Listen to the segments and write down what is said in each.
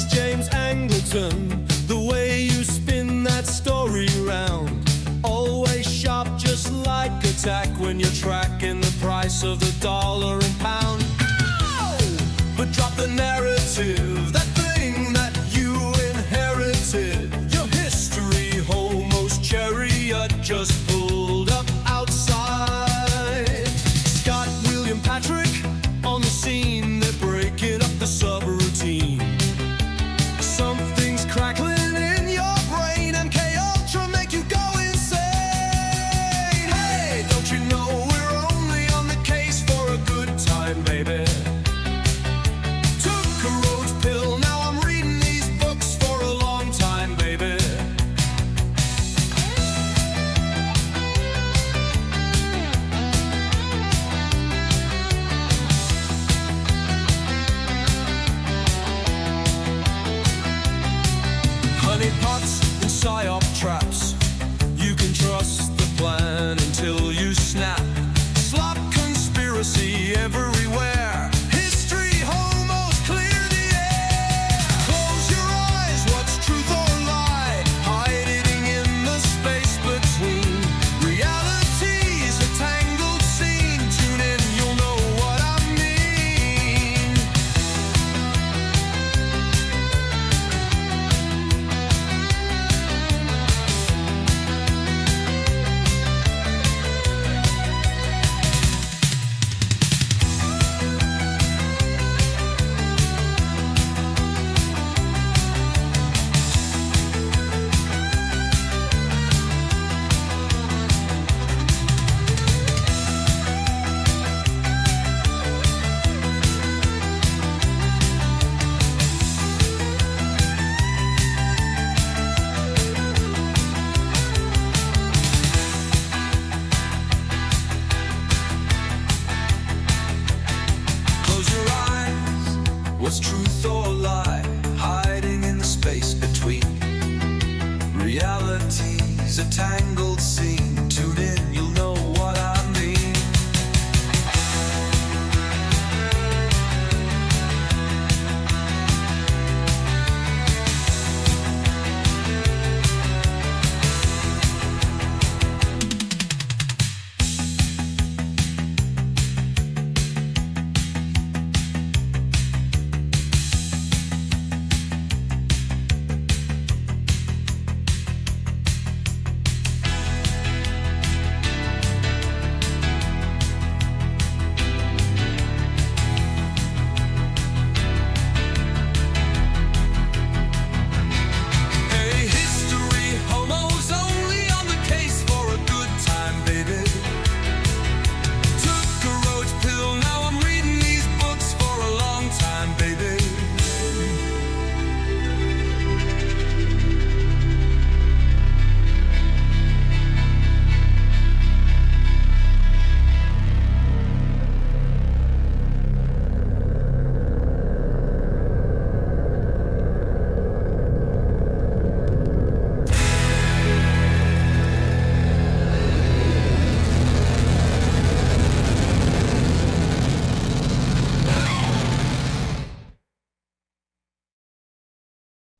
James Angleton, the way you spin that story round. Always sharp, just like a tack when you're tracking the price of the dollar and pound. But drop the narrative, that thing that you inherited. Your history homos chariot just pulled up outside. Scott, William, Patrick on the scene, they're breaking up the subroutine. Something's crackling in your brain, MK Ultra make you go insane. Hey, don't you know we're only on the case for a good time, baby? Took a rose pill, now I'm reading these books for a long time, baby. Honey pots and psyop traps, you can trust the plan until you snap. Slop conspiracy everywhere. History homos clear the air. Close your eyes, what's truth or lie? Hiding in the space between. Reality's a tangled scene. Tune in, you'll know what I mean. Close your eyes, what's truth or lie? Hiding in the space between. Reality's a tangled scene. Tune in, you'll know what I mean. Hey, history homos only on the case for a good time, baby. Took a roach pill, now I'm reading these books for a long time, baby.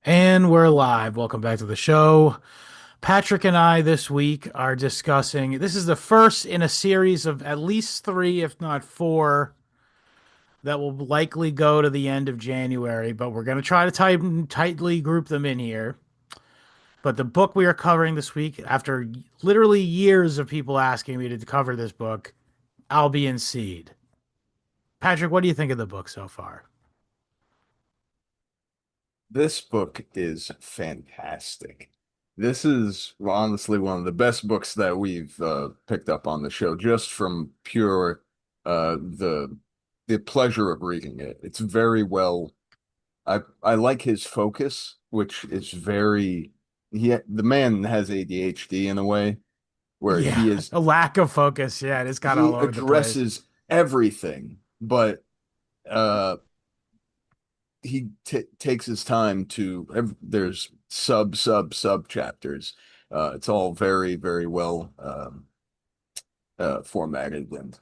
And we're live. Welcome back to the show. Patrick and I this week are discussing, this is the first in a series of at least 3, if not 4, that will likely go to the end of January, but we're going to try to tightly group them in here. But the book we are covering this week, after literally years of people asking me to cover this book, Albion Seed. Patrick, what do you think of the book so far? This book is fantastic. This is honestly one of the best books that we've picked up on the show, just from pure the pleasure of reading it. It's very well. I like his focus, which is very. The man has ADHD in a way, where he is a lack of focus. Yeah, it's got all over the place. He addresses everything, but he takes his time to. There's sub chapters. It's all very, very well formatted, and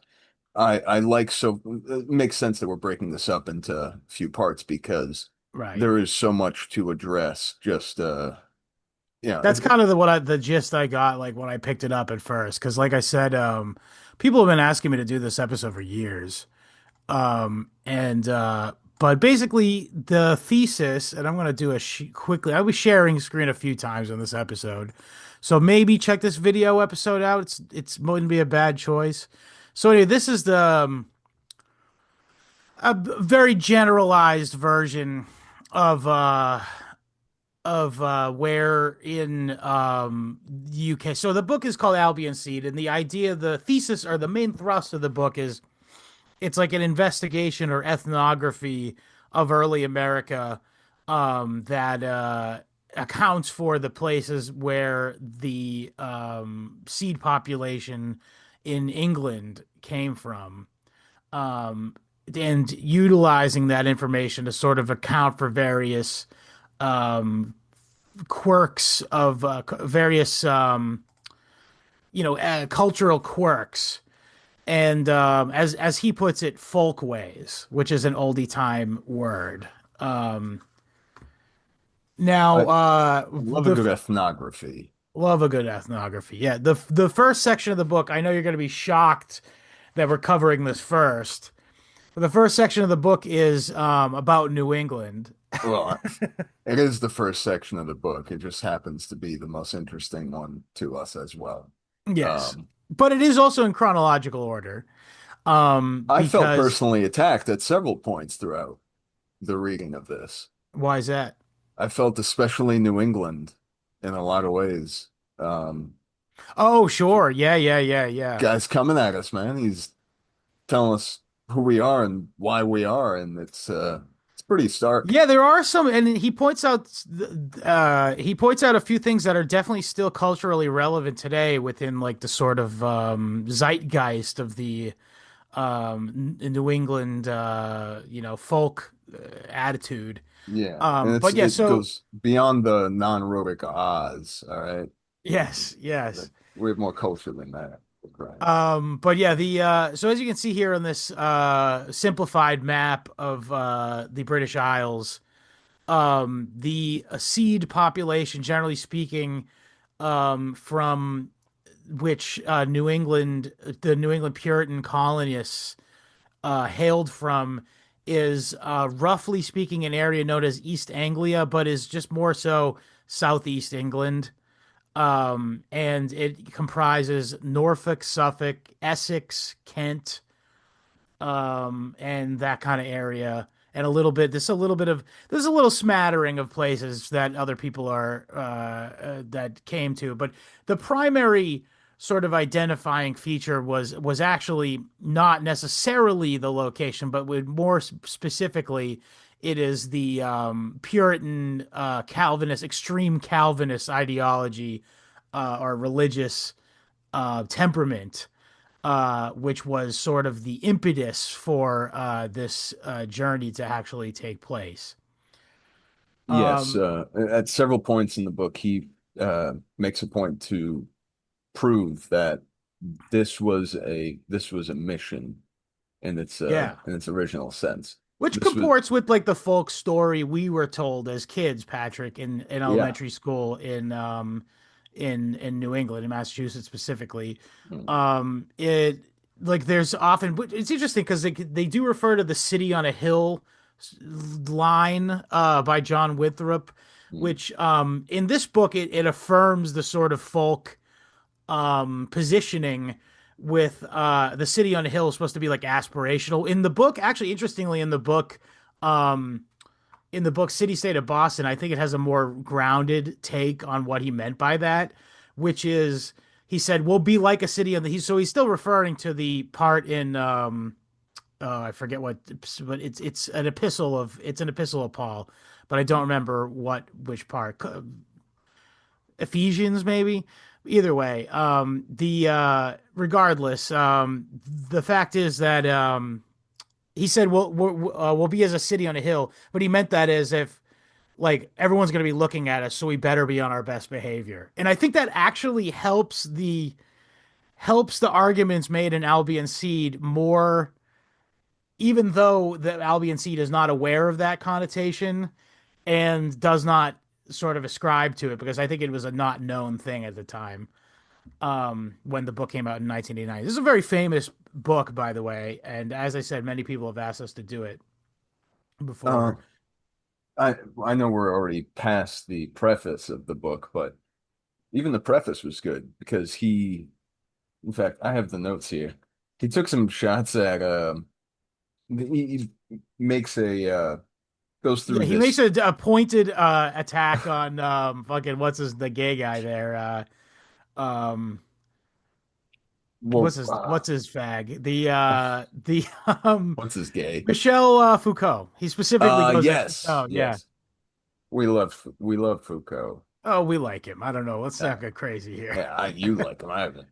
I like, so it makes sense that we're breaking this up into a few parts, because Right. there is so much to address. Just yeah, That's kind of the gist I got like when I picked it up at first. Because like I said, people have been asking me to do this episode for years. And but basically the thesis, and I'm gonna do a quickly. I'll be sharing screen a few times on this episode, so maybe check this video episode out. It's wouldn't be a bad choice. So anyway, this is the a very generalized version of where in UK. So the book is called Albion Seed, and the idea, the thesis, or the main thrust of the book is it's like an investigation or ethnography of early America that accounts for the places where the seed population in England came from. Um, and utilizing that information to sort of account for various um, quirks of various, cultural quirks and as he puts it, folkways, which is an oldie time word. Um, now, I love a the good ethnography. love a good ethnography. Yeah, the first section of the book, I know you're going to be shocked that we're covering this first. But the first section of the book is about New England. Well, it is the first section of the book. It just happens to be the most interesting one to us as well. Yes, Um, but it is also in chronological order. I felt Because personally attacked at several points throughout the reading of this. why is that? I felt especially New England in a lot of ways. Um, Oh, sure. Yeah, yeah, yeah, yeah. guy's coming at us, man. He's telling us who we are and why we are, and it's pretty stark. Yeah, there are some, and he points out a few things that are definitely still culturally relevant today within like the sort of zeitgeist of the New England, folk attitude. Yeah, and But yeah, it so goes beyond the non-rhotic Oz. All right, yes, like, yes. we have more culture than that. Right. But yeah, the so as you can see here on this simplified map of the British Isles, the seed population, generally speaking, from which the New England Puritan colonists hailed from, is roughly speaking an area known as East Anglia, but is just more so southeast England. And it comprises Norfolk, Suffolk, Essex, Kent, and that kind of area, and there's a little smattering of places that other people are that came to, but the primary sort of identifying feature was actually not necessarily the location, but would more specifically, it is the Puritan Calvinist, extreme Calvinist ideology or religious temperament, which was sort of the impetus for this journey to actually take place. Yes, Um, at several points in the book, he makes a point to prove that this was a mission yeah, in its original sense. which This was comports with like the folk story we were told as kids, Patrick, in yeah. elementary school in New England, in Massachusetts specifically. Mm. It like there's often, but it's interesting because they do refer to the city on a hill line by John Winthrop, Mm. which in this book it affirms the sort of folk positioning with the city on a hill is supposed to be like aspirational. In the book, actually, interestingly, um, in the book City State of Boston, I think it has a more grounded take on what he meant by that, which is he said, "We'll be like a city on the." So he's still referring to the part in I forget what, but it's an epistle of Paul, but I don't remember which part. Ephesians maybe. Either way, the regardless, the fact is that he said we'll be as a city on a hill, but he meant that as if like everyone's going to be looking at us, so we better be on our best behavior. And I think that actually helps the arguments made in Albion Seed more, even though the Albion Seed is not aware of that connotation. and does not sort of ascribe to it because I think it was a not known thing at the time when the book came out in 1989. This is a very famous book, by the way, and as I said, many people have asked us to do it Uh, before. I know we're already past the preface of the book, but even the preface was good because in fact, I have the notes here. He took some shots at he makes goes Yeah, through he makes this. a pointed attack on fucking the gay guy there. Um Well, what's his fag? The what's his gay? Michel Foucault. He specifically goes at Yes, Foucault. Yeah. yes. We love Foucault. Oh, we like him. I don't know. Let's Uh, not get crazy here. yeah, you like him. I haven't.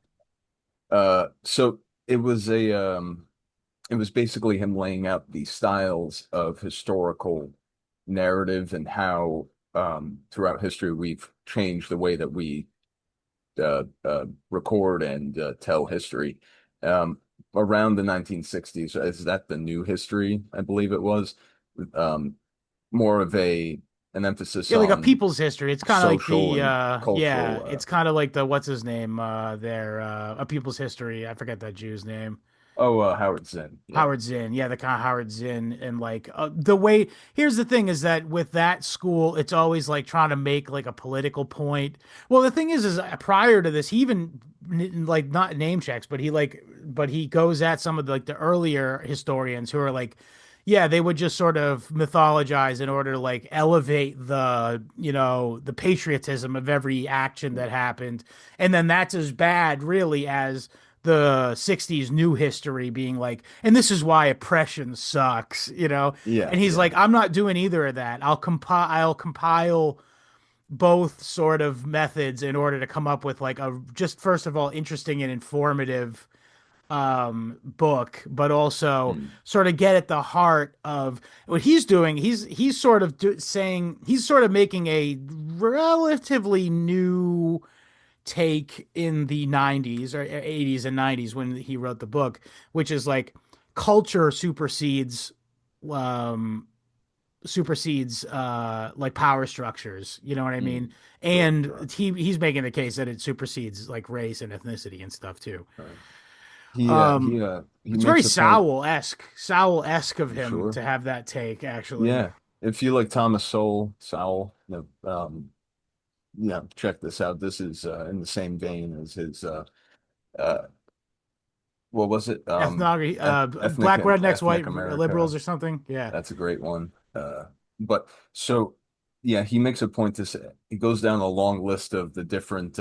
So it was basically him laying out the styles of historical narrative and how throughout history we've changed the way that we record and tell history. Um, Around the 1960s, is that the new history? I believe it was um, more of a an emphasis Yeah, like a on people's history. It's kind of like social the and yeah, cultural. it's kind of like the what's his name there a people's history. I forget that Jew's name. Howard Zinn. Yeah. Howard Zinn. Yeah, the kind of Howard Zinn and like the way here's the thing is that with that school it's always like trying to make like a political point. Well, the thing is prior to this he even like not name checks, but he goes at some of the earlier historians who are like yeah, they would just sort of mythologize in order to like elevate the patriotism of every action that happened. And then that's as bad, really, as the 60s new history being like, and this is why oppression sucks. Yeah, And he's yeah. like, I'm not doing either of that. I'll compile both sort of methods in order to come up with like a just first of all interesting and informative book, but also Hmm. sort of get at the heart of what he's doing. He's sort of saying he's sort of making a relatively new take in the 90s or 80s and 90s when he wrote the book, which is like culture um supersedes like power structures, you know what I Hmm. mean? Sure, And sure. he's making the case that it supersedes like race and ethnicity and stuff too. Right. Um He it's very makes a point. Sowell-esque of him Sure. to have that take actually. Yeah. If you like Thomas Sowell, check this out. This is in the same vein as his uh what was it? Ethnography Ethnic black and rednecks white Ethnic America. liberals or something. Yeah. That's a great one. But so yeah, he makes a point to say he goes down a long list of the different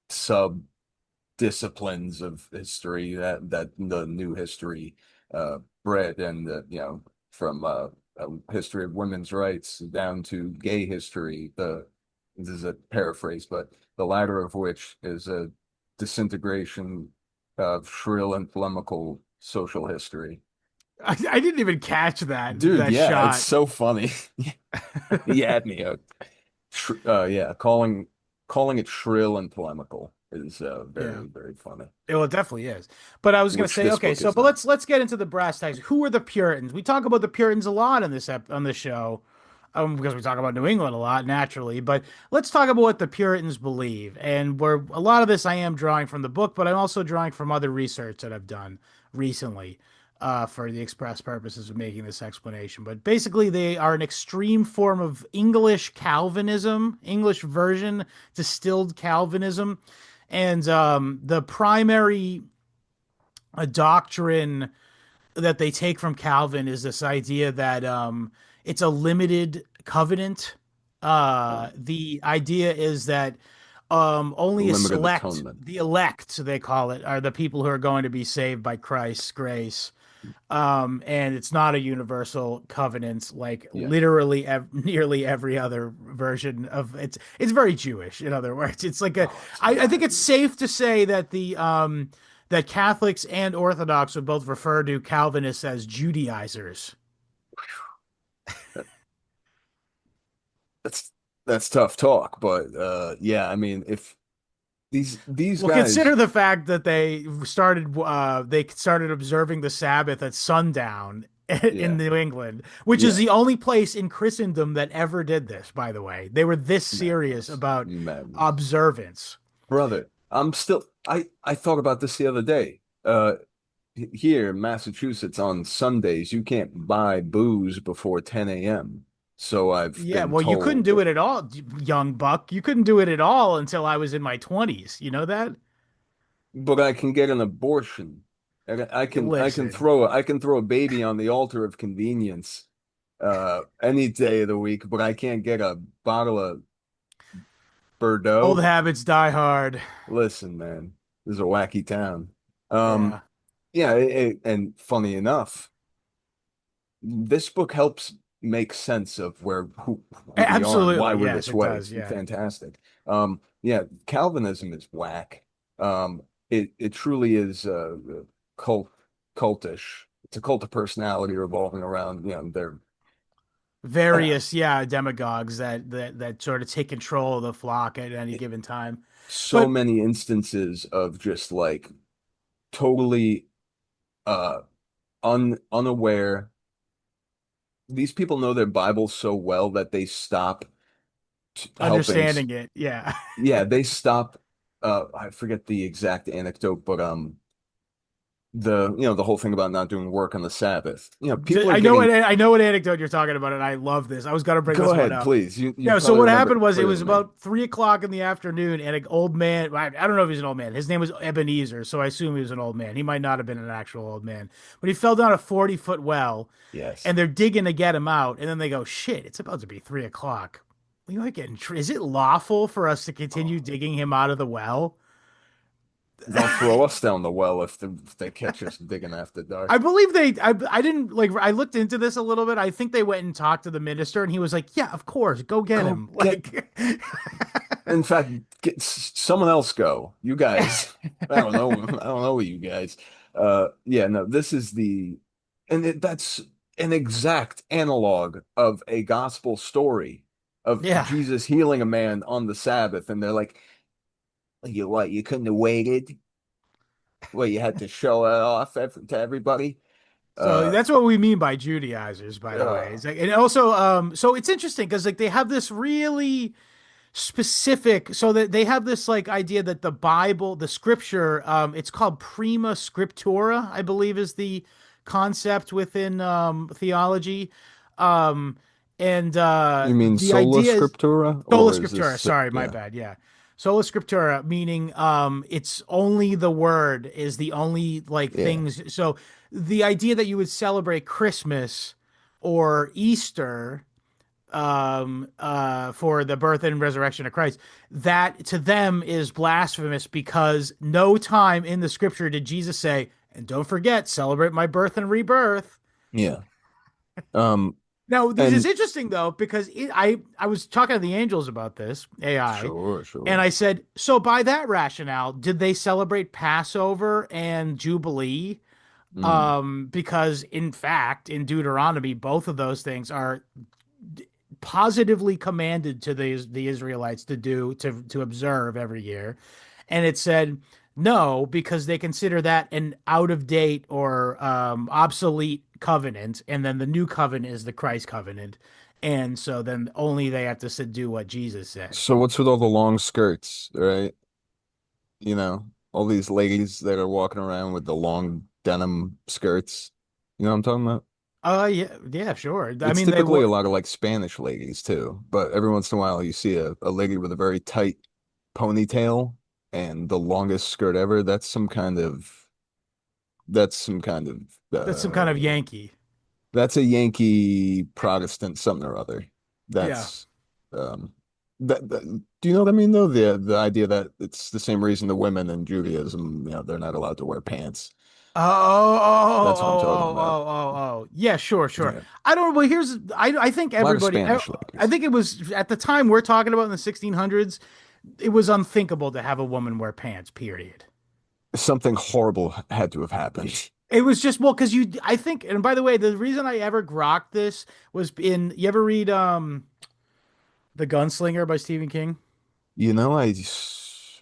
sub disciplines of history that the new history bred and from history of women's rights down to gay history. The This is a paraphrase, but the latter of which is a disintegration of shrill and polemical social history. I didn't even catch Dude, that yeah, it's shot. so funny. He had me out. Yeah, calling it shrill and polemical is Yeah. very, very funny, Well, it definitely is. But I was gonna which say, this okay, book so is but not. let's get into the brass tacks. Who are the Puritans? We talk about the Puritans a lot on on this show, because we talk about New England a lot naturally. But let's talk about what the Puritans believe, and where a lot of this I am drawing from the book, but I'm also drawing from other research that I've done recently, for the express purposes of making this explanation. But basically, they are an extreme form of English Calvinism, English version distilled Calvinism and the primary doctrine that they take from Calvin is this idea that it's a limited covenant. uh, The idea is that the only a limited select, atonement. the elect, they call it, are the people who are going to be saved by Christ's grace. And it's not a universal covenant like Yeah. literally nearly every other version of it's very Jewish, in other words. It's like a Oh, it's I think it's wild. safe to say that the that Catholics and Orthodox would both refer to Calvinists as Judaizers. That- That's that's tough talk, but yeah, I mean, if these Well, guys, consider the fact that they started observing the Sabbath at sundown in Yeah, New England, which is yeah, the only place in Christendom that ever did this, by the way. They were this serious madness, about madness, observance. brother. I thought about this the other day. Here in Massachusetts on Sundays, you can't buy booze before 10 a.m. So I've Yeah, been well, you couldn't told, do it at all, young buck. You couldn't do it at all until I was in my 20s. You know that? but I can get an abortion. Listen, I can throw a baby on the altar of convenience any day of the week, but I can't get a bottle of old Bordeaux. habits die hard. Listen, man, this is a wacky town. Um, Yeah, yeah, and funny enough, this book helps make sense of who we are and why absolutely. we're Yes, this it way. does. It's Yeah. fantastic. Yeah, Calvinism is whack. It truly is cult cultish. It's a cult of personality revolving around, their Various, yeah, demagogues that sort of take control of the flock at any given time. so But many instances of just like totally uh unaware. These people know their Bible so well that they stop helping. understanding it, yeah. Yeah, they stop. I forget the exact anecdote, but the whole thing about not doing work on the Sabbath. People are getting. I know what anecdote you're talking about, and I love this. I was gonna bring Go this one ahead, up. please. You Yeah, so probably what remember happened it was it clearer was than me. about 3 o'clock in the afternoon, and an old man. I don't know if he's an old man. His name was Ebenezer, so I assume he was an old man. He might not have been an actual old man, but he fell down a 40-foot well, Yes, and they're digging to get him out, and then they go, "Shit, it's about to be 3 o'clock. We might get in. Is it lawful for us to continue oh, digging him out of the well?" they'll throw us down the well if they catch us digging after I dark. believe I didn't like. I looked into this a little bit. I think they went and talked to the minister, and he was like, "Yeah, of course, go get Go him." get. Like, In fact, get someone else go. You guys. I don't know. I don't know you guys. Yeah, no. This is that's an exact analog of a gospel story of yeah. Jesus healing a man on the Sabbath, and they're like, "You what? You couldn't have waited? Well, you had to show it off to everybody." So Uh, that's what we mean by Judaizers, by the way. uh, It's like, and also, so it's interesting because like they have this really specific, so that they have this like idea that the Bible, the scripture, it's called prima scriptura, I believe is the concept within theology. Um, and you mean the sola idea is scriptura, sola or is scriptura. this? Sorry, my Yeah, bad. Yeah. Sola scriptura, meaning it's only the word is the only like yeah, things. So the idea that you would celebrate Christmas or Easter for the birth and resurrection of Christ, that to them is blasphemous because no time in the scripture did Jesus say, and don't forget, celebrate my birth and rebirth. yeah. Um, Now, this is and interesting though, because I was talking to the angels about this AI, sure, and sure. I said, so by that rationale, did they celebrate Passover and Jubilee? Mm. Because in fact, in Deuteronomy, both of those things are positively commanded to the Israelites to do to observe every year, and it said no because they consider that an out of date or obsolete covenant, and then the new covenant is the Christ covenant, and so then only they have to do what Jesus said. So what's with all the long skirts, right? All these ladies that are walking around with the long denim skirts. You know what I'm talking about? Yeah, yeah, sure. I It's mean, they typically a were. lot of like Spanish ladies too, but every once in a while you see a lady with a very tight ponytail and the longest skirt ever. That's some kind of That's some kind of Yankee. that's a Yankee Protestant something or other. Yeah. That's um do you know what I mean though? The idea that it's the same reason the women in Judaism, they're not allowed to wear pants. Oh, oh, oh, That's what I'm talking oh, about. oh, oh, oh. Yeah, sure, sure. Yeah. I don't. Well, here's. I think A lot of everybody. Spanish I ladies. think it was at the time we're talking about in the 1600s. It was unthinkable to have a woman wear pants. Period. Something horrible had to have happened. It was just well, because you. I think, and by the way, the reason I ever grokked this was in. You ever read The Gunslinger by Stephen King? You know, I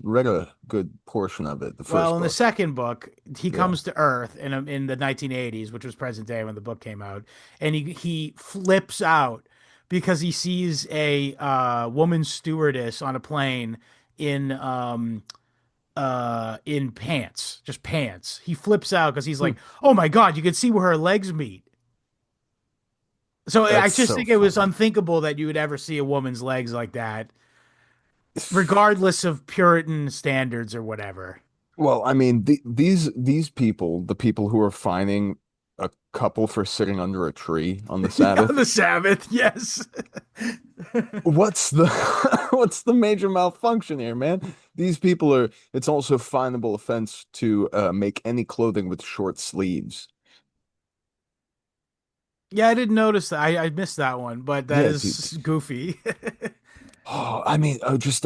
Read a good portion of it, the Well, first in the book. second book, he Yeah. comes to Earth in the 1980s, which was present day when the book came out, and he flips out because he sees a woman stewardess on a plane in pants, just pants. He flips out because he's Hmm. like, "Oh my God, you can see where her legs meet." So I That's just so think it was funny. unthinkable that you would ever see a woman's legs like that, regardless of Puritan standards or whatever. Well, I mean, these people, the people who are fining a couple for sitting under a tree on the On Sabbath, the Sabbath, yes. what's the what's the major malfunction here, man? These people are, it's also a finable offense to make any clothing with short sleeves. Yeah, I didn't notice that. I missed that one, but that Yeah, dude. is goofy. Oh, I mean, oh, just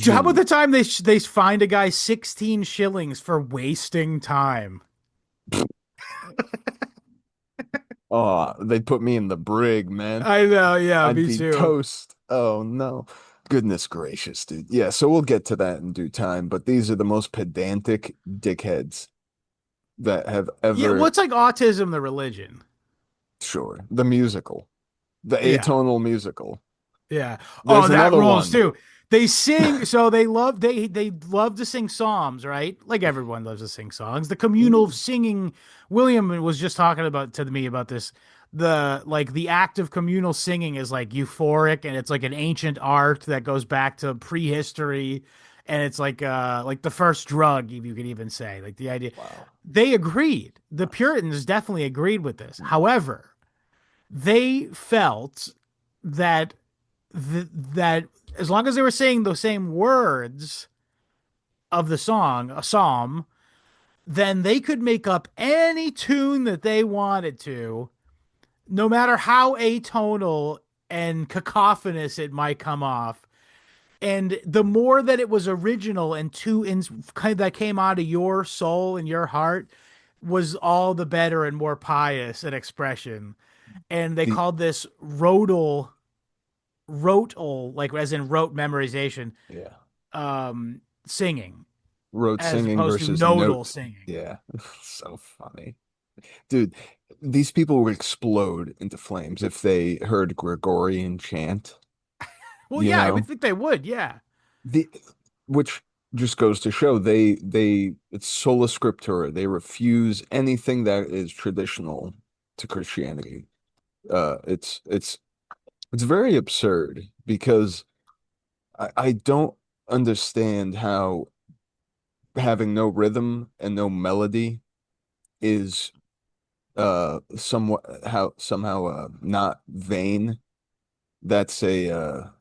How about imagine. the time they find a guy 16 shillings for wasting time? Oh, they put me in the brig, man. I know, yeah, I'd me be too. toast. Oh no. Goodness gracious, dude. Yeah, so we'll get to that in due time, but these are the most pedantic dickheads that have Yeah, ever, what's like autism the religion? sure, the musical, the Yeah. atonal musical. Yeah. Oh, There's that another rules one. too. They sing, so they love to sing psalms, right? Like everyone loves to sing songs. The communal Mm. singing. William was just talking about to me about this. The act of communal singing is like euphoric, and it's like an ancient art that goes back to prehistory, and it's like the first drug, if you could even say, like the idea. Wow. They agreed. The Puritans definitely agreed with this. However, they felt that that as long as they were saying the same words of the song, a psalm, then they could make up any tune that they wanted to, no matter how atonal and cacophonous it might come off. And the more that it was original and kind of that came out of your soul and your heart was all the better and more pious an expression. And they The called this rotal, like as in rote memorization, yeah. singing Rote as singing opposed to versus nodal note. singing. Yeah. So funny. Dude, these people would explode into flames if they heard Gregorian chant, Well, you yeah, I would know? think they would. Yeah. The which just goes to show they it's sola scriptura. They refuse anything that is traditional to Christianity. It's very absurd because I don't understand how having no rhythm and no melody is somewhat how somehow not vain. That's a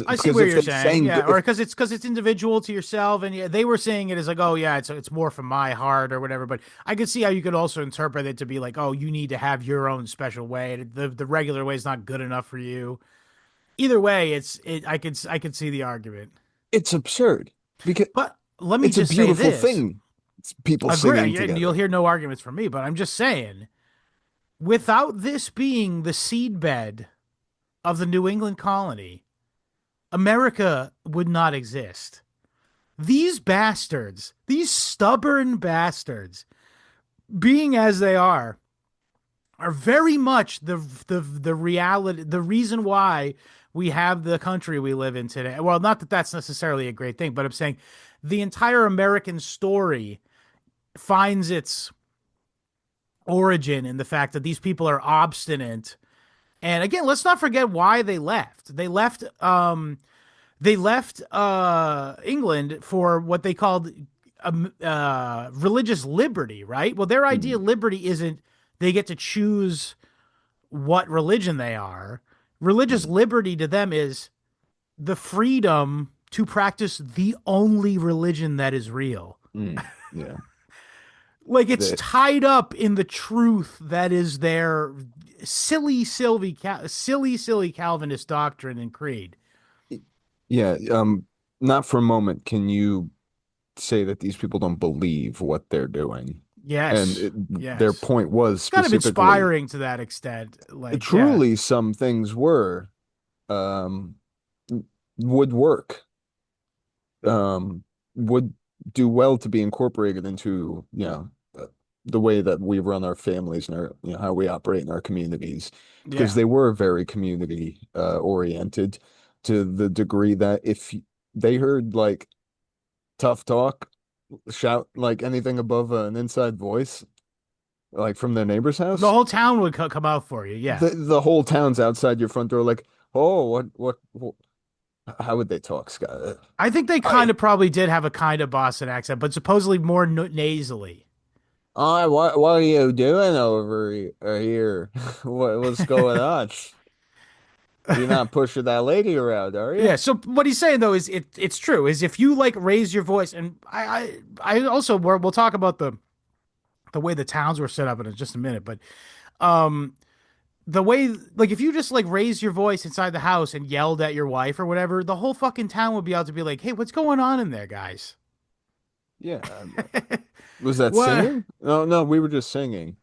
I see because where if you're they saying, sang yeah, or if because it's individual to yourself, and yeah, they were saying it as like, oh yeah, it's more from my heart or whatever. But I could see how you could also interpret it to be like, oh, you need to have your own special way. The regular way is not good enough for you. Either way, I could see the argument. it's absurd because But let me it's a just say beautiful this: thing. It's people singing agree, and you'll together. hear no arguments from me. But I'm just saying, without this being the seedbed of the New England colony, America would not exist. These bastards, these stubborn bastards, being as they are very much the reality, the reason why we have the country we live in today. Well, not that that's necessarily a great thing, but I'm saying the entire American story finds its origin in the fact that these people are obstinate. And again, let's not forget why they left. They left England for what they called religious liberty, right? Well, their idea Mm, of liberty isn't they get to choose what religion they are. Religious mm, liberty to them is the freedom to practice the only religion that is real. yeah. Like it's The, tied up in the truth that is their silly Calvinist doctrine and creed. yeah, not for a moment can you say that these people don't believe what they're doing. And Yes, their yes. point was Kind of specifically, inspiring to that extent. Like, yeah. truly some things were um would work. um, would do well to be incorporated into, the way that we run our families and our, how we operate in our communities, because Yeah. they were very community oriented to the degree that if they heard like tough talk, shout like anything above an inside voice, like from their neighbor's The house, whole town would come out for you. Yeah. the whole town's outside your front door, like, oh, how would they talk, Scott? I think they kind Hi. of probably did have a kind of Boston accent, but supposedly more nasally. Hi, what are you doing over here? What's going on? You're not pushing that lady around, are you? Yeah. So what he's saying though is it's true. Is if you like raise your voice, and I also we'll talk about the way the towns were set up in just a minute, but um the way like if you just like raise your voice inside the house and yelled at your wife or whatever, the whole fucking town would be out to be like, hey, what's going on in there, guys? Yeah. Was that What? singing? No, no, we were just singing.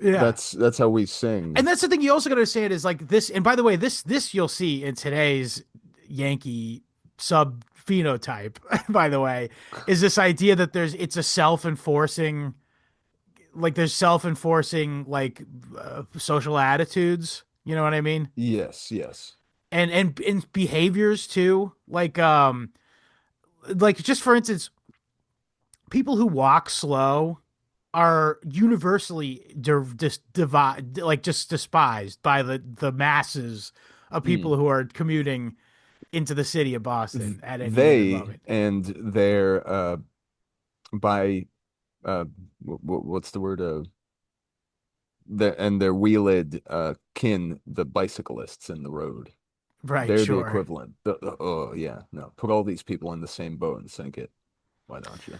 Yeah. That's how we sing. And that's the thing you also got to understand is like this. And by the way, this you'll see in today's Yankee sub phenotype. By the way, is this idea that it's a self enforcing like there's self enforcing like social attitudes. You know what I mean? Yes, yes. And behaviors too. Like just for instance, people who walk slow are universally like just despised by the masses of Mm. people who are commuting into the city of Boston at any given They moment. and their by what's the word their wheeled kin, the bicyclists in the road. Right, They're the sure. equivalent. Oh yeah, no. Put all these people in the same boat and sink it. Why don't you?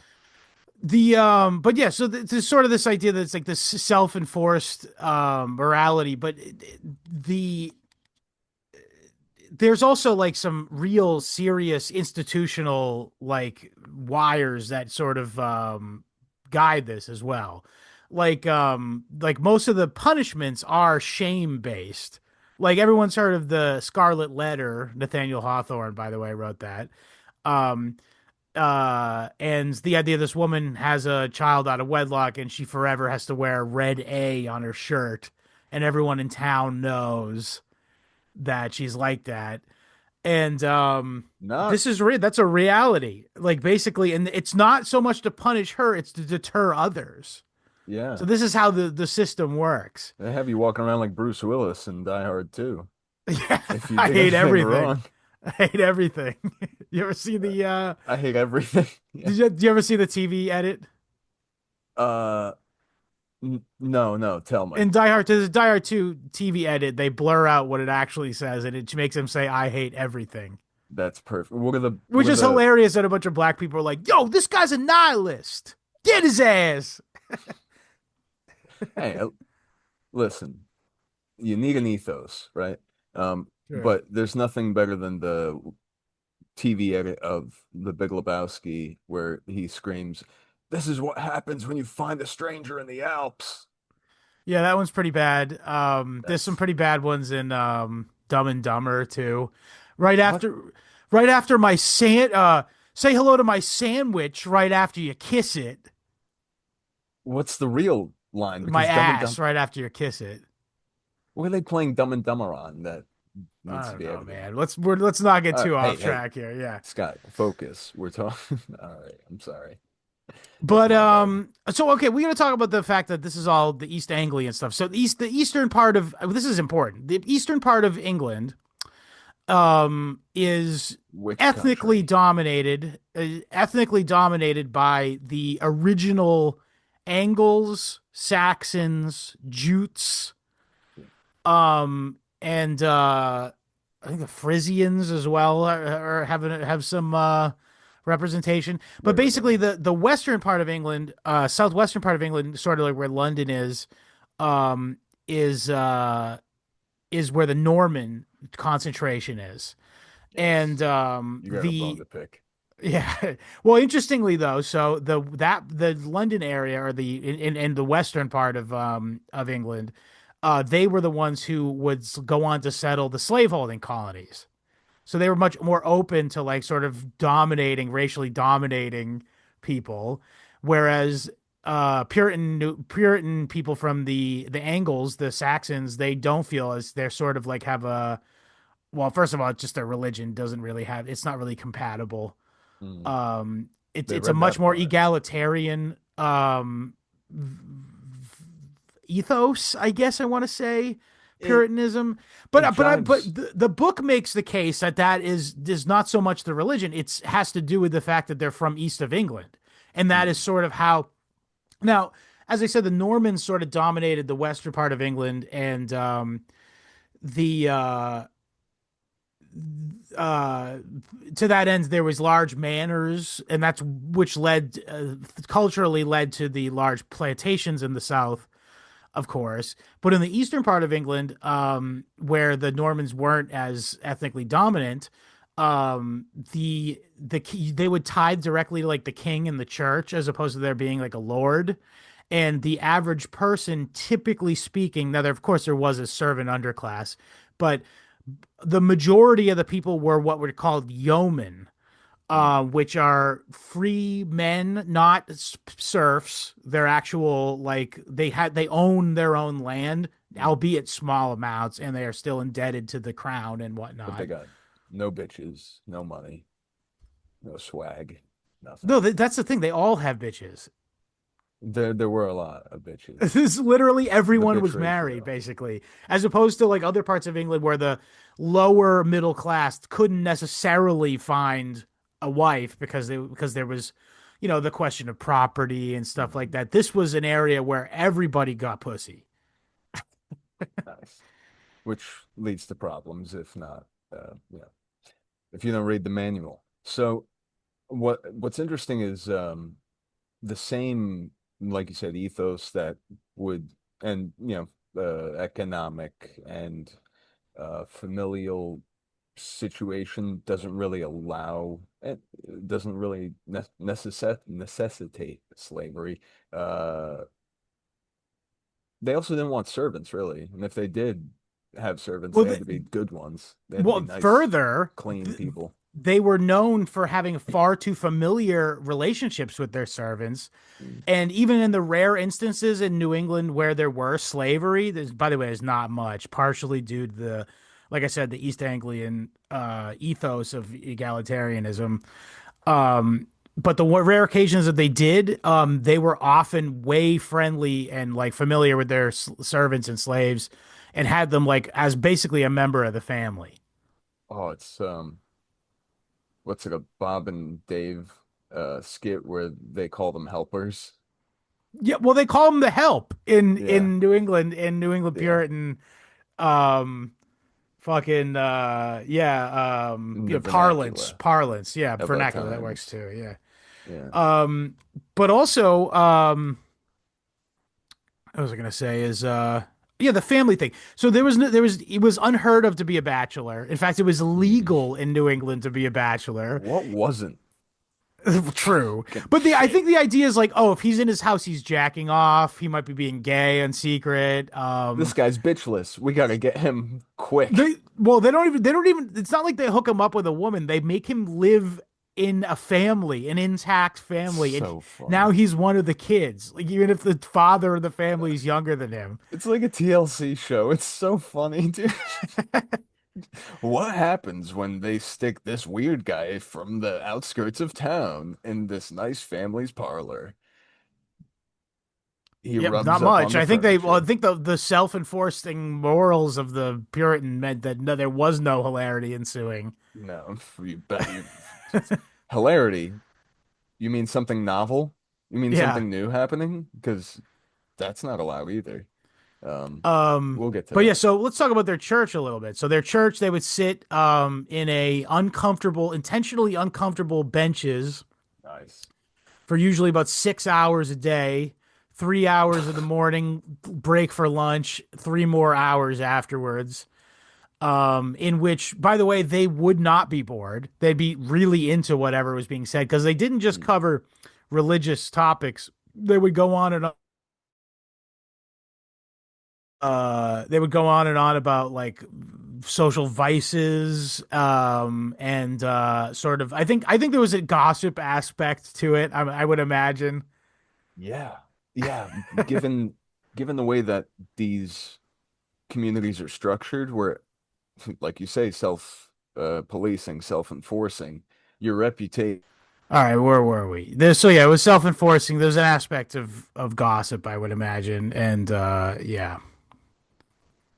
But yeah, so there's sort of this idea that it's like this self-enforced morality, but the there's also like some real serious institutional like wires that sort of guide this as well. Like most of the punishments are shame based. Like everyone's heard of the Scarlet Letter. Nathaniel Hawthorne, by the way, wrote that. Um and the idea this woman has a child out of wedlock and she forever has to wear red A on her shirt and everyone in town knows that she's like that. And Not this is that's a reality. Like basically, and it's not so much to punish her, it's to deter others. So yeah. this is how the system works. They have you walking around like Bruce Willis in Die Hard too. Yeah, If you I did hate anything everything. wrong. I hate everything. You ever see the I hate everything. Yeah. did you ever see the TV edit? Uh no, no, tell me. In Die Hard, there's a Die Hard 2 TV edit, they blur out what it actually says and it makes him say I hate everything. That's perfect. What Which are is the hilarious that a bunch of black people are like, yo, this guy's a nihilist. Get his ass. hey, listen, you need an ethos, right? Sure. But there's nothing better than the TV edit of The Big Lebowski where he screams, "This is what happens when you find a stranger in the Alps." Yeah, that one's pretty bad. There's some That's pretty bad ones in Dumb and Dumber too. Right what after right after my say hello to my sandwich right after you kiss it. what's the real line? My Because Dumb and ass Dumb, right after you kiss it. what are they playing Dumb and Dumber on that needs I to don't be know, edited? man. Let's not get too Hey, off hey, track here. Yeah. Scott, focus. We're talking. All right, I'm sorry. That's But my bad. so okay, we're gonna talk about the fact that this is all the East Anglian stuff. So the eastern part of this is important. The eastern part of England is Which country? ethnically dominated by the original Angles, Saxons, Jutes, and I think the Frisians as well have some representation. But Wait, wait, wait, basically, wait. the western part of England, southwestern part of England, sort of like where London um, is is where the Norman concentration is, and Yes, you got a bone the to pick. yeah. Well, interestingly though, so the London area or the in the western part of England, they were the ones who would go on to settle the slaveholding colonies. So they were much more open to like sort of dominating, racially dominating people, whereas Puritan people from the Angles, the Saxons, they don't feel as they're sort of like have a well, first of all, it's just their religion doesn't really have it's not really compatible. Mm. It's They it's a read much that more part. egalitarian ethos, I guess I want to say, It Puritanism. it But jives. the book makes the case that that is not so much the religion. It's has to do with the fact that they're from east of England, and that is Mm. sort of how now. As I said, the Normans sort of dominated the western part of England, and the uh, to that end, there was large manors, and that's which led culturally led to the large plantations in the south, of course. But in the eastern part of England, where the Normans weren't as ethnically dominant, they would tithe directly to like the king and the church, as opposed to there being like a lord. And the average person, typically speaking, now there of course there was a servant underclass, but the majority of the people were what were called yeomen, Mm. which are free men, not serfs. They're actual like they own their own land, Mm. albeit small amounts, and they are still indebted to the crown and But they whatnot. got no bitches, no money, no swag, No, nothing. that's the thing. They all have bitches. There were a lot of bitches. This is literally The everyone bitch was married, ratio. basically, as opposed to like other parts of England where the lower middle class couldn't necessarily find a wife because there was, the question of property and stuff like Mm. that. This was an area where everybody got pussy. Nice. Which leads to problems if not, if you don't read the manual. So what's interesting is the same, like you said, ethos that would and economic and familial situation doesn't really allow it doesn't really necessitate slavery. Uh, they also didn't want servants really, and if they did have servants, Well, they had to be good ones. They had to be well, nice, further, clean people. they were known for having far too familiar relationships with their servants. Mm. And even in the rare instances in New England where there were slavery, by the way, there's not much, partially due to like I said, the East Anglian ethos of egalitarianism. Um, but the rare occasions that they did, they were often way friendly and like familiar with their servants and slaves, and had them like as basically a member of the family. Oh, it's what's it, a Bob and Dave skit where they call them helpers? Yeah, well, they call them the help Yeah, in New England yeah. Puritan um fucking In the parlance, vernacular. yeah, Of our vernacular that works times. too, yeah. Yeah. But also what was I gonna say is yeah, the family thing. So there was no, there was it was unheard of to be a bachelor. In fact, it was Mm. legal in New England to be a bachelor. What wasn't? True. Fucking But I shit. think the idea is like, oh, if he's in his house, he's jacking off. He might be being gay in secret. This guy's bitchless. We gotta get him quick. They don't even it's not like they hook him up with a woman. They make him live in a family, an intact It's family, and so now funny. he's one of the kids. Like even if the father of the family is younger than him. It's like a TLC show. It's so funny, dude. What happens when they stick this weird guy from the outskirts of town in this nice family's parlor? He Yep, rubs not up on much. the I furniture. think the self-enforcing morals of the Puritan meant that no, there was no hilarity ensuing. No, you bet you. Hilarity. You mean something novel? You mean Yeah. something new happening? Because that's not allowed either. Um, we'll get to But yeah, that. so let's talk about their church a little bit. So their church, they would sit in a intentionally uncomfortable benches Nice. for usually about 6 hours a day, 3 hours in the morning, break for lunch, three more hours afterwards. In which, by the way, they would not be bored. They'd be really into whatever was being said because they didn't just Mm. cover religious topics. They would go on and they would go on and on about like social vices, and sort of I think there was a gossip aspect to it. I would imagine. Yeah. Yeah. Given given the way that these communities are structured, where, like you say, policing, self-enforcing, your reputation. All right, where were we? So yeah, it was self-enforcing. There's an aspect of gossip, I would imagine, and yeah.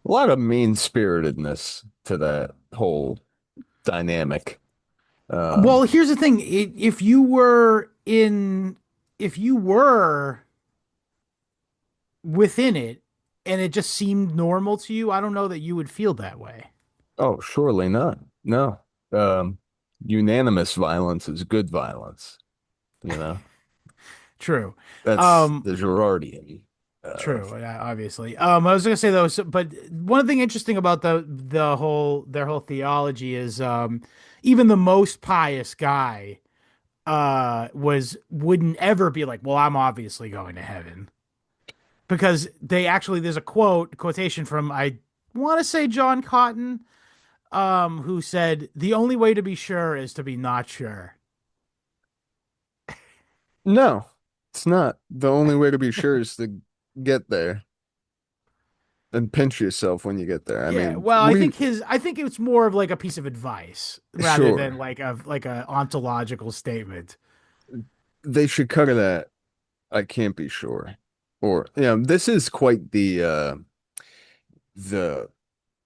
A lot of mean-spiritedness to that whole dynamic. Well, Um, here's the thing: if you were within it, and it just seemed normal to you, I don't know that you would feel that way. oh, surely not. No. Um, Unanimous violence is good violence, you know? True. That's Um, the Girardian. True, yeah, obviously. I was gonna say though, but one thing interesting about their whole theology is even the most pious guy wouldn't ever be like, well, I'm obviously going to heaven, because they actually there's a quotation from, I want to say, John Cotton, who said the only way to be sure is to be not sure. No, it's not. The only way to be sure is to get there and pinch yourself when you get there. I Yeah, mean, well, I think it's more of like a piece of advice rather than sure, like a ontological statement. they should cover that. I can't be sure. Or, this is quite the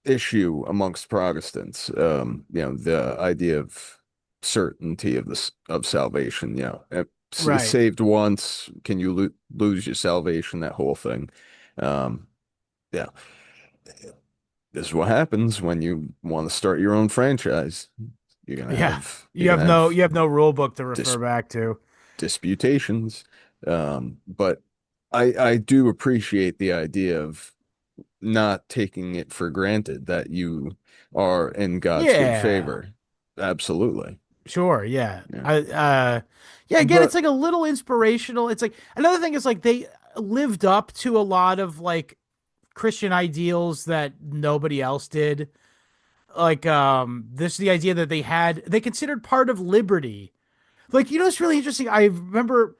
issue amongst Protestants. The idea of certainty of salvation. Right. Saved once, can you lose your salvation? That whole thing. Um, yeah, this is what happens when you want to start your own franchise. Yeah. You're gonna have You have no rule book to refer dis back to. disputations. But I do appreciate the idea of not taking it for granted that you are in God's good Yeah. favor. Absolutely. Sure, yeah. Yeah. Yeah, again, it's But like a little inspirational. It's like another thing is like they lived up to a lot of like Christian ideals that nobody else did. Like this the idea that they considered part of liberty. Like, it's really interesting. I remember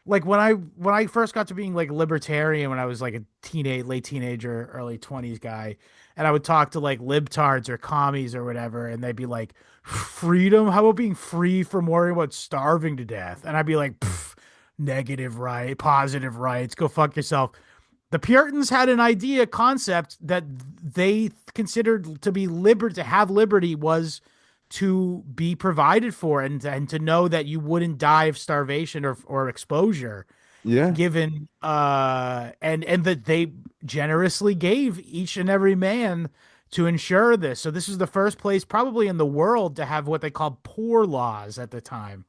like when I first got to being like libertarian when I was like a late teenager, early 20s guy, and I would talk to like libtards or commies or whatever, and they'd be like, freedom? How about being free from worrying about starving to death? And I'd be like, negative right, positive rights, go fuck yourself. The Puritans had an idea, concept that they considered to be to have liberty was to be provided for, and to know that you wouldn't die of starvation or exposure, yeah, given and that they generously gave each and every man to ensure this. So this is the first place probably in the world to have what they called poor laws at the time.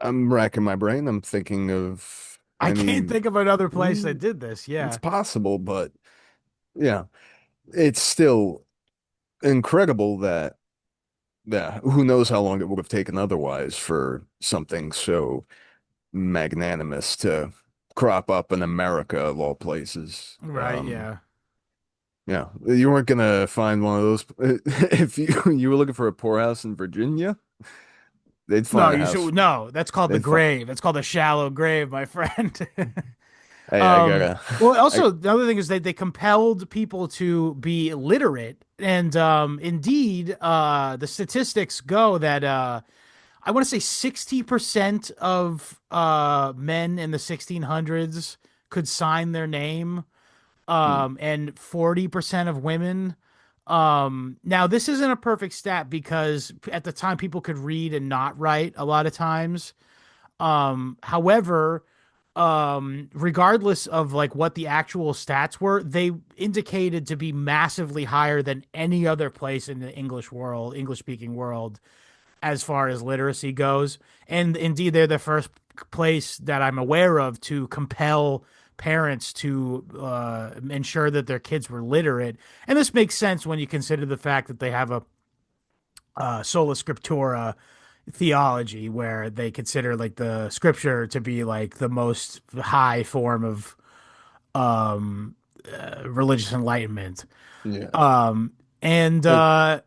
I'm racking my brain. I'm thinking of I can't any. think of another place that Mm, did this. it's Yeah. possible, but yeah, it's still incredible that, yeah, who knows how long it would have taken otherwise for something so magnanimous to crop up in America of all places. Right, yeah. Yeah, you weren't gonna find one of those if you were looking for a poorhouse in Virginia. They'd No, find a you house. should no, that's called the They'd find. grave. It's called a shallow grave, my friend. Hey, I gotta. Well, I also the other thing is they compelled people to be literate, and indeed, the statistics go that I want to say 60% of men in the 1600s could sign their name, hmm, and 40% of women. Now this isn't a perfect stat because at the time people could read and not write a lot of times. However, regardless of like what the actual stats were, they indicated to be massively higher than any other place in the English speaking world, as far as literacy goes. And indeed, they're the first place that I'm aware of to compel parents to ensure that their kids were literate. And this makes sense when you consider the fact that they have a sola scriptura theology where they consider like the scripture to be like the most high form of religious enlightenment. Yeah. Um, and And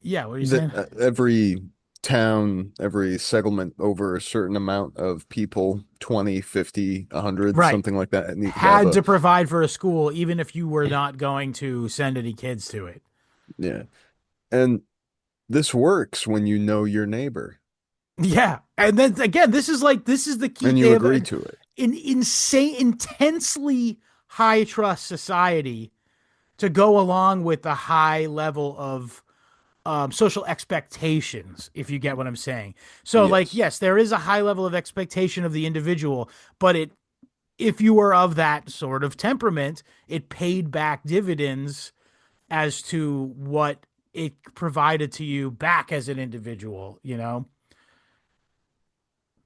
yeah, what are you saying? every town, every settlement over a certain amount of people, 20, 50, 100, Right. something like that, needs to have Had a, to provide for a school, even if you were not going to send any kids to it. yeah. And this works when you know your neighbor Yeah. And then again, this is the key. and They you have agree to it. an insane, intensely high trust society to go along with the high level of social expectations, if you get what I'm saying. So, like, Yes. yes, there is a high level of expectation of the individual, but if you were of that sort of temperament, it paid back dividends as to what it provided to you back as an individual, you know?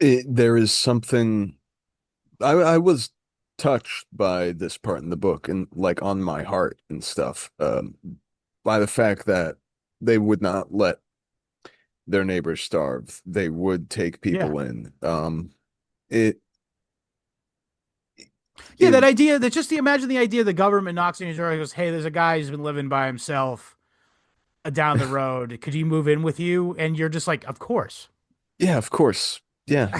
There is something I was touched by this part in the book and like on my heart and stuff, by the fact that they would not let their neighbors starve. They would take Yeah. people in. It Yeah, it that idea that just imagine the idea the government knocks on your door and goes, hey, there's a guy who's been living by himself down the road. Could you move in with you? And you're just like, of course. Yeah, of course. Yeah.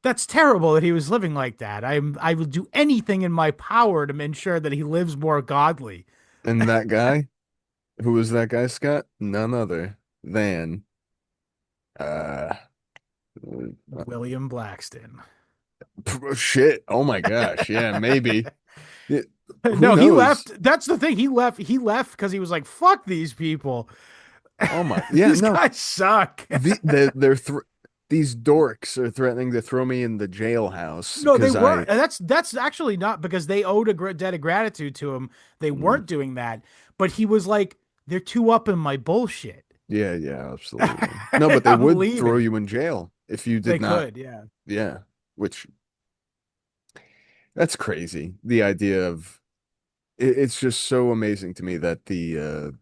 That's terrible that he was living like that. I will do anything in my power to ensure that he lives more godly. And that guy, who was that guy, Scott? None other than uh, William Blackston. shit. Oh my gosh. Yeah, maybe. Yeah, who No, he knows? left. That's the thing. He left because he was like, fuck these people. Oh my. Yeah, These no. guys suck. They're these dorks are threatening to throw me in the jailhouse No, they because weren't. I That's actually not because they owed a debt of gratitude to him. They mm, weren't doing that. But he was like, they're too up in my bullshit. yeah, yeah, absolutely. No, but they I'm would throw leaving. you in jail if you They did not. could, yeah. Yeah, which that's crazy. The idea of it's just so amazing to me that the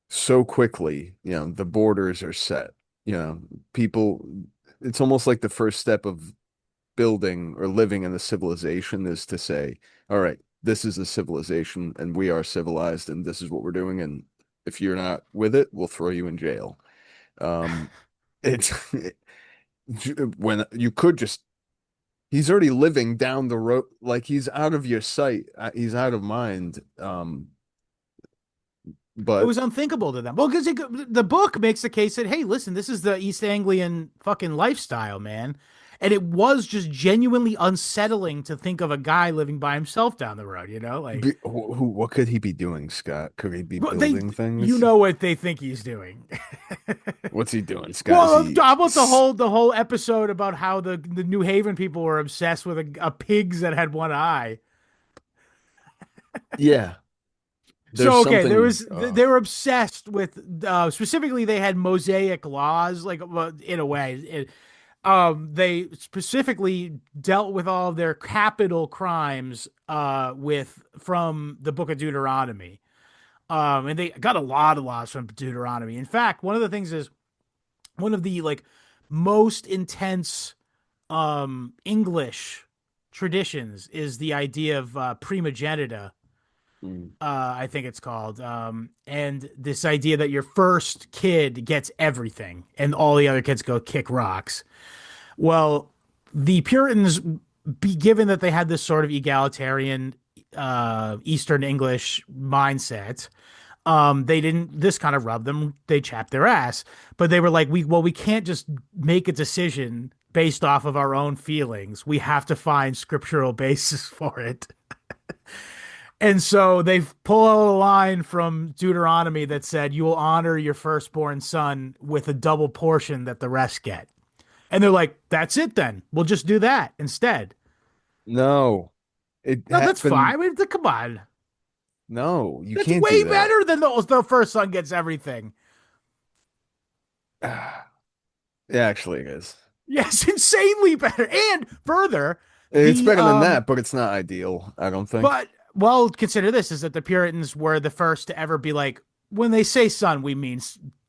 so quickly, the borders are set. People, it's almost like the first step of building or living in a civilization is to say, all right, this is a civilization and we are civilized and this is what we're doing. And if you're not with it, we'll throw you in jail. Um, it's when you could just, he's already living down the road, like he's out of your sight, he's out of mind. It But was unthinkable to them. Well, because the book makes the case that, hey, listen, this is the East Anglian fucking lifestyle, man. And it was just genuinely unsettling to think of a guy living by himself down the road, you know? Like, what could he be doing, Scott? Could he be well, they, building you things? know what they think he's doing. What's he doing, Scott? Is Well, he how about the whole episode about how the New Haven people were obsessed with a pigs that had one eye? yeah, there's So okay, something they were obsessed with specifically they had Mosaic laws, like well, in a way. They specifically dealt with all of their capital crimes with from the Book of Deuteronomy. And they got a lot of laws from Deuteronomy. In fact, one of the things is one of the like most intense English traditions is the idea of primogeniture. Mm. I think it's called. And this idea that your first kid gets everything and all the other kids go kick rocks. Well, the Puritans, given that they had this sort of egalitarian Eastern English mindset, they didn't. This kind of rubbed them. They chapped their ass, but they were like, we can't just make a decision based off of our own feelings. We have to find scriptural basis for it. And so they pull out a line from Deuteronomy that said, you will honor your firstborn son with a double portion that the rest get. And they're like, that's it then. We'll just do that instead. No, it No, that's fine. happened. I mean, come on. No, you That's can't do way that. better than the first son gets everything. It actually is. Yes, insanely better. And further, It's the better than that, but it's not ideal, I don't think. but well, consider this is that the Puritans were the first to ever be like, when they say son, we mean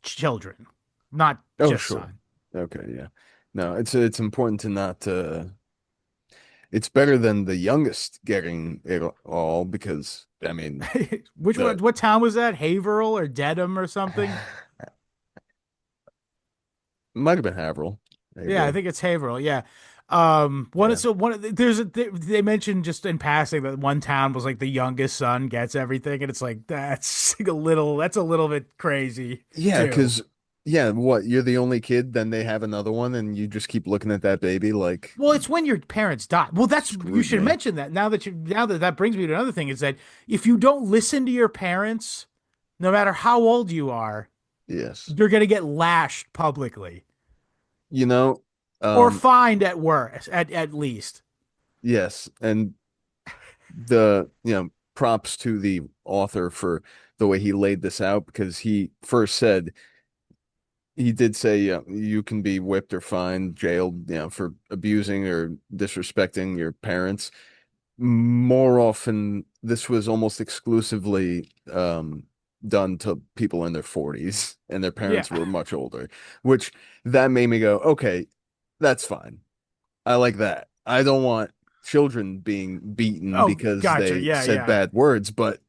children, not Oh, just sure. son. Okay, yeah. No, it's important to not It's better than the youngest getting it all because I mean Which one? the What town was that? Haverhill or Dedham or something? might have been Haverhill. Yeah, I April. think it's Haverhill. Yeah. Yeah. They mentioned just in passing that one town was like the youngest son gets everything, and it's like that's a little bit crazy Yeah, too. because yeah, what, you're the only kid, then they have another one and you just keep looking at that baby like Well, it's when your parents die. Well, that's you screwed should me. mention that now that that brings me to another thing is that if you don't listen to your parents, no matter how old you are, Yes. you're gonna get lashed publicly You know, or um, fined at worst, at least. yes, and props to the author for the way he laid this out because he first said he did say, yeah, you can be whipped or fined, jailed, for abusing or disrespecting your parents. More often, this was almost exclusively done to people in their 40s, and their Yeah. parents were much older, which that made me go, okay, that's fine. I like that. I don't want children being beaten Oh, because gotcha. they Yeah, said yeah. bad words, but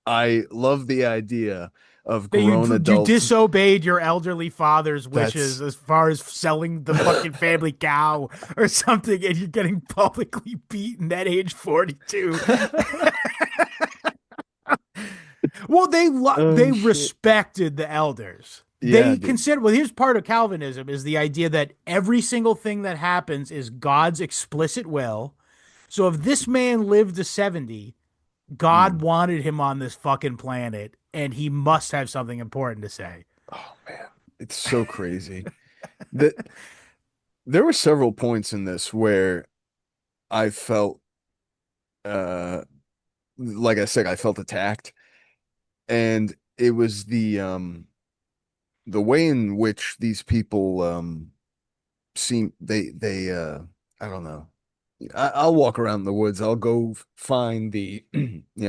I love the idea of That grown you adults. disobeyed your elderly father's wishes That's as far as selling the fucking family cow or something, and you're getting publicly beaten at age 42. Well, oh they shit. respected the elders. Yeah, They dude. consider well, here's part of Calvinism is the idea that every single thing that happens is God's explicit will. So if this man lived to 70, God Mm. wanted him on this fucking planet, and he must have something important to say. Oh man, it's so crazy. That there were several points in this where I felt uh like I said, I felt attacked. And it was the way in which these people seem I don't know. I'll walk around the woods. I'll go find the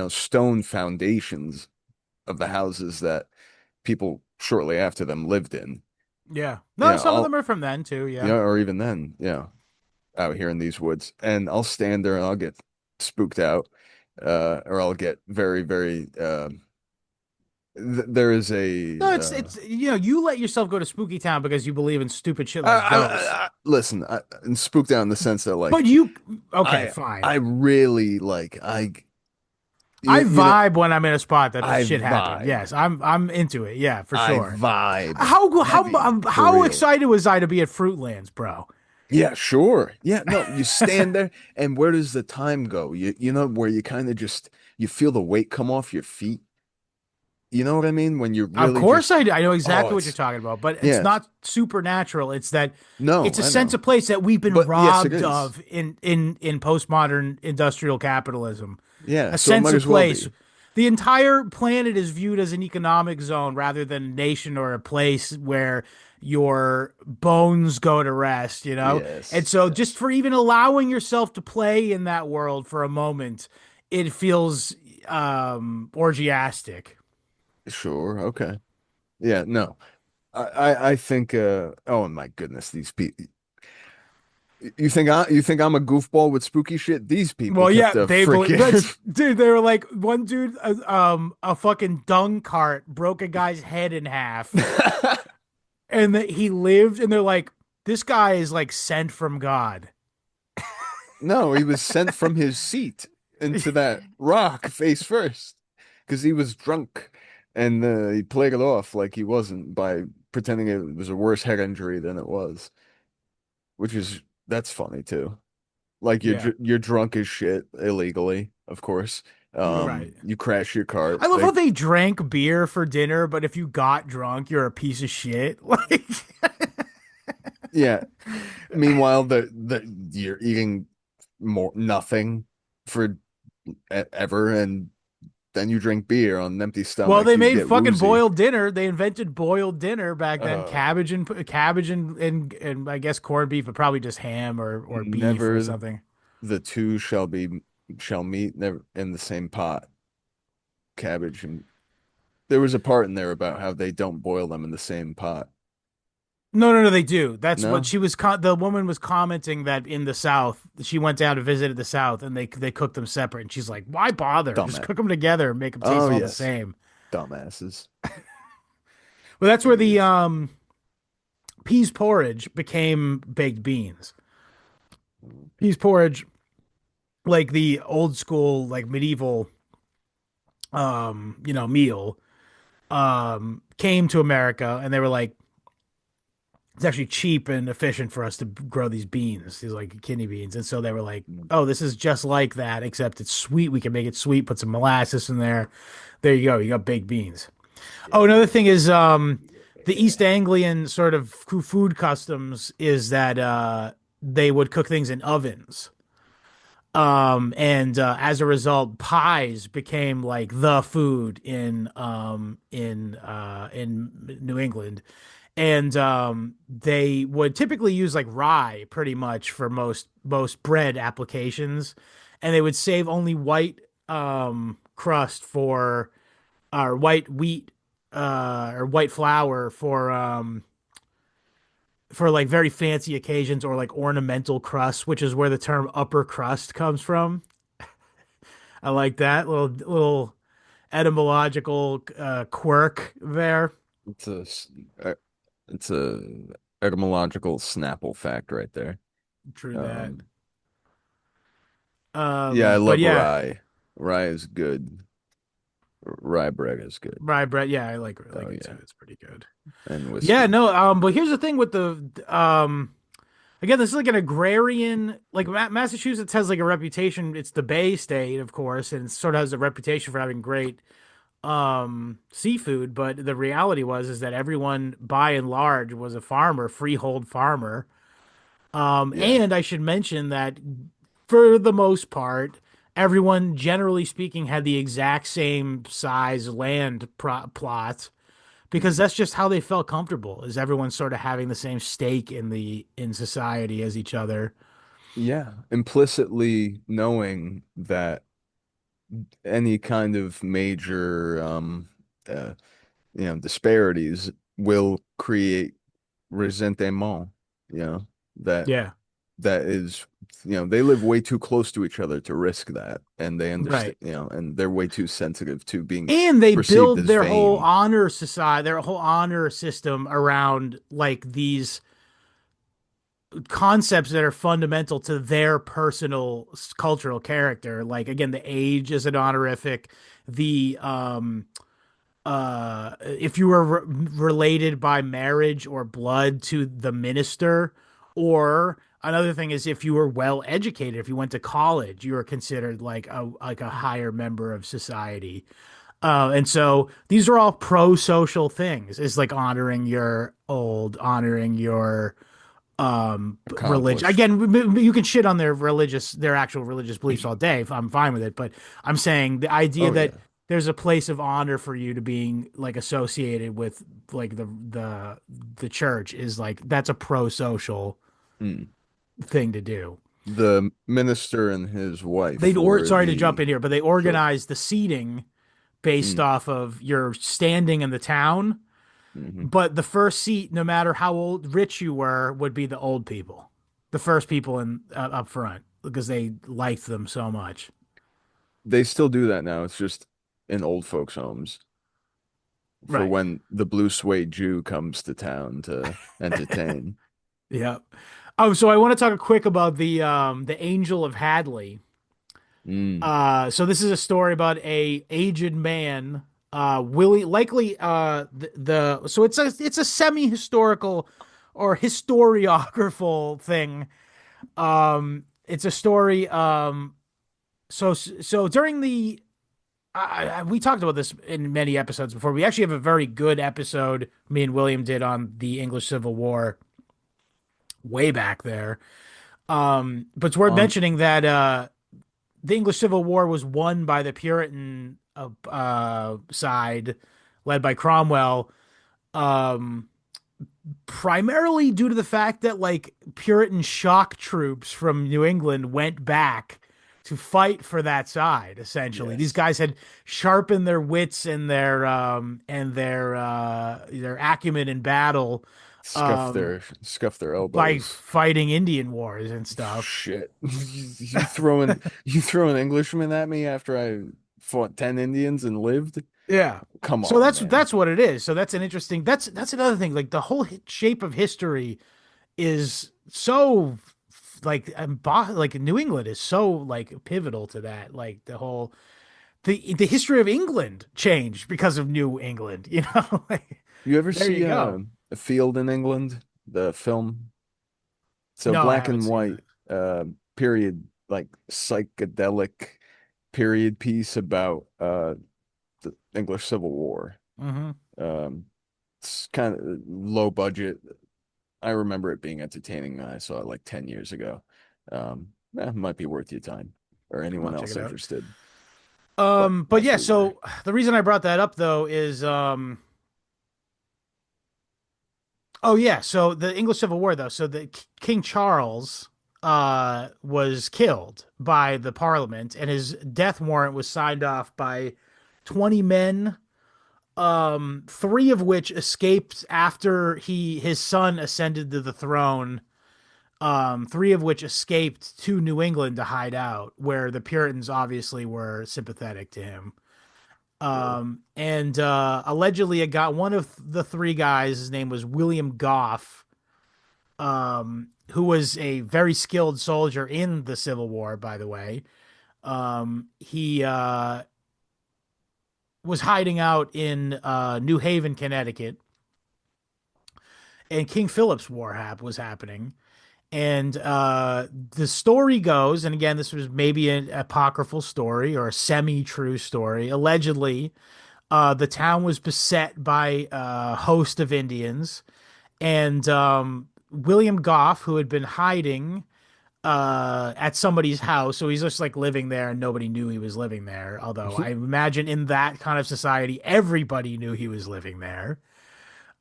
stone foundations of the houses that people shortly after them lived in. Yeah. No, Yeah, some of them are from then too. Yeah. or even then, out here in these woods. And I'll stand there and I'll get spooked out. Or I'll get very, very there is a No, it's you let yourself go to Spooky Town because you believe in stupid shit like ghosts. listen, and spooked out in the sense that But like you okay, I fine. I really like I you know vibe when I'm in a spot that I shit happened. vibe. Yes, I'm into it. Yeah, for I sure. vibe How heavy for how real. excited was I to be at Fruitlands, bro? Yeah, sure. Yeah, no, you stand there and where does the time go? You know where you kind of just you feel the weight come off your feet. You know what I mean? When you're Of really course just I know oh, exactly what you're it's talking about, but it's yeah. not supernatural. It's that No, it's a I sense know. of place that we've been But yes, it robbed is. of in postmodern industrial capitalism. Yeah, A so it sense might of as well place. be. The entire planet is viewed as an economic zone rather than a nation or a place where your bones go to rest, you know? And Yes, so just yes. for even allowing yourself to play in that world for a moment, it feels orgiastic. Sure, okay. Yeah, no. I think oh my goodness, these people you think I'm a goofball with spooky shit? These people Well, yeah, kept a they believe that's freaking dude. They were like one dude, a fucking dung cart broke a guy's head in half, and that he lived. And they're like, this guy is like sent from God. No, he was sent from his seat into that rock face first because he was drunk and he played it off like he wasn't by pretending it was a worse head injury than it was, which is that's funny too. Like Yeah, you're drunk as shit illegally, of course. right. You crash your cart. I love how They they drank beer for dinner, but if you got drunk, you're a piece of shit. Like, yeah. Meanwhile, the you're eating more nothing for ever, and then you drink beer on an empty well, stomach. they You made get fucking woozy. boiled dinner. They invented boiled dinner back then. Uh, Cabbage and I guess corned beef, but probably just ham or beef or never something. the two shall meet never in the same pot. Cabbage and there was a part in there about how they don't boil them in the same pot. No, no, no, they do. That's what No? she was. The woman was commenting that in the South, she went down to visit the South, and they cooked them separate. And she's like, "Why bother? Just Dumbass. cook them together and make them taste Oh, all the yes. same." Dumbasses. Well, that's where the Idiots. peas porridge became baked beans. Peas porridge, like the old school, like medieval, meal, came to America, and they were like, it's actually cheap and efficient for us to grow these like kidney beans. And so they were like, Mm. oh, this is just like that, except it's sweet. We can make it sweet, put some molasses in there. There you go. You got baked beans. Oh, another thing is the East Anglian sort of food customs is that they would cook things in ovens. And as a result, pies became like the food in New England, and they would typically use like rye pretty much for most bread applications, and they would save only white crust for or white wheat or white flour for like very fancy occasions or like ornamental crust, which is where the term upper crust comes from. I like that little etymological quirk there. It's uh, it's a etymological Snapple fact right there. True that. Um, yeah, I But love yeah, rye. Rye is good. Rye bread is good. rye bread. Yeah, I like Oh it yeah, too. It's pretty good. and Yeah, whiskey. no. But here's the thing with the again, this is like an agrarian. Like Massachusetts has like a reputation. It's the Bay State, of course, and it sort of has a reputation for having great seafood. But the reality is that everyone by and large was a farmer, freehold farmer. Yeah, And I should mention that for the most part, everyone, generally speaking, had the exact same size land plot because mm, that's just how they felt comfortable. Is everyone sort of having the same stake in society as each other? yeah. Implicitly knowing that any kind of major uh, disparities will create resentment, you know, that Yeah, that is, they live way too close to each other to risk that, and they understand, right. and they're way too sensitive to being And they perceived build as vain. their whole honor system around like these concepts that are fundamental to their personal cultural character. Like again, the age is an honorific. The if you were related by marriage or blood to the minister, or another thing is if you were well educated, if you went to college, you were considered like a higher member of society. And so these are all pro-social things. Is like honoring your old, honoring your religion. Accomplished. Again, you can shit on their actual religious beliefs all day. I'm fine with it, but I'm saying the idea Oh that yeah. there's a place of honor for you to being like associated with like the church is like that's a pro-social Mm. thing to do. The minister and his wife They'd or were sorry to jump the in here, but they sure. organized the seating based Mm. off of your standing in the town. Hmm. But the first seat, no matter how rich you were, would be the old people, the first people in up front because they liked them so much. They still do that now. It's just in old folks' homes for Right. when the blue suede Jew comes to town to entertain. Yeah. Oh, so I want to talk quick about the Angel of Hadley. Mm. So this is a story about a aged man, Willie, likely the so it's a semi-historical or historiographical thing. It's a story. So during the we talked about this in many episodes before. We actually have a very good episode me and William did on the English Civil War way back there. But it's worth On mentioning that the English Civil War was won by the Puritan side, led by Cromwell, um, primarily due to the fact that like Puritan shock troops from New England went back to fight for that side. Essentially, these yes. guys had sharpened their wits and their acumen in battle Scuff their by elbows. fighting Indian wars and stuff. Shit. You throwing Englishmen at me after I fought 10 Indians and lived? Yeah. Come So on, that's man. that's what it is. So that's an interesting. That's another thing. Like the whole shape of history is so like like New England is so like pivotal to that. Like the history of England changed because of New England. You know, like, You ever there you see go. A Field in England, the film? So No, I black haven't and seen white that. period like psychedelic period piece about the English Civil War. Hmm. Um it's kind of low budget. I remember it being entertaining when I saw it like 10 years ago. It might be worth your time or anyone I'll check else it out. interested. But But as yeah, we were, so the reason I brought that up though is oh yeah, so the English Civil War though, so the King Charles was killed by the Parliament and his death warrant was signed off by 20 men, three of which escaped after his son ascended to the throne. Three of which escaped to New England to hide out, where the Puritans obviously were sympathetic to him. sure. And allegedly, it got one of the three guys. His name was William Goff, who was a very skilled soldier in the Civil War. By the way, he was hiding out in New Haven, Connecticut, and King Philip's was happening. And the story goes, and again, this was maybe an apocryphal story or a semi-true story. Allegedly, the town was beset by a host of Indians, and William Goff, who had been hiding at somebody's house, so he's just like living there, and nobody knew he was living there. Although I imagine in that kind of society, everybody knew he was living there.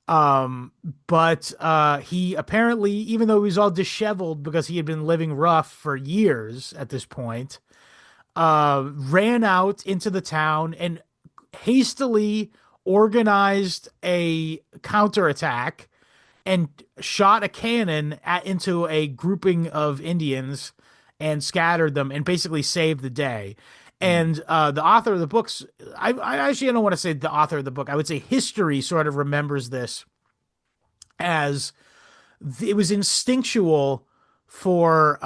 Um, but he apparently, even though he was all disheveled because he had been living rough for years at this point, ran out into the town and hastily organized a counterattack and shot a cannon into a grouping of Indians and scattered them and basically saved the day. And the author of the books, I actually don't want to say the author of the book. I would say history sort of remembers this as it was instinctual for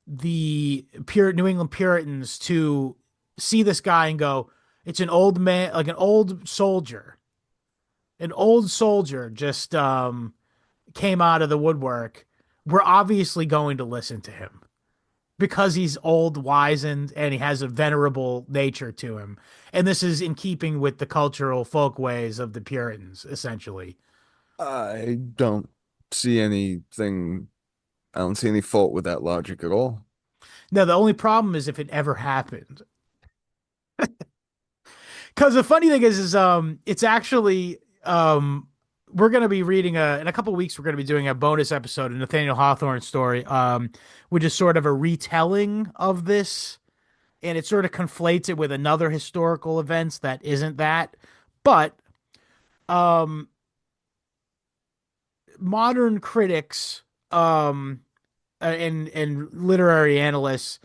the New England Puritans to see this guy and go, it's an old man, like an old soldier just came out of the woodwork. We're obviously going to listen to him because he's old, wizened, and he has a venerable nature to him. And this is in keeping with the cultural folkways of the Puritans, essentially. I don't see anything, I don't see any fault with that logic at all. Now, the only problem is if it ever happened. Because the funny thing is it's actually we're going to be reading in a couple of weeks. We're going to be doing a bonus episode, a Nathaniel Hawthorne story, which is sort of a retelling of this, and it sort of conflates it with another historical events that isn't that. But um, modern critics and literary analysts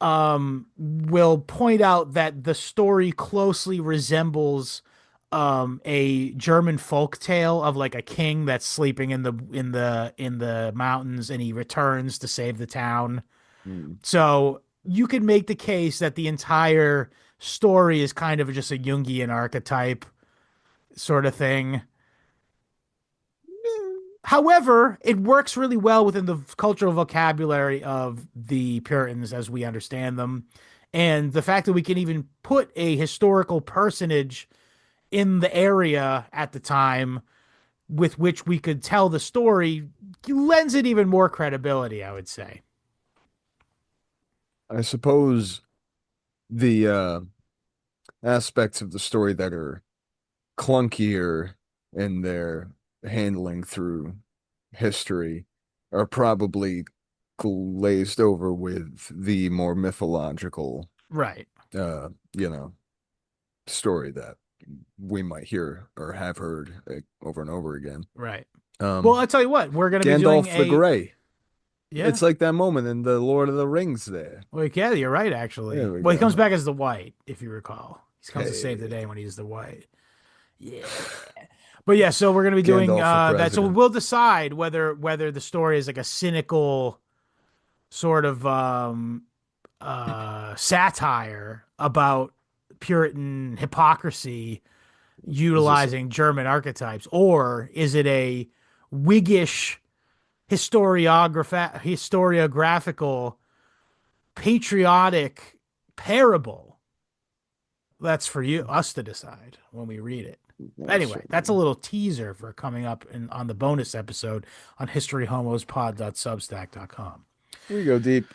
will point out that the story closely resembles a German folk tale of like a king that's sleeping in the mountains and he returns to save the town. Hmm. So you could make the case that the entire story is kind of just a Jungian archetype sort of thing. However, it works really well within the cultural vocabulary of the Puritans as we understand them. And the fact that we can even put a historical personage in the area at the time with which we could tell the story lends it even more credibility, I would say. I suppose the aspects of the story that are clunkier in their handling through history are probably glazed over with the more mythological, Right, you know, story that we might hear or have heard over and over again. right. Well, Um, I'll tell you what, we're going to be doing Gandalf the a Grey. yeah. It's like that moment in the Lord of the Rings there. Well, yeah, you're right, There actually. we Well, he comes go. back as the white, if you recall. He comes to save the Hey, day when he's the white. Yeah. But yeah, so we're going to be doing Gandalf for that. So president. we'll decide whether the story is like a cynical sort of satire about Puritan hypocrisy Is this utilizing German archetypes, or is it a Whiggish historiographical patriotic parable? That's for us to decide when we read it. Anyway, that's a certainly. little teaser for coming up on the bonus episode on historyhomospod.substack.com. We go deep.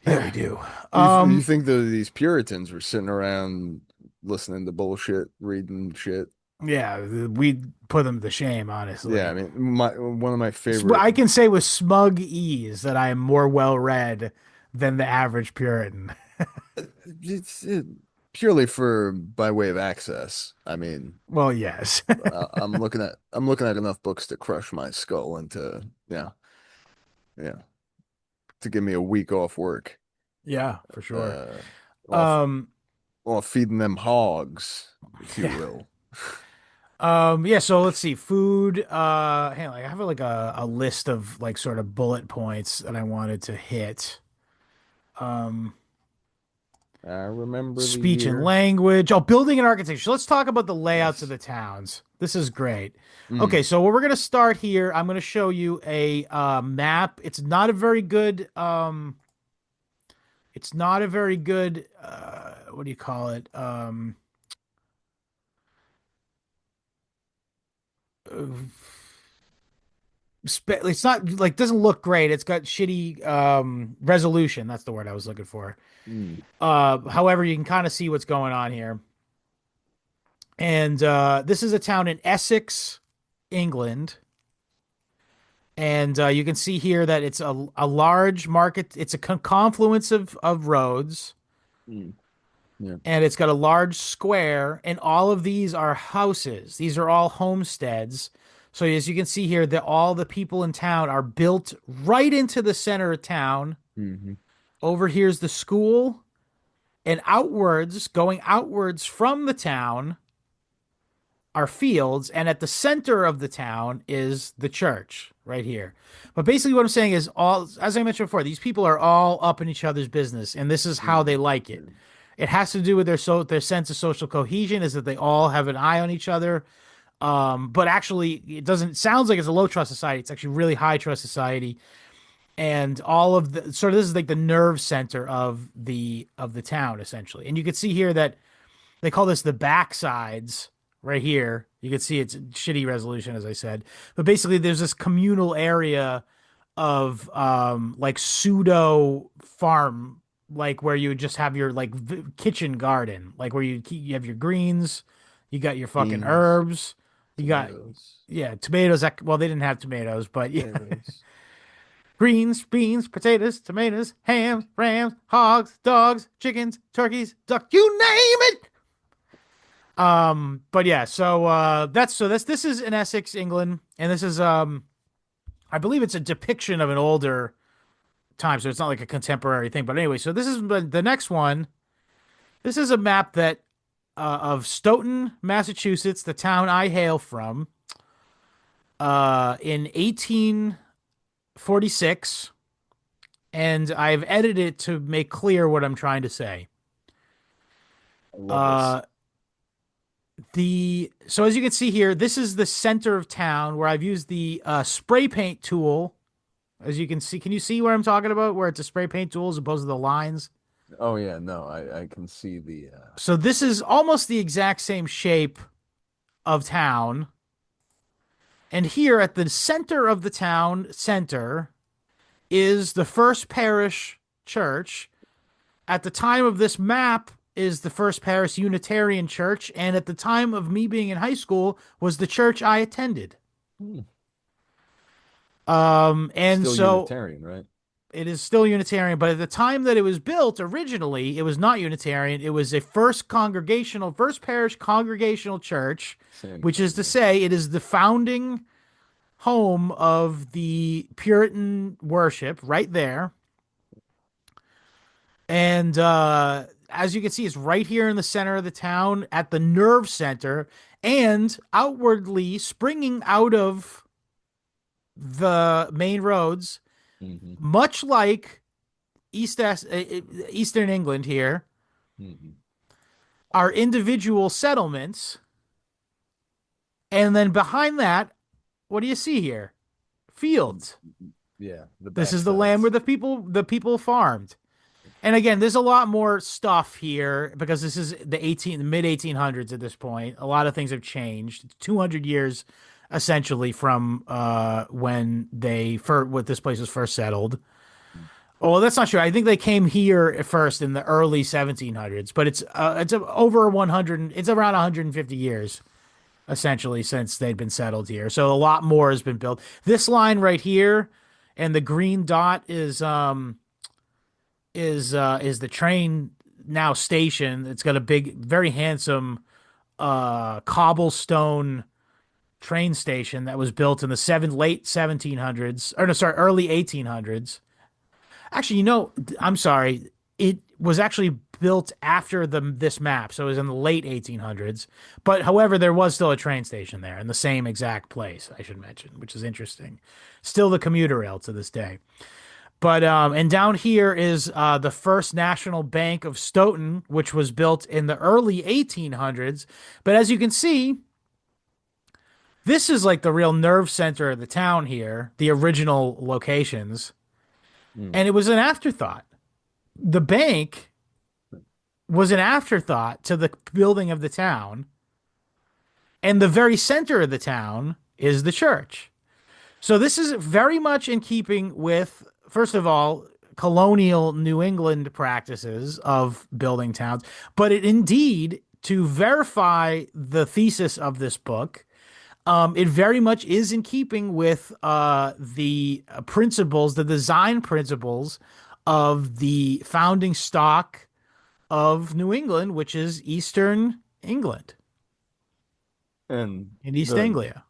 Yeah, we do. You Um, think that these Puritans were sitting around listening to bullshit, reading shit? yeah, we put them to shame, Yeah, I honestly. mean, one of my favorite. I can say with smug ease that I am more well read than the average Puritan. It's purely for by way of access. I mean, Well, yes. I'm looking at enough books to crush my skull into yeah to give me a week off work. Yeah, for sure. Uh, off Um, off feeding them hogs, if you yeah. will. Yeah, so let's see. Food, hang on, I have like a list of like sort of bullet points that I wanted to hit. Um, I remember the Speech and year. language. Oh, building and architecture. Let's talk about the layouts of Yes. the towns. This is great. Okay, Mm, so we're going to start here. I'm going to show you a map. It's not a very good what do you call it? It's not like doesn't look great. It's got shitty resolution. That's the word I was looking for. mm, However, you can kind of see what's going on here. And this is a town in Essex, England. And you can see here that it's a large market. It's a confluence of roads, mm. Yeah. and it's got a large square, and all of these are houses. These are all homesteads. So as you can see here, that all the people in town are built right into the center of town. Hmm. Over here's the school, and going outwards from the town are fields, and at the center of the town is the church right here. But basically, what I'm saying is, all as I mentioned before, these people are all up in each other's business, and this is how they Mm, like it. yeah. It has to do with their sense of social cohesion, is that they all have an eye on each other. But actually, it doesn't sounds like it's a low trust society. It's actually really high trust society, and all of the sort of this is like the nerve center of the town essentially. And you can see here that they call this the backsides right here. You can see it's shitty resolution, as I said. But basically, there's this communal area of like pseudo farm, like where you just have your like kitchen garden, like where you have your greens, you got your fucking Beans, herbs, you got tomatoes, yeah tomatoes. Well, they didn't have tomatoes, but yeah, potatoes. greens, beans, potatoes, tomatoes, ham, rams, hogs, dogs, chickens, turkeys, duck, you name it. But yeah, so this is in Essex, England, and this is I believe it's a depiction of an older time, so it's not like a contemporary thing. But anyway, so this is the next one. This is a map that of Stoughton, Massachusetts, the town I hail from, in 1846, and I've edited it to make clear what I'm trying to say. I love this. Uh, so as you can see here, this is the center of town where I've used the spray paint tool. As you can you see where I'm talking about? Where it's a spray paint tool as opposed to the lines. Oh yeah, no, I can see the So this is almost the exact same shape of town. And here at the center of the town center is the First Parish Church. At the time of this map is the First Parish Unitarian Church, and at the time of me being in high school was the church I attended. hmm, And still so Unitarian, right? it is still Unitarian, but at the time that it was built originally, it was not Unitarian. It was a first parish congregational church, Same which thing. is to Yeah. say, it is the founding home of the Puritan worship right there. And as you can see, it's right here in the center of the town at the nerve center and outwardly springing out of the main roads, Hmm. much like Eastern England here, Hmm. are individual settlements. And then behind that, what do you see here? Fields. Yeah, the This is the land where backsides. the people farmed. And again, there's a lot more stuff here because this is the mid 1800s at this point. A lot of things have changed. It's 200 years essentially from when what this place was first settled. Oh, well, that's not true. I think they came here at first in the early 1700s, but it's over 100. It's around 150 years essentially since they'd been settled here. So a lot more has been built. This line right here, and the green dot is the train now station. It's got a big, very handsome cobblestone train station that was built in the late 1700s, or no, sorry, early 1800s. Actually, I'm sorry. It was actually built after this map, so it was in the late 1800s. But however, there was still a train station there in the same exact place, I should mention, which is interesting. Still the commuter rail to this day. But and down here is the First National Bank of Stoughton, which was built in the early 1800s. But as you can see, this is like the real nerve center of the town here, the original locations. Mm. And it was an afterthought. The bank was an afterthought to the building of the town. And the very center of the town is the church. So this is very much in keeping with, first of all, colonial New England practices of building towns, but it indeed, to verify the thesis of this book, it very much is in keeping with the principles, the design principles of the founding stock of New England, which is Eastern England And and East the Anglia.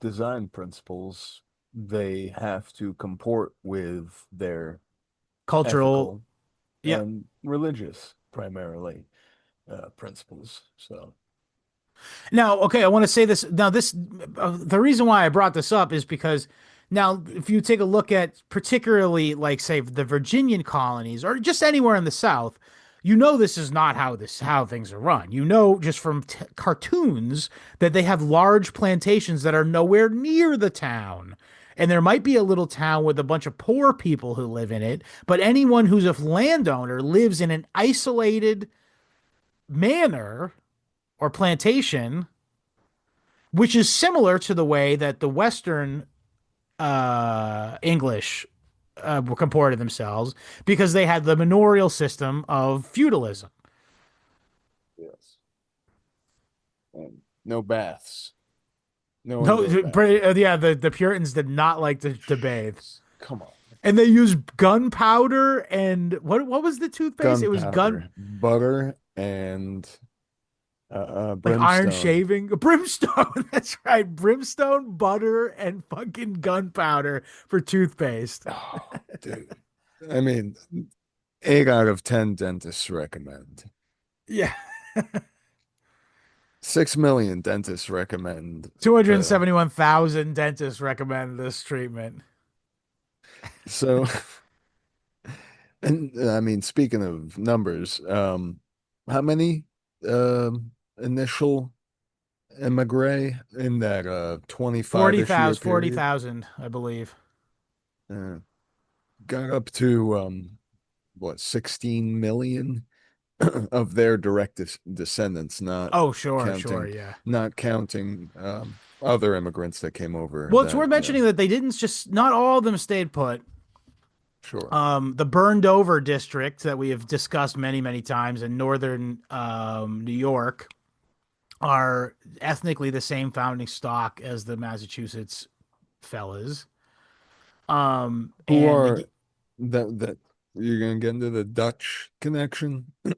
design principles, they have to comport with their Cultural, ethical yep. and religious, primarily, principles. So, Now, okay, I want to say this. Now, the reason why I brought this up is because now, if you take a look at particularly, like, say, the Virginian colonies or just anywhere in the South, this is not how things are run. Just from cartoons that they have large plantations that are nowhere near the town. And there might be a little town with a bunch of poor people who live in it, but anyone who's a landowner lives in an isolated manor or plantation, which is similar to the way that the Western English comported themselves because they had the manorial system of feudalism. yes. And no baths. No No, indoor baths. yeah, the Puritans did not like to bathe, Come on. and they used gunpowder and what was the toothpaste? It was Gunpowder, butter, and like iron brimstone. shaving, brimstone. That's right, brimstone, butter, and fucking gunpowder for toothpaste. Oh, dude. I mean, 8 out of 10 dentists recommend. Yeah. 6 million dentists recommend. Uh, 271,000 dentists recommend this treatment. so, and I mean, speaking of numbers, how many initial emigre in that 25-ish year 40,000, period? 40,000, I believe. Uh, got up to what, 16 million of their direct descendants, not Oh, sure, sure, counting yeah. not counting other immigrants that came over Well, it's that worth mentioning that they didn't just, not all of them stayed put. sure. The burned over district that we have discussed many, many times in northern New York are ethnically the same founding stock as the Massachusetts fellas. Who And are that you're gonna get into the Dutch connection? I'm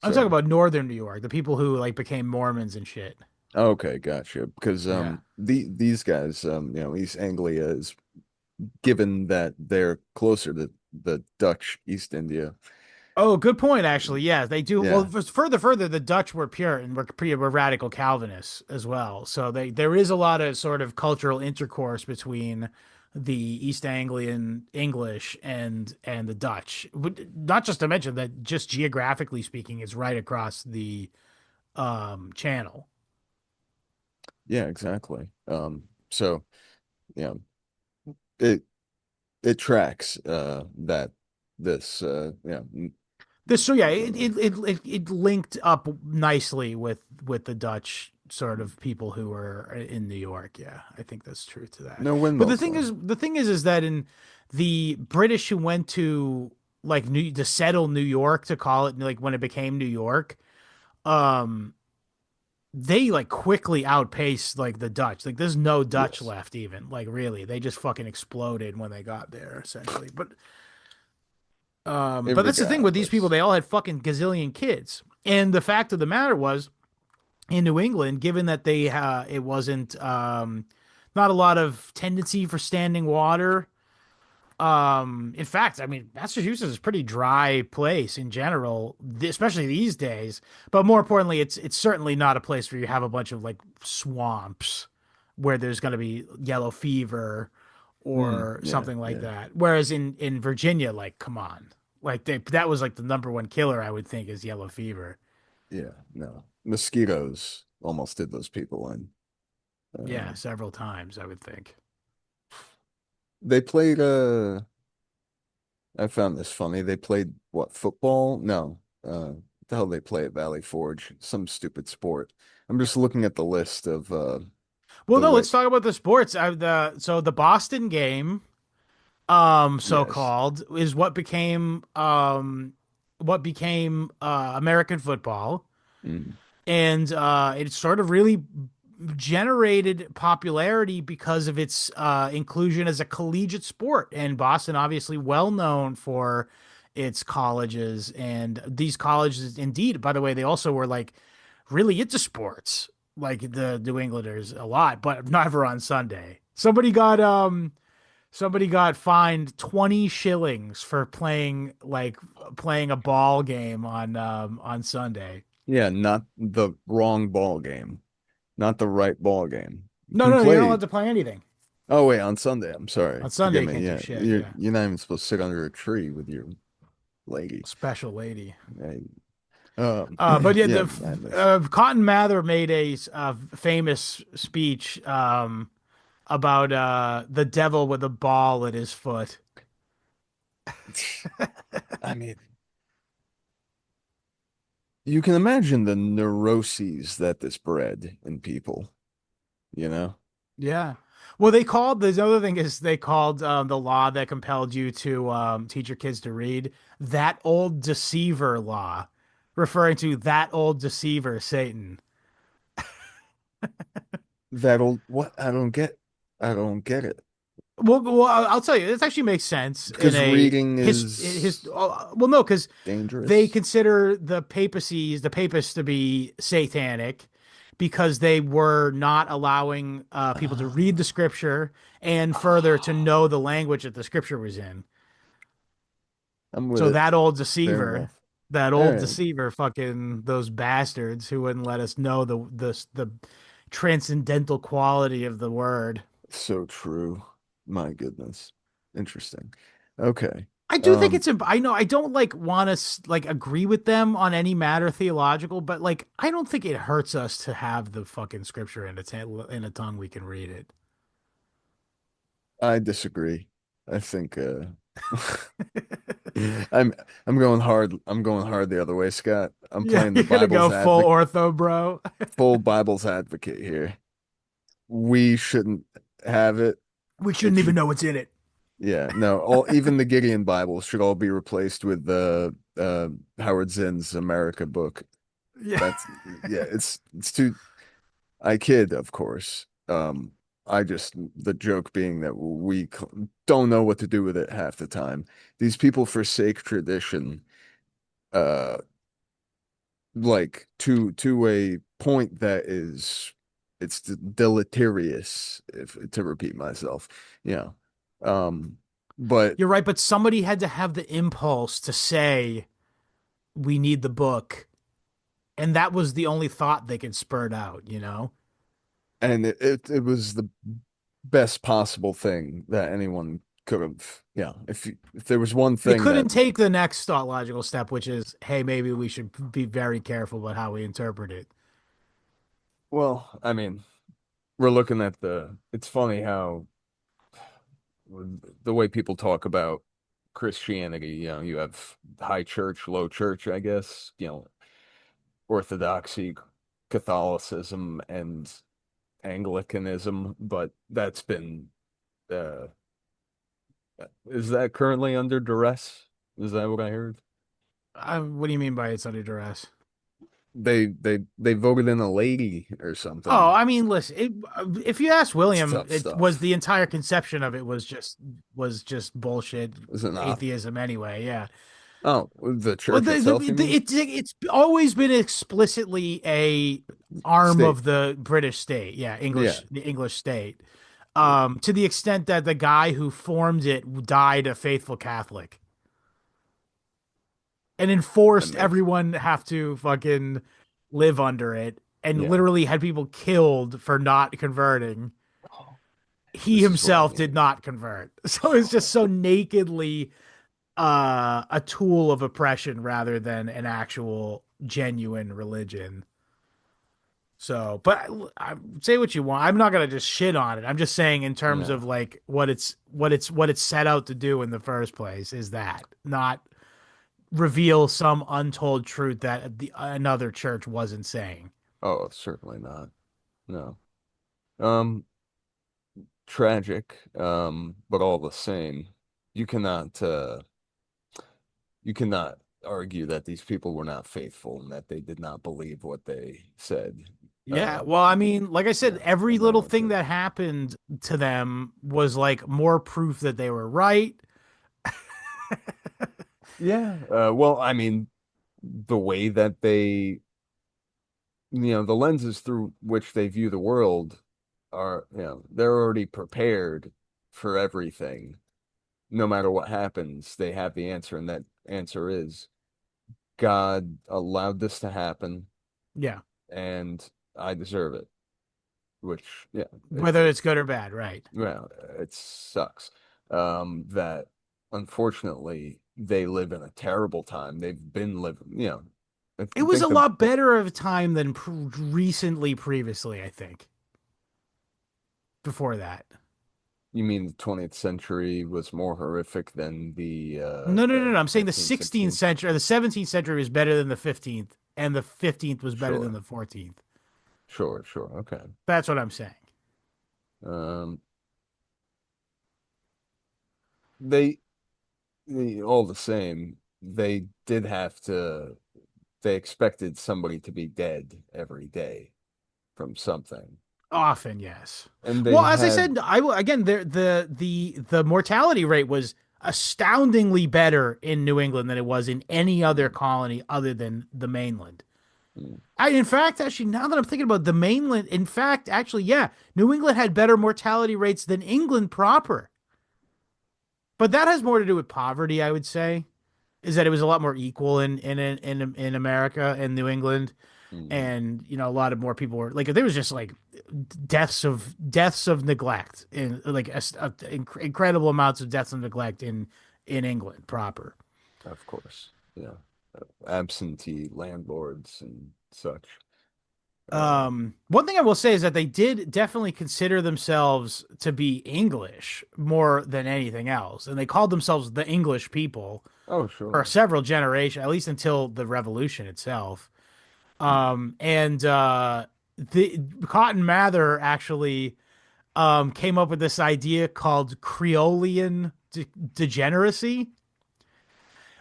talking Sorry. about northern New York, the people who like became Mormons and shit. Okay, gotcha. Because Yeah. these guys, East Anglia is given that they're closer to the Dutch East India. Oh, good point, actually. Yeah, they do. Well, Yeah, further, the Dutch were Puritan, were radical Calvinists as well. So there is a lot of sort of cultural intercourse between the East Anglian English and the Dutch. Not just to mention that, just geographically speaking, it's right across the channel. yeah, exactly. So yeah, it it tracks that this This so yeah, uh, it linked up nicely with the Dutch sort of people who were in New York. Yeah, I think that's true to that. no But windmills though. the thing is that in the British who went to like New to settle New York to call it like when it became New York, um, they like quickly outpaced like the Dutch. Like there's no Dutch Yes, left even. Like really, they just fucking exploded when they got there essentially. But that's the thing with these people, irregardless. they all had fucking gazillion kids. And the fact of the matter was, in New England, given that it wasn't not a lot of tendency for standing water. In fact, I mean, Massachusetts is a pretty dry place in general, especially these days. But more importantly, it's certainly not a place where you have a bunch of like swamps where there's going to be yellow fever or Yeah, something like yeah, that. Whereas in Virginia, like, come on, like that was like the number one killer I would think is yellow fever. yeah. No, mosquitoes almost did those people in. Yeah, Uh, several times I would think. they played. I found this funny. They played what, football? No. The hell they play at Valley Forge? Some stupid sport. I'm just looking at the list of Well, the no, way. let's talk about the sports. The Boston game, so Yes. called, is what became American football, Mm. and it sort of really generated popularity because of its inclusion as a collegiate sport. And Boston, obviously, well known for its colleges, and these colleges, indeed, by the way, they also were like really into sports, like the New Englanders a lot, but never on Sunday. Somebody got fined 20 shillings for playing a ball game on Sunday. Yeah, not the wrong ball game, not the right ball game. You No, can no, you're not play. allowed to play anything. Oh wait, on Sunday. I'm sorry. On Sunday Forgive you me. can't do Yeah, shit, you're yeah. you're not even supposed to sit under a tree with your lady. Special lady. Right? But yeah, Yeah, madness. Cotton Mather made a famous speech about the devil with a ball at his foot. I mean, you can imagine the neuroses that this bred in people, you know? Yeah. Well, they called the other thing is they called the law that compelled you to teach your kids to read that old deceiver law, referring to that old deceiver, Satan. That'll what I don't get it. Well, I'll tell you, this actually makes sense in Because a reading his is well, no, because they dangerous. consider the papists to be satanic because they were not allowing people to read the Ah, scripture and further to know the language that the scripture was in. I'm with So it. Fair enough. that All old right. deceiver, fucking those bastards who wouldn't let us know the transcendental quality of the word. So true. My goodness. Interesting. Okay. I do think Um, it's I know I don't like want to like agree with them on any matter theological, but like I don't think it hurts us to have the fucking scripture in a tongue we can read it. I disagree. I think I'm I'm going hard the other way, Scott. I'm Yeah, playing the you're gonna go Bible's full advocate, ortho, bro. full Bible's advocate here. We shouldn't have it. We It shouldn't even should, know what's in it. yeah, no, all even the Gideon Bible should all be replaced with the Howard Zinn's America book. Yeah. That's yeah, it's too I kid, of course. I just the joke being that don't know what to do with it half the time. These people forsake tradition, uh, like to a point that is it's deleterious, if to repeat myself. Yeah. But You're right, but somebody had to have the impulse to say we need the book, and that was the only thought they could spurt out, you know? and it was the best possible thing that anyone could have. Yeah, if there was one They thing that, couldn't take the next logical step, which is, hey, maybe we should be very careful about how we interpret it. well, I mean, we're looking at it's funny how the way people talk about Christianity, you have high church, low church, I guess, Orthodoxy, Catholicism, and Anglicanism, but that's been uh is that currently under duress? Is that what I heard? What do you mean by it's under duress? They voted in a lady or Oh, something. I mean, listen, if you ask It's William, tough it was stuff. the entire conception of it was just bullshit Is it not? atheism anyway. Yeah. Oh, the Well, church itself, you mean? it's always been explicitly a arm State. of the British state. Yeah, Yeah, the English state. To the extent that the guy who formed it died a faithful Catholic and that enforced makes everyone have to fucking live under it and yeah. literally had people killed for not converting. Oh, He this is what I himself did need. not convert. So it's just so nakedly a tool of oppression rather than an actual genuine religion. So, but I say what you want. I'm not gonna just shit on it. I'm just saying in terms Yeah. of like what it's set out to do in the first place is that not reveal some untold truth that another church wasn't saying. Oh, certainly not. No. Um, Tragic, but all the same, you cannot you cannot argue that these people were not faithful and that they did not believe what they said. Yeah, well, I mean, like I said, Yeah, every and that little was thing it. that happened to them was like more proof that they were right. Yeah, well, I mean, the way that the lenses through which they view the world are, they're already prepared for everything. No matter what happens, they have the answer, and that answer is God allowed this to happen, Yeah, and I deserve it. Which, yeah, whether it's good or bad, right? well, it sucks. That unfortunately they live in a terrible time. They've been living, I It was think a lot better of a time than recently previously, I think. Before that. you mean the 20th century was more horrific than No, no, no, the no. I'm saying the 15th, 16th 16th? century or the 17th century was better than the 15th, and the 15th was better than Sure, the 14th. sure, sure. Okay. That's what I'm saying. Um, they, all the same, they did have to, they expected somebody to be dead every day from something. Often, yes. And they Well, as I had, said, I will again the mortality rate was astoundingly better in New England than it was in any other mm, colony other than the mainland. mm, In fact, actually, now that I'm thinking about the mainland, in fact, actually, yeah, New England had better mortality rates than England proper. But that has more to do with poverty, I would say, is that it was a lot more equal in America and New England, mm, and a lot of more people were like there was just like deaths of neglect in like incredible amounts of deaths of neglect in England proper. of course, absentee landlords and such. Uh, One thing I will say is that they did definitely consider themselves to be English more than anything else, and they called themselves the English people oh, for sure. several generations, at least until the Revolution itself. Mm, And the Cotton Mather actually came up with this idea called Creolian degeneracy,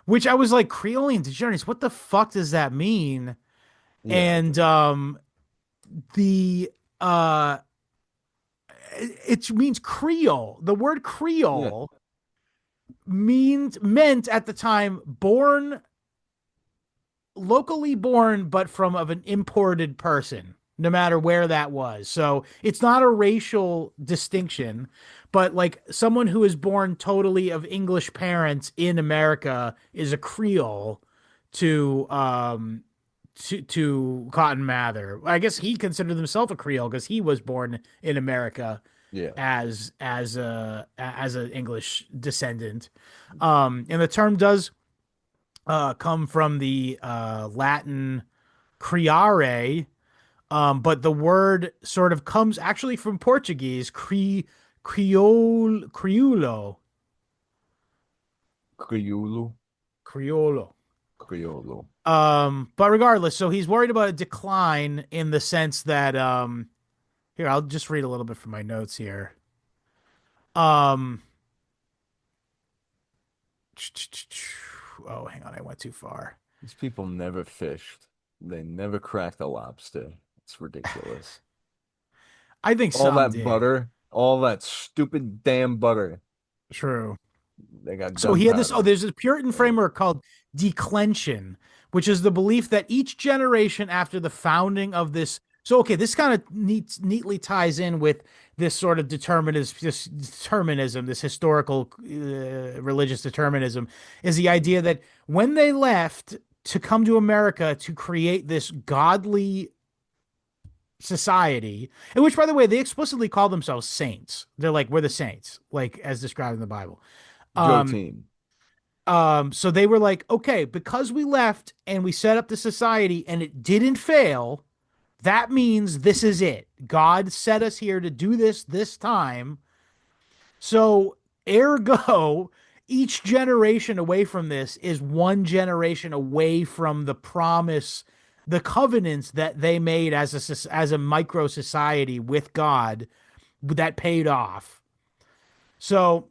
which I was like, Creolian degeneracy, what the fuck does that mean? yeah, And the it means Creole. The word yeah, Creole meant at the time locally born, but from of an imported person. no matter where that was. So it's not a racial distinction, but like someone who is born totally of English parents in America is a Creole to to Cotton Mather. I guess he considered himself a Creole because he was born in America Yeah. as an English descendant. And the term does come from the Latin criare, but the word sort of comes actually from Portuguese, crioulo, Criolo. criolo. Criolo. But regardless, so he's worried about a decline in the sense that, here, I'll just read a little bit from my notes here. Um, oh, hang on, I went too far. These people never fished. They never cracked a lobster. It's ridiculous. I think All some that did. butter, all that stupid damn butter. True. They got So he had this. Oh, gunpowder. there's this Puritan Yeah. framework called declension, which is the belief that each generation after the founding of this. So okay, this kind of neatly ties in with this sort of determinism, this historical religious determinism, is the idea that when they left to come to America to create this godly society, in which, by the way, they explicitly call themselves saints. They're like, we're the saints, like as described in the Bible. Go Um, team. so they were like, okay, because we left and we set up the society and it didn't fail, that means this is it. God set us here to do this time. So, ergo, each generation away from this is one generation away from the promise, the covenants that they made as a micro society with God that paid off. So,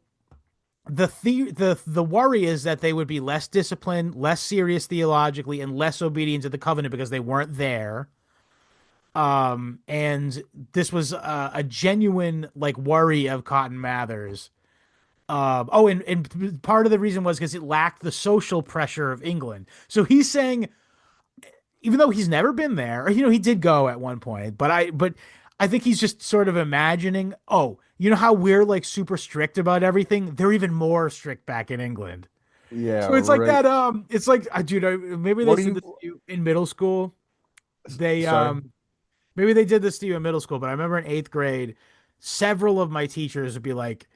the worry is that they would be less disciplined, less serious theologically, and less obedient to the covenant because they weren't there. And this was a genuine like worry of Cotton Mather's. And part of the reason was because it lacked the social pressure of England. So he's saying, even though he's never been there, or, he did go at one point, but I think he's just sort of imagining, oh, you know how we're like super strict about everything? They're even more strict back in England. Yeah, So it's like right. that. It's like, dude, maybe they What do did this to you you in middle school. They sorry? maybe they did this to you in middle school, but I remember in eighth grade, several of my teachers would be like,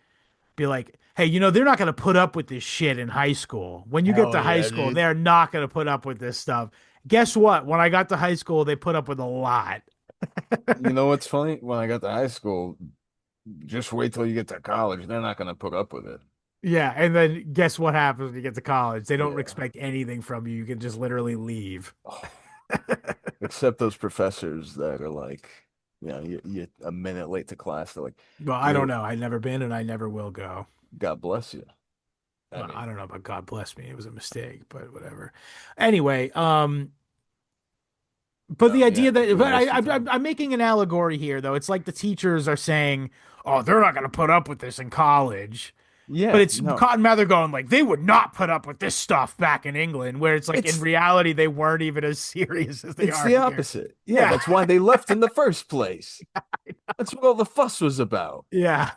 hey, they're not going to put up with this shit in high school. When you get Hell to high yeah, school, dude. they're not going to put up with this stuff. Guess what? When I got to high school, they put up with a lot. You know what's funny? When I got to high school, just wait till you get to college. They're not gonna put up with it. Yeah, and then guess what happens when you get to college? They don't Yeah. expect anything from you. You can just literally leave. Oh, except those professors that are like, you a minute late to class. They're like, Well, I don't you know. I've never been and I never will go. God bless you. I Well, mean, I don't know about God bless me. It was a mistake, but whatever. Anyway, but no, the yeah, idea that, do a but history time. I'm making an allegory here, though. It's like the teachers are saying, "Oh, they're not going to put up with this in college," but Yeah, it's no, Cotton Mather going like, "They would not put up with this stuff back in England," where it's like in it's reality they weren't even as serious as they it's are the here. opposite. Yeah, Yeah, that's why they left in the first place. That's what all the fuss was about. yeah.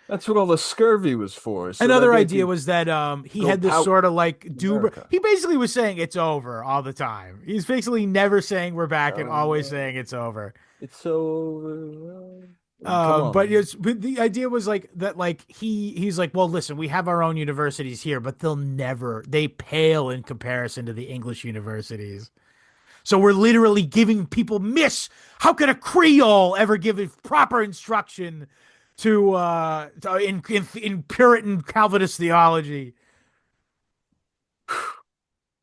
That's what all the scurvy was for, so that Another they idea could was that he go had this pout sort of like do. America. He basically was saying it's over all the time. He's basically never saying we're back and Oh always no, saying it's over. it's so come But on. but the idea was like that, like he's like, well, listen, we have our own universities here, but they pale in comparison to the English universities. So we're literally giving people how can a Creole ever give proper instruction in Puritan Calvinist theology?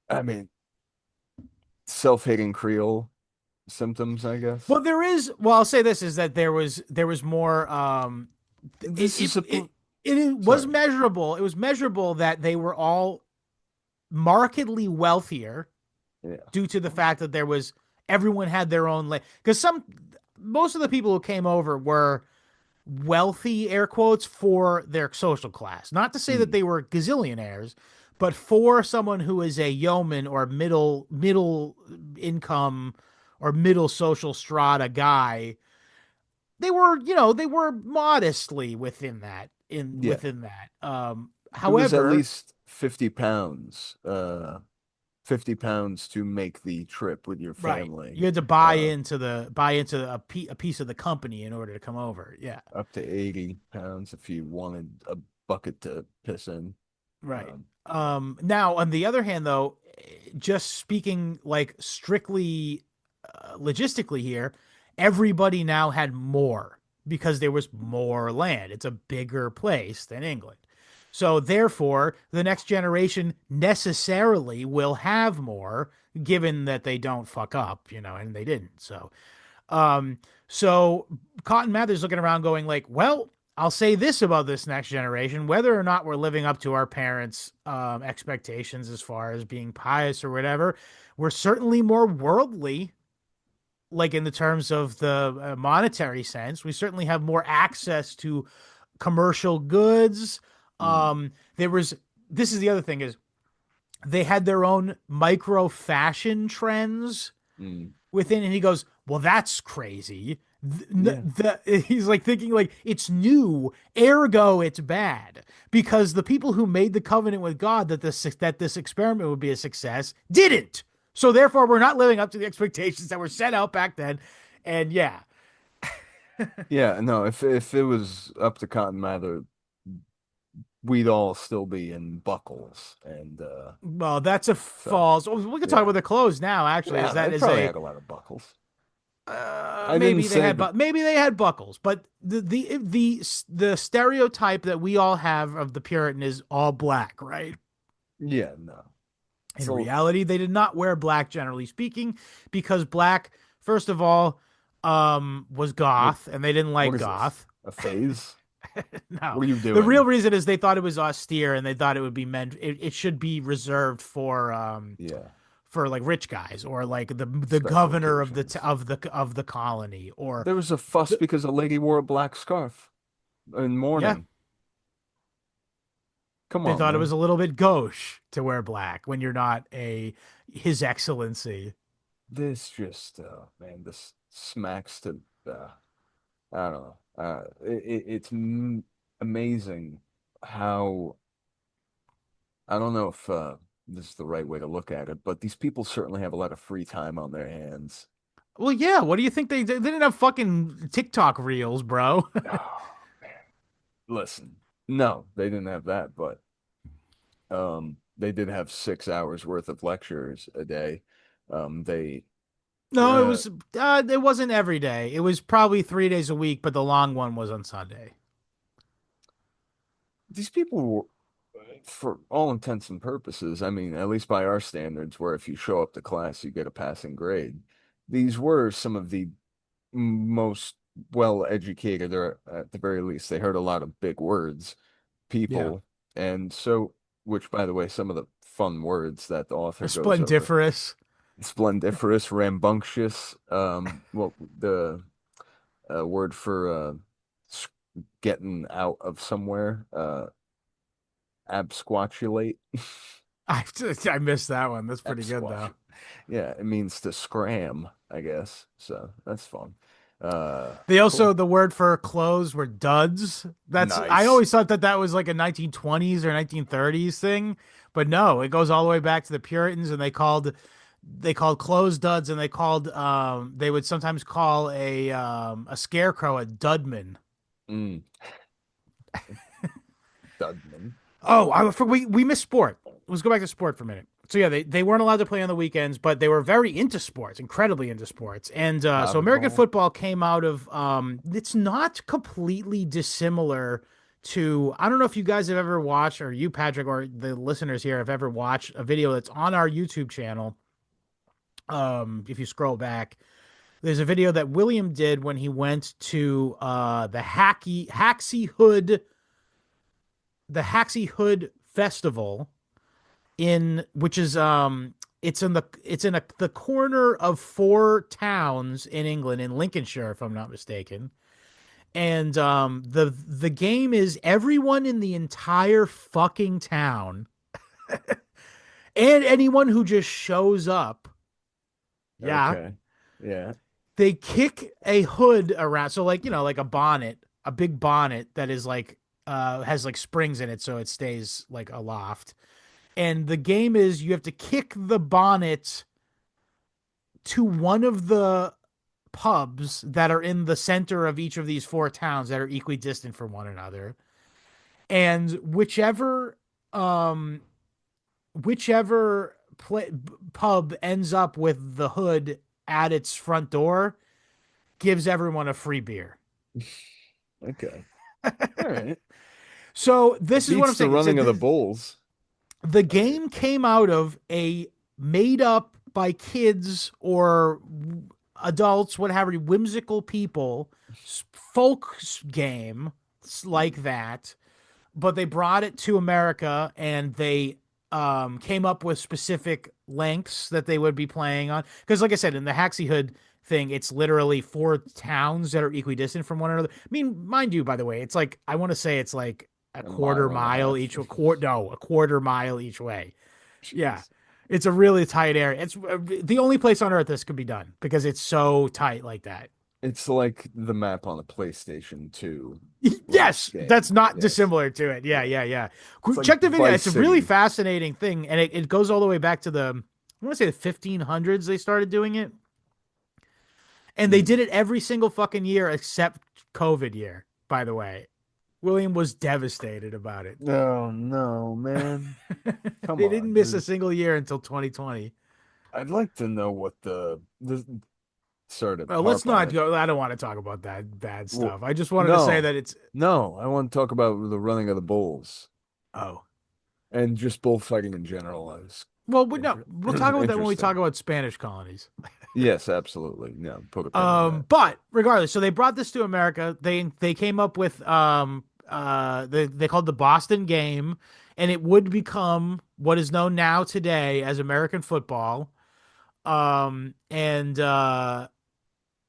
I mean, self-hating Creole symptoms, I guess. Well, I'll say this is that there was more This is it was sorry. measurable. It was measurable that they were all markedly wealthier Yeah. due to the fact that everyone had their own land. Because most of the people who came over were wealthy, air quotes, for their social class. Not to say that Hmm. they were gazillionaires, but for someone who is a yeoman or middle income or middle social strata guy, they were, they were modestly within that Yeah. within that. It was at However, least 50 pounds. 50 pounds to make the trip with your right, family. you had to Uh, buy into a piece of the company in order to come over. Yeah. Up to 80 pounds if you wanted a bucket to piss in. Right. Um, Now, on the other hand, though, just speaking like strictly logistically here, everybody now had more because there was more land. It's a bigger place than England. So, therefore, the next generation necessarily will have more, given that they don't fuck up, and they didn't. Um, so Cotton Mather's looking around going like, well, I'll say this about this next generation, whether or not we're living up to our parents' expectations as far as being pious or whatever, we're certainly more worldly, like in the terms of the monetary sense. We certainly have more access to commercial goods. mm, There was, this is the other thing is they had their own micro fashion trends mm. within, and he goes, well, that's crazy. Yeah. He's like thinking like it's new, ergo it's bad, because the people who made the covenant with God that this experiment would be a success didn't. So therefore, we're not living up to the expectations that were set out back then. And yeah, Yeah, no, if it was up to Cotton Mather, we'd all still be in buckles and well, that's a so false. Oh, we can talk yeah. about the clothes now. Actually, Yeah, is that they is probably a had a lot of buckles. I didn't maybe they say had that. maybe they had buckles, but the stereotype that we all have of the Puritan is all black, right? Yeah, no. In So reality, they did not wear black, generally speaking, because black, first of all, was what goth, and they didn't what like is this? goth. A phase? No, What are you the real doing? reason is they thought it was austere, and they thought it would be meant. It should be reserved Yeah, for like rich guys, or like the special governor of occasions. the colony, or There was a fuss the, because a lady wore a black scarf in yeah. mourning. Come They on, thought it was man. a little bit gauche to wear black when you're not a His Excellency. This just man, this smacks to I don't know. It's amazing how I don't know if this is the right way to look at it, but these people certainly have a lot of free time on their hands. Well, yeah. What do you think they did? They didn't have fucking TikTok reels, bro. Oh, listen, no, they didn't have that, but they did have 6 hours worth of lectures a day. They No, uh, it wasn't every day. It was probably 3 days a week, but the long one was on Sunday. these people were, for all intents and purposes, I mean, at least by our standards, where if you show up to class, you get a passing grade. These were some of the most well educated, or at the very least, they heard a lot of big words, Yeah. people. And so, which, by the way, some of the fun words that the author goes over Splendiferous. splendiferous, rambunctious, well, the word for s- getting out of somewhere, absquatulate. I I missed that one. That's pretty good though. Absquatch. Yeah, it means to scram, I guess. So that's fun. They also, Cool. the word for clothes were duds. I Nice. always thought that was like a 1920s or 1930s thing, but no, it goes all the way back to the Puritans, and they called clothes duds, and they would sometimes call a scarecrow a dudman. Mm, Dudman. Oh, we missed sport. Let's go back to sport for a minute. So yeah, they weren't allowed to play on the weekends, but they were very into sports, incredibly into sports. And so American Volleyball. football came out of it's not completely dissimilar to, I don't know if you guys have ever watched, or you, Patrick, or the listeners here have ever watched a video that's on our YouTube channel. If you scroll back, there's a video that William did when he went to the Haxie Hood Festival, in which is the corner of four towns in England, in Lincolnshire, if I'm not mistaken. And the game is everyone in the entire fucking town, and anyone who just shows up, yeah, Okay. Yeah. They kick a hood around, so like like a bonnet, a big bonnet that is like has like springs in it so it stays like aloft. And the game is you have to kick the bonnet to one of the pubs that are in the center of each of these four towns that are equidistant from one another. And um whichever pub ends up with the hood at its front door gives everyone a free beer. Okay. All right. So this is what I'm Beats the saying. So running of the bulls. the All right. game came out of a made up by kids or adults, whatever, whimsical people, folk game like that. But they brought it to America and they came up with specific lengths that they would be playing on. Because, like I said, in the Haxie Hood thing, it's literally four towns that are equidistant from one another. I mean, mind you, by the way, it's like I want to say it's like a A quarter mile and a mile half. each a quarter mile each way. Yeah. Jeez. It's a really tight area. It's the only place on earth this could be done because it's so tight like that. It's like the map on a PlayStation 2 Yes, game. that's not Yes. dissimilar to it. Yeah, Yeah. yeah, yeah. It's like Check the video. Vice It's a really City. fascinating thing, and it goes all the way back to I want to say the 1500s. They started doing it, and they Hmm. did it every single fucking year except COVID year. By the way, William was devastated about it. Oh no, man. Come They didn't on. miss a single year until 2020. I'd like to know what the sort of Well, let's harp on not it. go. I don't want to talk about that bad Well, stuff. I just wanted to say no, that it's no. I want to talk about the running of the bulls oh and just bullfighting in general. I was well, no, we'll talk about that when we talk interesting. about Spanish colonies. Yes, absolutely. No, put a pin in that. But regardless, so they brought this to America. They came up with they called the Boston game, and it would become what is known now today as American football. And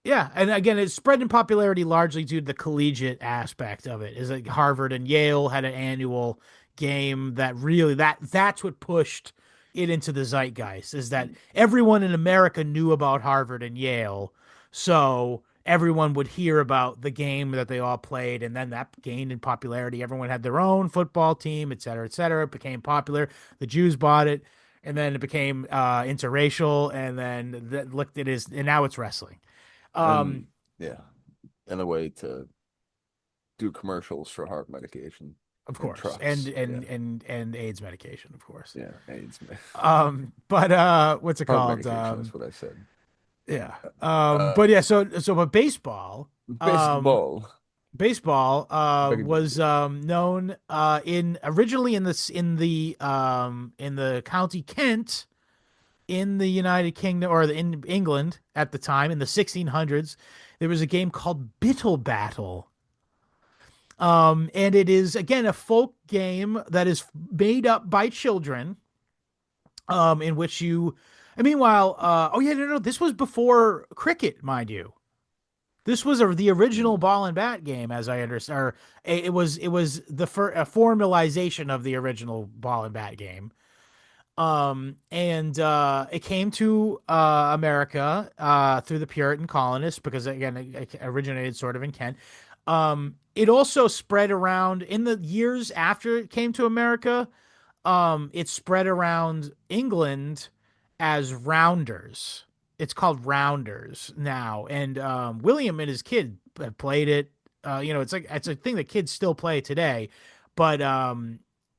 Yeah, and again, it spread in popularity largely due to the collegiate aspect of it. Is like Harvard and Yale had an annual game that really that's what pushed it into the zeitgeist. Is that everyone in America knew about Harvard and Yale, so everyone would hear about the game that they all played, and then that gained in popularity. Everyone had their own football team, et cetera, et cetera. It became popular. The Jews bought it, and then it became interracial, and then that looked it is, and now it's wrestling. Um, And yeah, and a way to do commercials for heart medication of in course, and trucks. and Yeah, and and AIDS medication, of course. yeah. AIDS, But what's it heart called? medication. That's what I said. Yeah. Uh, But yeah, but um, baseball. baseball, Beg your was pardon. known in originally in the county Kent in the United Kingdom or in England at the time in the 1600s. There was a game called Bittle Battle. And it is again a folk game that is made up by children, in which and meanwhile, oh yeah, no, this was before cricket, mind you. This was the original Mm. ball and bat game, as I understand. Or it was a formalization of the original ball and bat game. And it came to America through the Puritan colonists because again it originated sort of in Kent. It also spread around in the years after it came to America. It spread around England as rounders. It's called rounders now, and William and his kid have played it. It's like it's a thing that kids still play today, but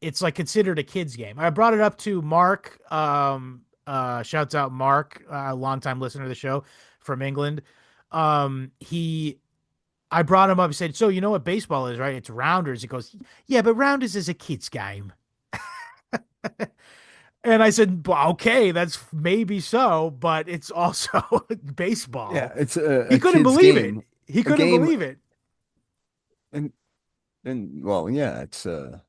it's like considered a kids game. I brought it up to Mark. Shouts out Mark, a longtime listener to the show from England. He I brought him up and said, "So you know what baseball is, right? It's rounders." He goes, "Yeah, but rounders is a kids game." And I said, well, "Okay, that's maybe so, but it's also Yeah, baseball." it's He a couldn't kid's believe it. game. He A couldn't game, believe it. and well, yeah, it's a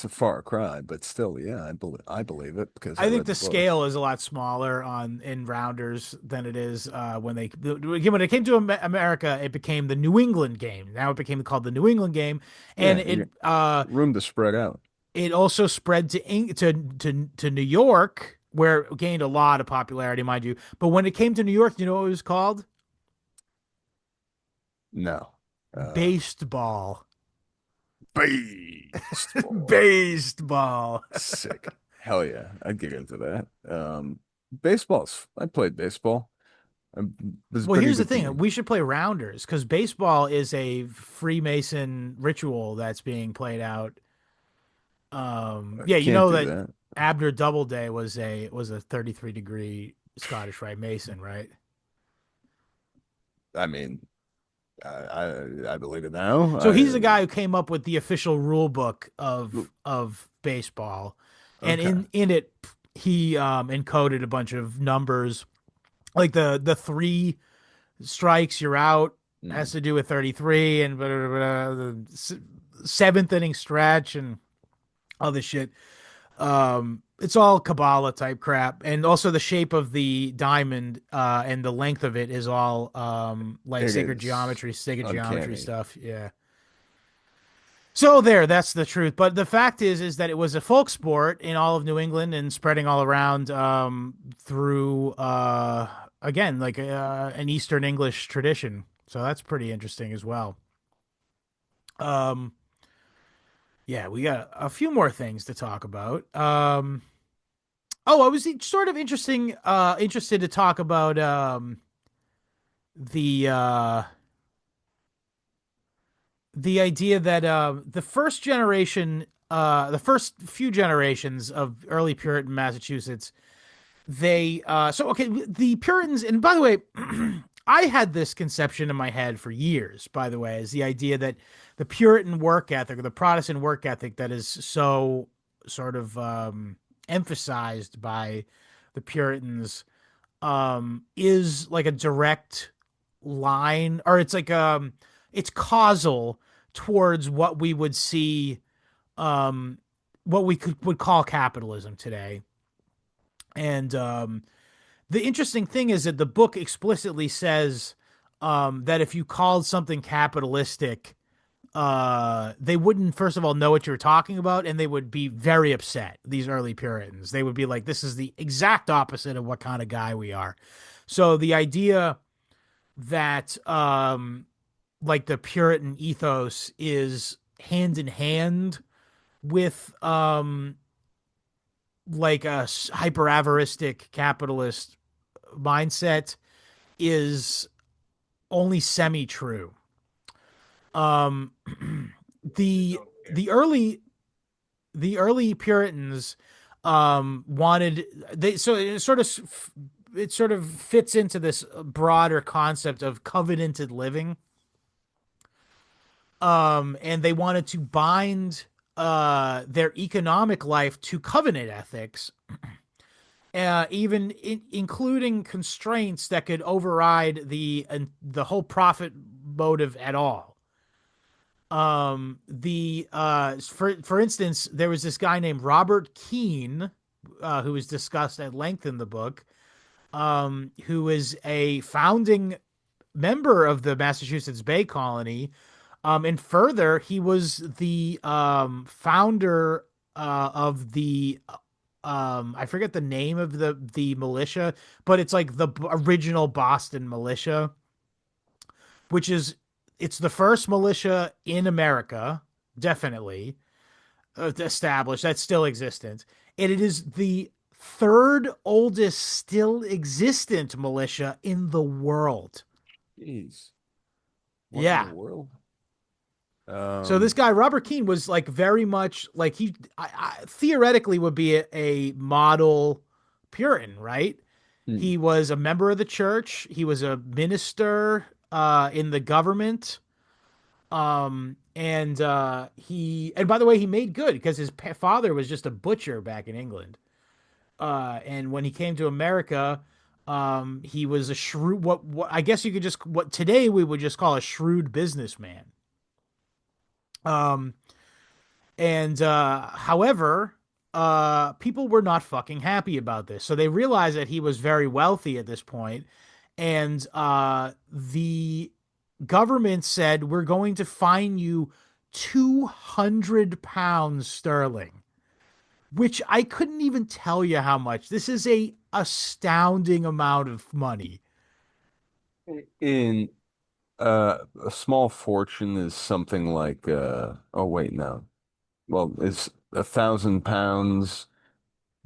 far cry, but still, yeah, I believe it because I I think read the the book. scale is a lot smaller on in rounders than it is when it came to America. It became the New England game. Now it became called the New England game, and Yeah, room to spread out. it also spread to New York where it gained a lot of popularity, mind you. But when it came to New York, you know what it was called? No. Baseball. Baseball. Baseball. Sick. Hell yeah. I'd get into that. Baseballs. I played baseball. It's Well, pretty here's the good to thing. me. We should play rounders because baseball is a Freemason ritual that's being played out. I Yeah, you can't know do that that. Abner Doubleday was a 33-degree Scottish Rite Mason, right? I mean, I believe it now. So he's the guy who came up with the official rule book of baseball, and Okay. in it he encoded a bunch of numbers, like the three strikes you're out has Mm. to do with 33, and blah, blah, blah, the seventh inning stretch and all this shit. It's all Kabbalah type crap, and also the shape of the diamond and the length of it is all like It is sacred geometry uncanny. stuff. Yeah. So there, that's the truth. But the fact is that it was a folk sport in all of New England and spreading all around through again like an Eastern English tradition. So that's pretty interesting as well. Um, yeah, we got a few more things to talk about. Oh, I was sort of interested to talk about the the idea that the first few generations of early Puritan Massachusetts, the Puritans, and by the way, I had this conception in my head for years, by the way, is the idea that the Puritan work ethic or the Protestant work ethic that is so sort of emphasized by the Puritans is like a direct line, or it's like it's causal towards what we would see um what we would call capitalism today. And the interesting thing is that the book explicitly says that if you called something capitalistic, they wouldn't first of all know what you're talking about, and they would be very upset. These early Puritans, they would be like, this is the exact opposite of what kind of guy we are. So the idea that like the Puritan ethos is hand in hand with like a hyper avaristic capitalist mindset is only semi true. Um, the the early the early Puritans wanted they so it sort of fits into this broader concept of covenanted living. And they wanted to bind their economic life to covenant ethics, even including constraints that could override the whole profit motive at all. The For instance, there was this guy named Robert Keene, who is discussed at length in the book, who is a founding member of the Massachusetts Bay Colony. And further, he was the founder of the I forget the name of the militia, but it's like the original Boston militia, which is it's the first militia in America, definitely established that's still existent, and it is the third oldest still existent militia in the world. Jeez. What in the Yeah. world? So this Um, guy Robert Keene was like very much like theoretically would be a model Puritan, right? hmm. He was a member of the church. He was a minister in the government. And by the way, he made good because his father was just a butcher back in England. And when he came to America, he was a shrewd what I guess you could just what today we would just call a shrewd businessman. Um, And however, people were not fucking happy about this. So they realized that he was very wealthy at this point, and the government said, "We're going to fine you 200 pounds sterling." which I couldn't even tell you how much. This is a astounding amount of money. In a small fortune is something like oh wait, no. Well, is £1,000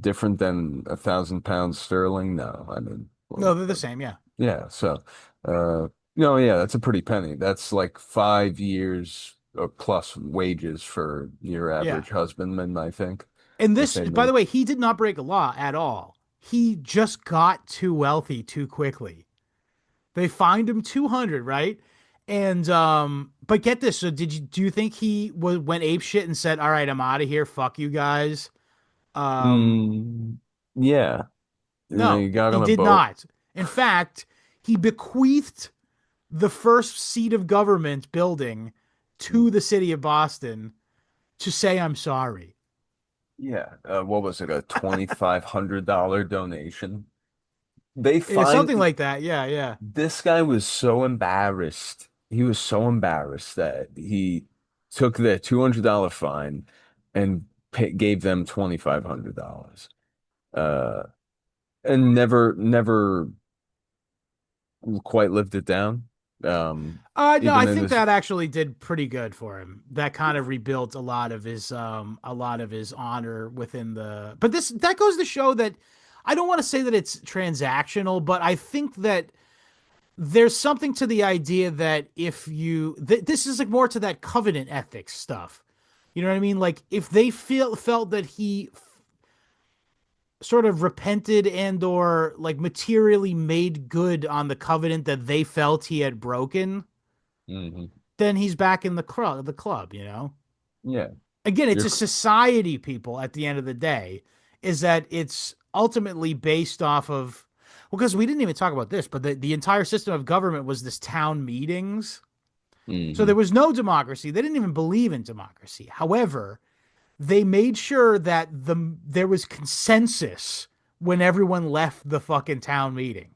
different than £1,000 sterling? No, I mean, No, well, they're the same, yeah. yeah. So, yeah, that's a pretty penny. That's like 5 years or plus wages for your Yeah. average husbandman, I think, And that this, they by the make. way, he did not break a law at all. He just got too wealthy too quickly. They fined him 200, right? And but get this, so do you think he went ape shit and said, "All right, I'm out of here. Fuck you guys." Um Mm, yeah, no, you got he on a did boat. not. In fact, he bequeathed the first seat of government building to the city of Boston to say I'm sorry. Yeah, what was it, a $2,500 donation? They Yeah, something find like that. Yeah, yeah. this guy was so embarrassed. He was so embarrassed that he took their $200 fine and gave them $2,500. Uh, and never quite lived it down. No, I Even in think his, that actually did pretty good for him. That kind of rebuilt a lot of his honor within the. But this that goes to show that I don't want to say that it's transactional, but I think that there's something to the idea that if this is like more to that covenant ethics stuff. You know what I mean? Like if they felt that he sort of repented and or like materially made good on the covenant that they felt he had broken, Mhm. then he's back in the club, you know? Yeah, Again, it's you're, a society, people, at the end of the day, is that it's ultimately based off of, well, because we didn't even talk about this, but the entire system of government was this town meetings. So there mhm. was no democracy. They didn't even believe in democracy. However, they made sure that there was consensus when everyone left the fucking town meeting.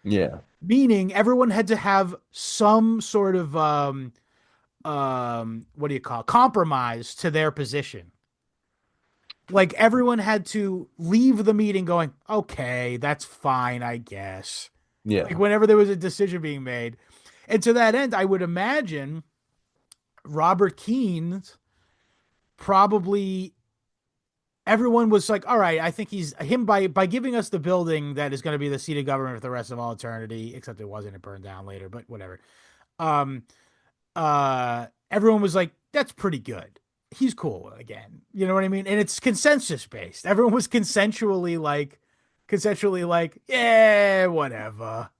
Yeah, Meaning everyone had to have some sort of what do you call it? Compromise to their position. Like everyone had to leave the meeting going, okay, that's fine, I guess. Like yeah, whenever there was a decision being made. And to that end, I would imagine Robert Keane probably everyone was like, all right, I think he's him by giving us the building that is going to be the seat of government for the rest of all eternity, except it wasn't, it burned down later, but whatever. Um Everyone was like, that's pretty good. He's cool again. You know what I mean? And it's consensus based. Everyone was consensually like, yeah, whatever.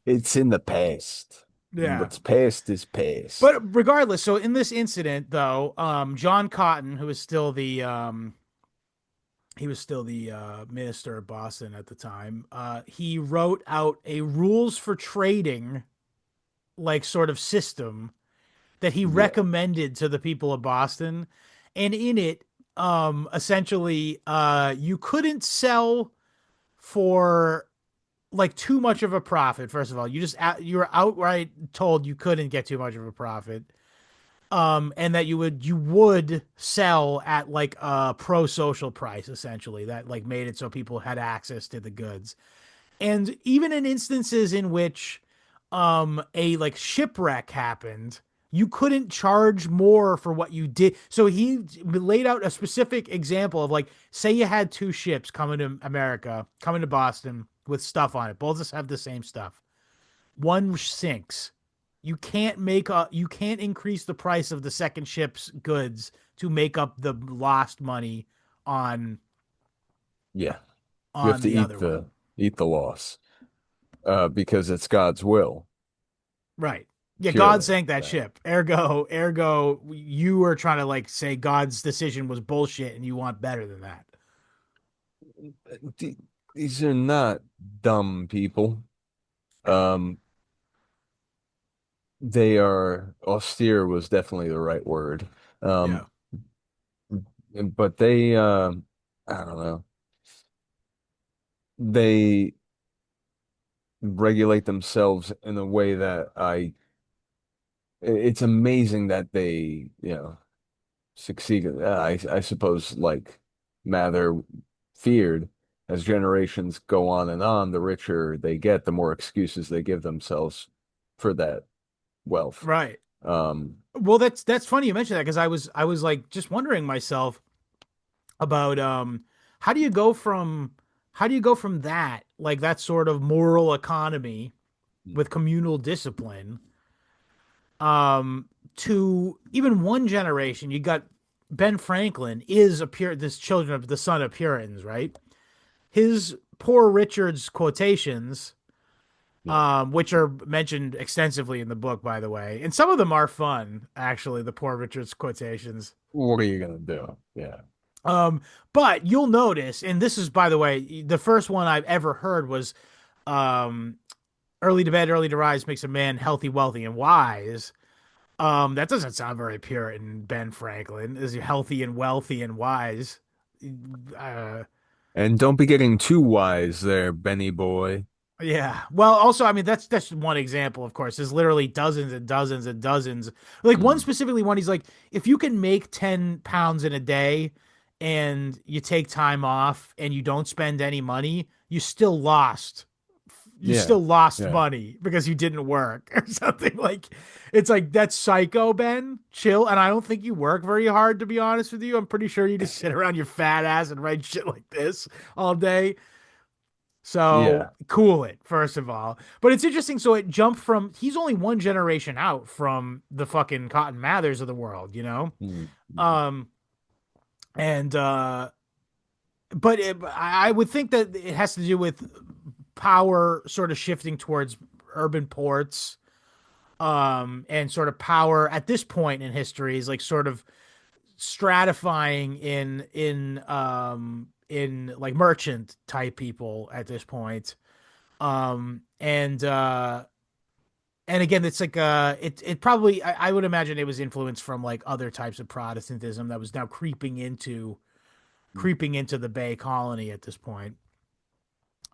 it's in the past. Yeah. What's past is past. But regardless, so in this incident though, John Cotton, who was still the minister of Boston at the time, he wrote out a rules for trading like sort of system that he Yeah, recommended to the people of Boston. And in it, essentially, you couldn't sell for like too much of a profit. First of all, you were outright told you couldn't get too much of a profit. And that you would sell at like a pro social price, essentially, that like made it so people had access to the goods. And even in instances in which a like shipwreck happened, you couldn't charge more for what you did. So he laid out a specific example of like, say you had two ships coming to America, coming to Boston with stuff on it. Both of us have the same stuff. One sinks. You can't increase the price of the second ship's goods to make up the lost money on yeah. You have on to the other one. eat the loss, because it's God's will Right. Yeah, God purely. sank that That ship. Ergo, you were trying to like say God's decision was bullshit and you want better than that. th- these are not dumb people. Um, they are austere was definitely the right word. Yeah. Um, but they, I don't know, they regulate themselves in a way that it's amazing that they, succeeded. I suppose like Mather feared as generations go on, the richer they get, the more excuses they give themselves for that wealth. Right. Um, Well, that's funny you mentioned that because I was like just wondering myself about how do you go from how do you go from that like that sort of moral economy with communal discipline to even one generation. You got Ben Franklin is a pure this children of the son of Puritans, right? His Poor Richard's quotations, yeah. which are mentioned extensively in the book, by the way, and some of them are fun, actually. The Poor Richard's quotations. What are you gonna do? Yeah. Um, but you'll notice, and this is, by the way, the first one I've ever heard was, um, "Early to bed, early to rise makes a man healthy, wealthy, and wise." That doesn't sound very Puritan, Ben Franklin. Is healthy and wealthy and wise? Uh, And don't be getting too wise there, Benny boy. Yeah. Well, also, I mean, that's one example, of course. There's literally dozens and dozens and dozens. Like one Mm, specifically one, he's like, if you can make 10 pounds in a day and you take time off and you don't spend any money, you still lost. You yeah. still lost Yeah. money because you didn't work or something like it's like that's psycho, Ben. Chill. And I don't think you work very hard, to be honest with you. I'm pretty sure you just sit around your fat ass and write shit like this all day. So Yeah. cool it, first of all. But it's interesting. So it jumped from he's only one generation out from the fucking Cotton Mathers of the world, you know? Mm, mm, Um and but I would think that it has to do with power sort of shifting towards urban ports, and sort of power at this point in history is like sort of stratifying in like merchant type people at this point. Um, and uh, and again, it's like it probably I would imagine it was influenced from like other types of Protestantism that was now mm. creeping into the Bay Colony at this point.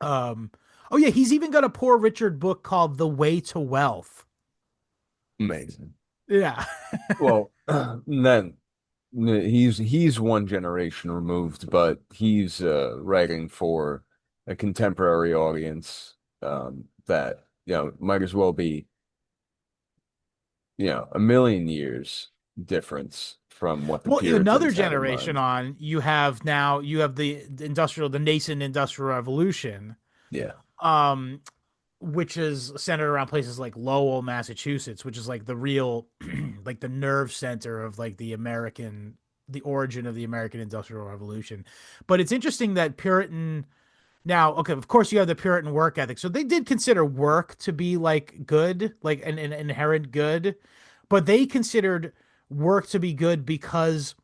Um, oh yeah, he's even got a Poor Richard book called The Way to Wealth. Amazing. Yeah. Well, then he's one generation removed, but he's writing for a contemporary audience that might as well be a million years difference from what the Well, another Puritans had in generation mind. on, you have the nascent industrial revolution, Yeah, um, which is centered around places like Lowell, Massachusetts, which is like the real, like the nerve center of like the origin of the American Industrial Revolution. But it's interesting that Puritan now, okay, of course you have the Puritan work ethic. So they did consider work to be like good, like an inherent good, but they considered work to be good because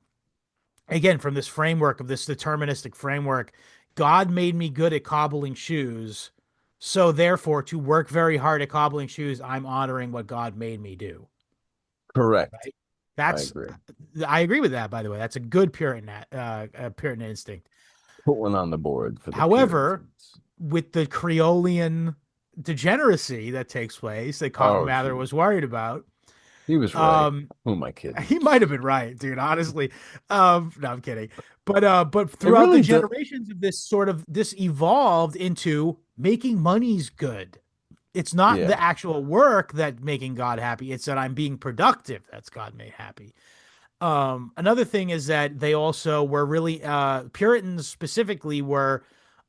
again, from this framework of this deterministic framework, God made me good at cobbling shoes. So therefore, to work very hard at cobbling shoes, I'm honoring what God made me do. correct. Right. I That's agree. I agree with that, by the way. That's a good Puritan instinct. Put one on the board for the However, Puritans. with the Creolian degeneracy that takes place that Cotton Oh, Mather gee, was worried about, he was right. um, Who am I kidding? he might have been right, dude, honestly. No, I'm kidding. But It throughout the really does. generations of this evolved into making money's good. It's not Yeah. the actual work that making God happy. It's that I'm being productive that's God made happy. Another thing is that they also were really Puritans specifically were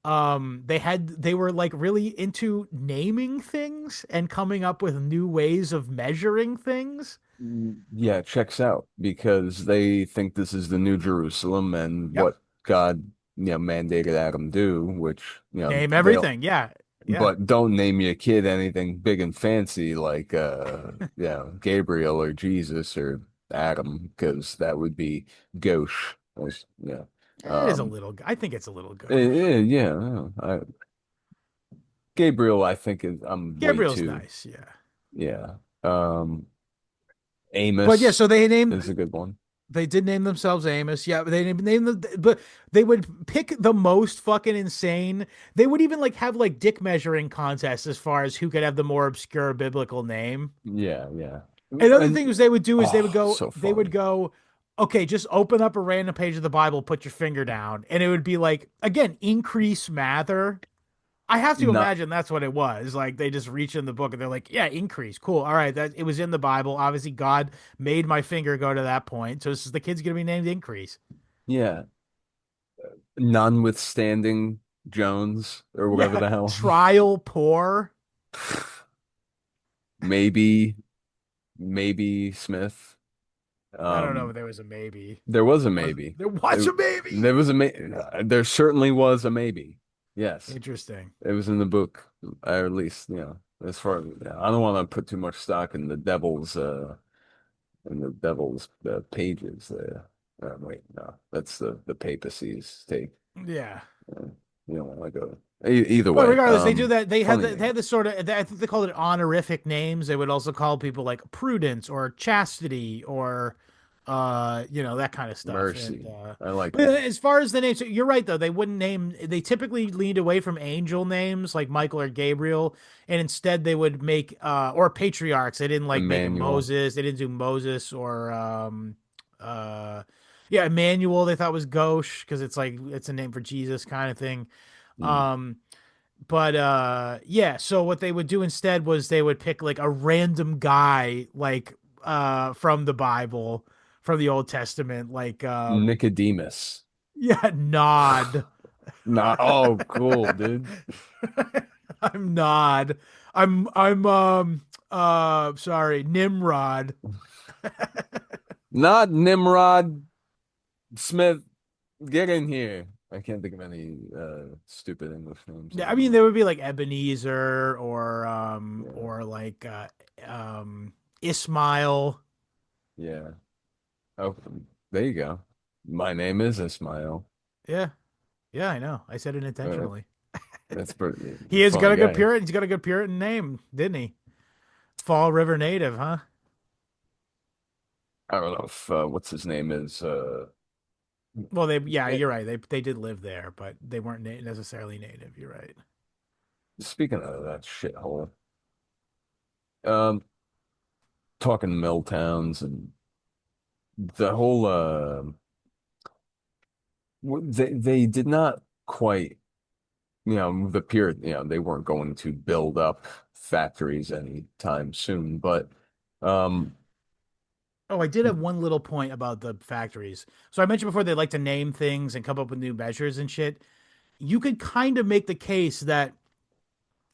they were like really into naming things and coming up with new ways of measuring things. Yeah, it checks out because they think this is the New Jerusalem and Yep. what God, mandated Adam do, which, Name they'll, everything. Yeah. Yeah. but don't name your kid anything big and fancy like, Gabriel or Jesus or Adam, because that would be gauche. Yeah. It is a Um, little I think it's a little gauche. yeah, Gabriel, I think I'm way Gabriel's too, nice, yeah. yeah. But yeah, Amos so is a good one. they did name themselves Amos. Yeah, they named them, but they would pick the most fucking insane. They would even like have like dick measuring contests as far as who could have the more obscure biblical name. Yeah, yeah. Another And thing was they would do is oh, so they would funny. go okay, just open up a random page of the Bible, put your finger down, and it would be like, again, increase Mather. I have to Not, imagine that's what it was. Like they just reach in the book and they're like, yeah, increase. Cool. All right. That it was in the Bible. Obviously, God made my finger go to that point. So this is the kid's gonna be named Increase. yeah, notwithstanding Jones or whatever Yeah. the hell. Trial poor. Maybe, maybe Smith. I don't know Um, if there was a maybe. there was a Was maybe. there was There, a maybe? there was a there certainly was a maybe. Yes, Interesting. it was in the book, or at least, as far as I don't want to put too much stock in the devil's pages there. Wait, no, that's the papacy's take. Yeah. Uh, you don't want to go either But way. regardless, they do that. Funny They name, had this sort of. I think they called it honorific names. They would also call people like Prudence or Chastity or, that kind of stuff. And Mercy. I like but that. as far as the names, you're right though. They wouldn't name. They typically leaned away from angel names like Michael or Gabriel, and instead they would make or patriarchs. They didn't like make Emmanuel. Moses. They didn't do Moses or uh yeah, Emmanuel. They thought was gauche because it's like it's a name for Jesus kind of thing. Mm. Um, but yeah, so what they would do instead was they would pick like a random guy like from the Bible, from the Old Testament, like Nicodemus. yeah, Nod. Not oh cool, dude. I'm Nod. I'm sorry, Nimrod. Not Nimrod Smith. Get in here. I can't think of any stupid English names Yeah, I mean anymore. there would be like Ebenezer Yeah. or like Ismail. Yeah. Oh, there you go. My name is Ismail. Yeah. Yeah, I know. I said it Uh, intentionally. that's pretty He has got funny a good guy. Puritan. He's got a good Puritan name, didn't he? Fall River native, huh? I don't know if what's his name is Well, yeah, eh, you're right. They did live there, but they weren't necessarily native. You're right. speaking of that shithole. Um talking mill towns and the whole they did not quite the period they weren't going to build up factories anytime soon, but um Oh, I did have one little point about the factories. So I mentioned before they like to name things and come up with new measures and shit. You could kind of make the case that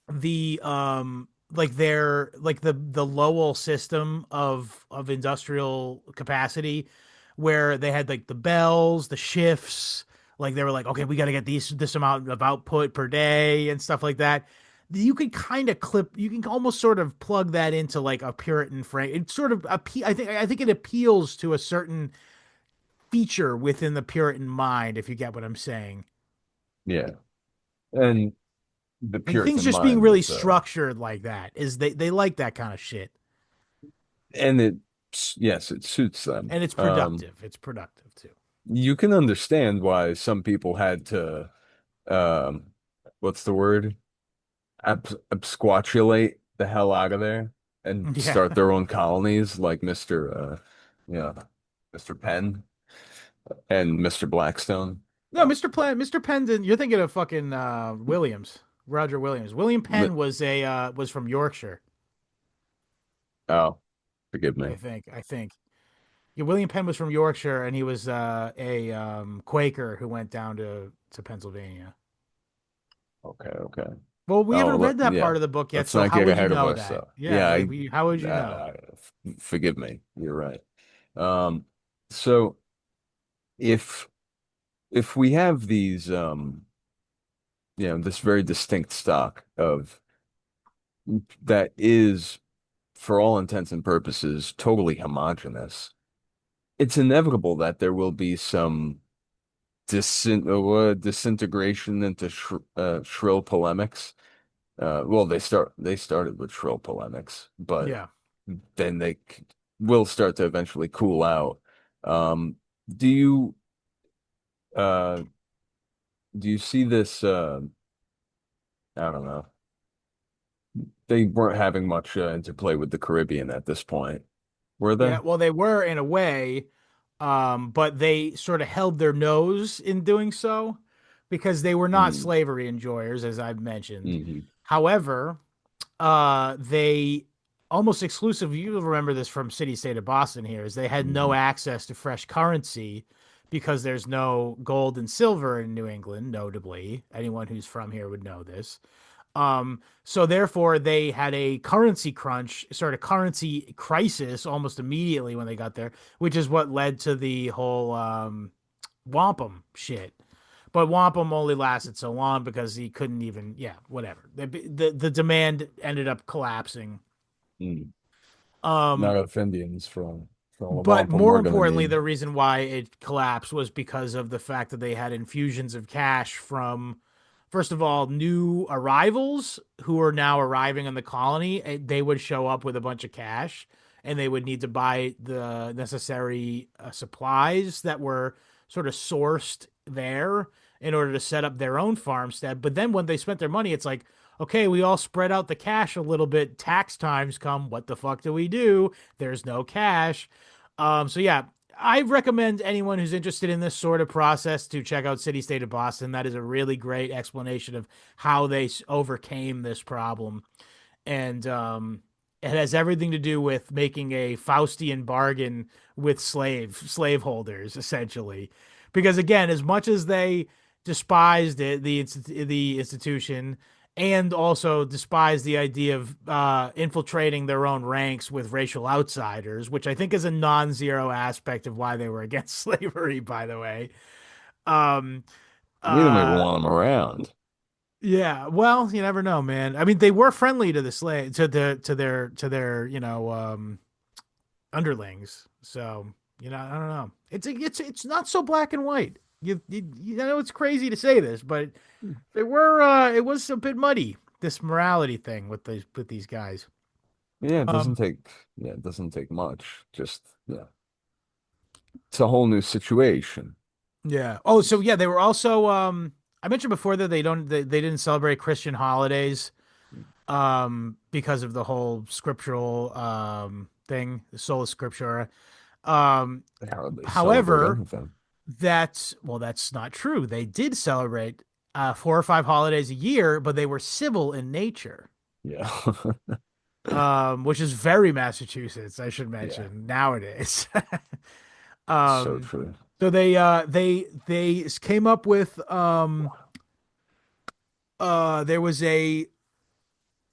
the like their like the Lowell system of industrial capacity where they had like the bells, the shifts, like they were like, okay, we got to get this amount of output per day and stuff like that. You could kind of you can almost sort of plug that into like a Puritan frame. It sort of I think it appeals to a certain feature within the Puritan mind, if you get what I'm saying. yeah, and the And things Puritan just being mind really was structured like that is they like that kind of shit. and it yes, it suits them. And it's productive. It's productive too. You can understand why some people had to um what's the word? Absquatulate the hell out of there and Yeah. start their own colonies like yeah, Mr. Penn and Mr. Blackstone. No, Mr. Penn didn't, you're thinking of fucking Williams. Roger Williams. William Mi- Penn was from Yorkshire, Oh, forgive me. I think. Yeah, William Penn was from Yorkshire and he was a Quaker who went down to Pennsylvania. Okay, okay. Well, we Oh, haven't read that yeah. part of the book yet, Let's so not how get would you ahead of know that? ourselves. Yeah, Yeah, how would you know? uh, forgive me. You're right. Um, so if we have these this very distinct stock of that is for all intents and purposes totally homogeneous, it's inevitable that there will be some disintegration into shrill polemics. Well, they started with shrill polemics, but Yeah. then will start to eventually cool out. Um, do you uh see this? I don't know. They weren't having much interplay with the Caribbean at this point, were they? Yeah, well, they were in a way. but they sort of held their nose in doing so because they were not Mm, slavery enjoyers, as I've mentioned. hmm However, they almost exclusive. You remember this from city state of Boston here is they had no hmm access to fresh currency because there's no gold and silver in New England, notably. Anyone who's from here would know this. So therefore they had a currency crunch, sort of currency crisis almost immediately when they got there, which is what led to the whole wampum shit. But wampum only lasted so long because he couldn't even, yeah, whatever. The demand ended up collapsing. mm. Not Um, enough Indians from the but wampum more we're gonna importantly, need. the reason why it collapsed was because of the fact that they had infusions of cash from, first of all, new arrivals who are now arriving in the colony. They would show up with a bunch of cash and they would need to buy the necessary supplies that were sort of sourced there in order to set up their own farmstead. But then when they spent their money, it's like, okay, we all spread out the cash a little bit. Tax times come. What the fuck do we do? There's no cash. So yeah, I recommend anyone who's interested in this sort of process to check out City State of Boston. That is a really great explanation of how they overcame this problem, and it has everything to do with making a Faustian bargain with slaveholders, essentially. Because again, as much as they despised it, the institution, and also despised the idea of infiltrating their own ranks with racial outsiders, which I think is a non-zero aspect of why they were against slavery, by the way. Um, We don't even uh, want them around. yeah, well, you never know, man. I mean, they were friendly to the slave to their underlings. So, I don't know. It's not so black and white. You know it's crazy to say this, but it was a bit muddy, this morality thing with these guys. Yeah, Um it doesn't take much. Just yeah, it's a whole new situation. yeah. Oh, so yeah, they were also I mentioned before that they didn't celebrate Christian holidays because of the whole scriptural thing, the sola scriptura. Um How they celebrate However, anything. that's not true. They did celebrate 4 or 5 holidays a year, but they were civil in nature. Yeah. Which is very Massachusetts, I should Yeah. mention nowadays. So um true. so they came up with there was a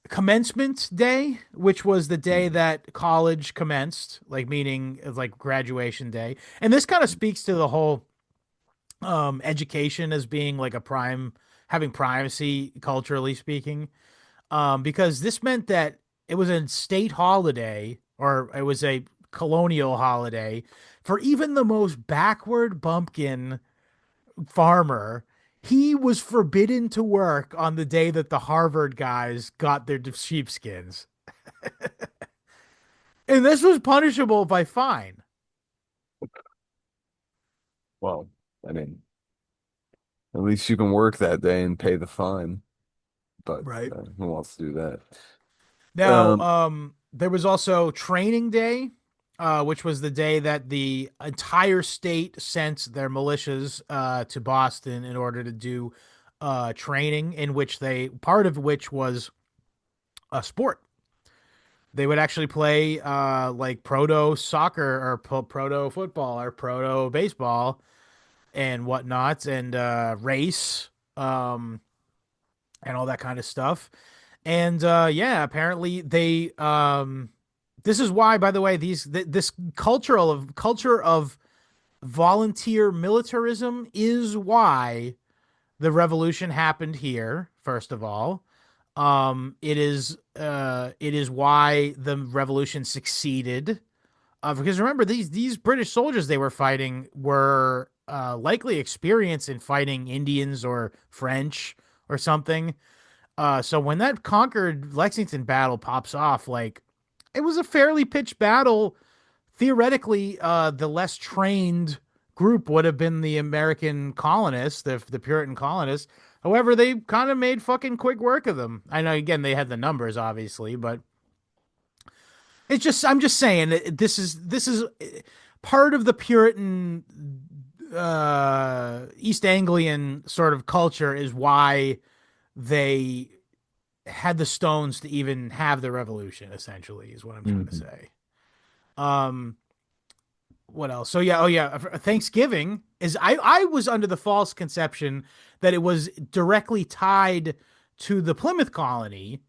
commencement day, which was the day Mm. that college commenced, like meaning like graduation day. And this kind of speaks to the whole education as being like a prime having primacy culturally speaking. Because this meant that it was a state holiday or it was a colonial holiday for even the most backward bumpkin farmer. He was forbidden to work on the day that the Harvard guys got their sheepskins. And this was punishable by fine. Well, I mean, at least you can work that day and pay the fine. But Right. who wants to do that? Now, Um, there was also training day, which was the day that the entire state sent their militias to Boston in order to do training, in which part of which was a sport. They would actually play like proto soccer or proto football or proto baseball and whatnot, and race and all that kind of stuff. And yeah, apparently this is why, by the way, this culture of volunteer militarism is why the revolution happened here, first of all. It is why the revolution succeeded. Because remember, these British soldiers they were fighting were likely experienced in fighting Indians or French or something. So when that conquered Lexington battle pops off, like it was a fairly pitched battle. Theoretically, the less trained group would have been the American colonists, the Puritan colonists. However, they kind of made fucking quick work of them. I know, again, they had the numbers, obviously, but I'm just saying this is part of the Puritan East Anglian sort of culture is why they had the stones to even have the revolution, essentially, is what I'm trying to Mhm. say. Um, what else? So yeah, oh yeah, Thanksgiving is I was under the false conception that it was directly tied to the Plymouth colony.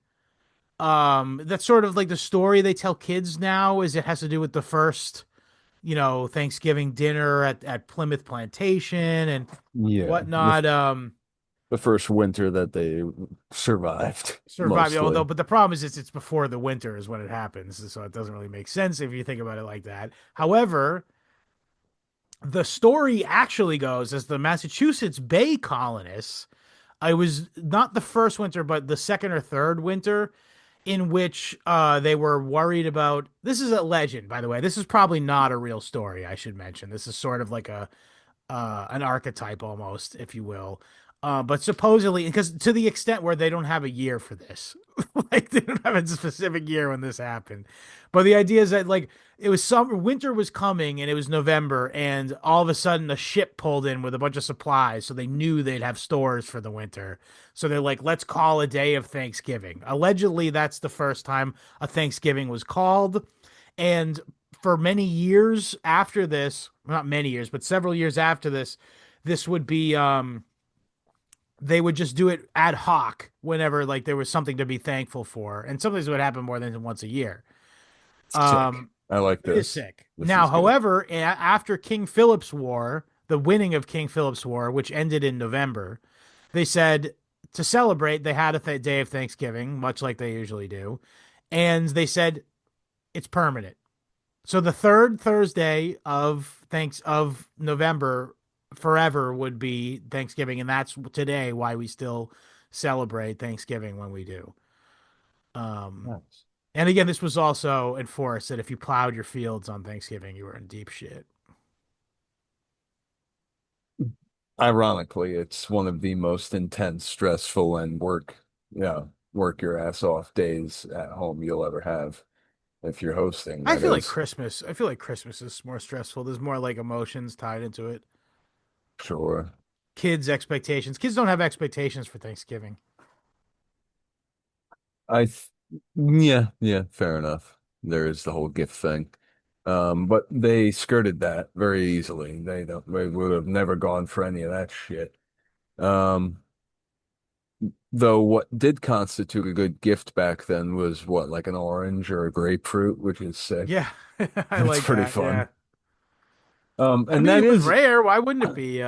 That's sort of like the story they tell kids now is it has to do with the first, Thanksgiving dinner at Plymouth Plantation and Yeah, whatnot. the first winter that they survived, Survive, although, mostly. but the problem is it's before the winter is when it happens, so it doesn't really make sense if you think about it like that. However, the story actually goes as the Massachusetts Bay colonists. I was not the first winter, but the second or third winter in which they were worried about. This is a legend, by the way. This is probably not a real story. I should mention. This is sort of like a an archetype almost, if you will. But supposedly, because to the extent where they don't have a year for this, like they don't have a specific year when this happened. But the idea is that like it was summer, winter was coming, and it was November, and all of a sudden a ship pulled in with a bunch of supplies, so they knew they'd have stores for the winter. So they're like, let's call a day of Thanksgiving. Allegedly, that's the first time a Thanksgiving was called, and for many years after this, not many years, but several years after this, this would be they would just do it ad hoc whenever like there was something to be thankful for. And sometimes it would happen more than once a year. Sick. I like It is this. sick. This Now, is good. however, after King Philip's War, the winning of King Philip's War, which ended in November, they said to celebrate, they had a day of Thanksgiving, much like they usually do. And they said it's permanent. So the third Thursday of November forever would be Thanksgiving, and that's today why we still celebrate Thanksgiving when we do. Um, Nice. and again, this was also enforced that if you plowed your fields on Thanksgiving, you were in deep shit. Ironically, it's one of the most intense, stressful, and work your ass off days at home you'll ever have if you're hosting, I that feel like is. Christmas. I feel like Christmas is more stressful. There's more like emotions tied into it. Sure. Kids' expectations. Kids don't have expectations for Thanksgiving. I th Yeah, yeah, fair enough. There is the whole gift thing. But they skirted that very easily. They would have never gone for any of that shit. Um, though what did constitute a good gift back then was what, like an orange or a grapefruit, which is sick. Yeah, I That's like pretty that. Yeah. fun. I And mean, that it was is, rare. Why wouldn't it be?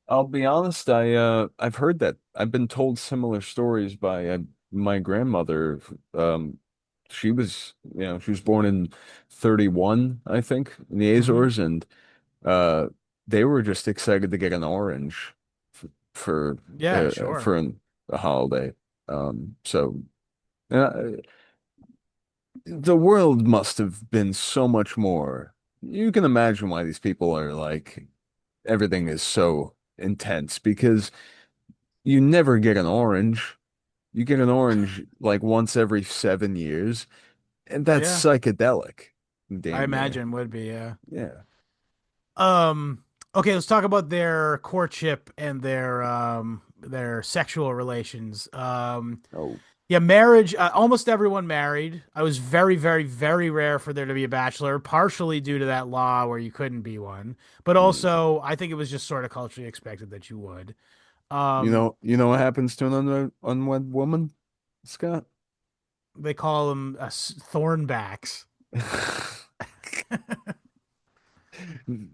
I'll be honest, I've heard that. I've been told similar stories by my grandmother. She was born in 31, I think, in the Mhm. Azores, and uh they were just excited to get an orange for Yeah, sure. a holiday. So uh, the world must have been so much more. You can imagine why these people are like everything is so intense because you never get an orange. You get an orange like once every 7 years, and that's Yeah, psychedelic, I damn near. imagine would be. Yeah. Yeah. Um. Okay, let's talk about their courtship and their sexual relations. Oh, Yeah, marriage. Almost everyone married. I was very, very, very rare for there to be a bachelor, partially due to that law where you couldn't be one, but mm. also I think it was just sort of culturally expected that you would. Um, You know what happens to an unwed woman, Scott? they call them thornbacks.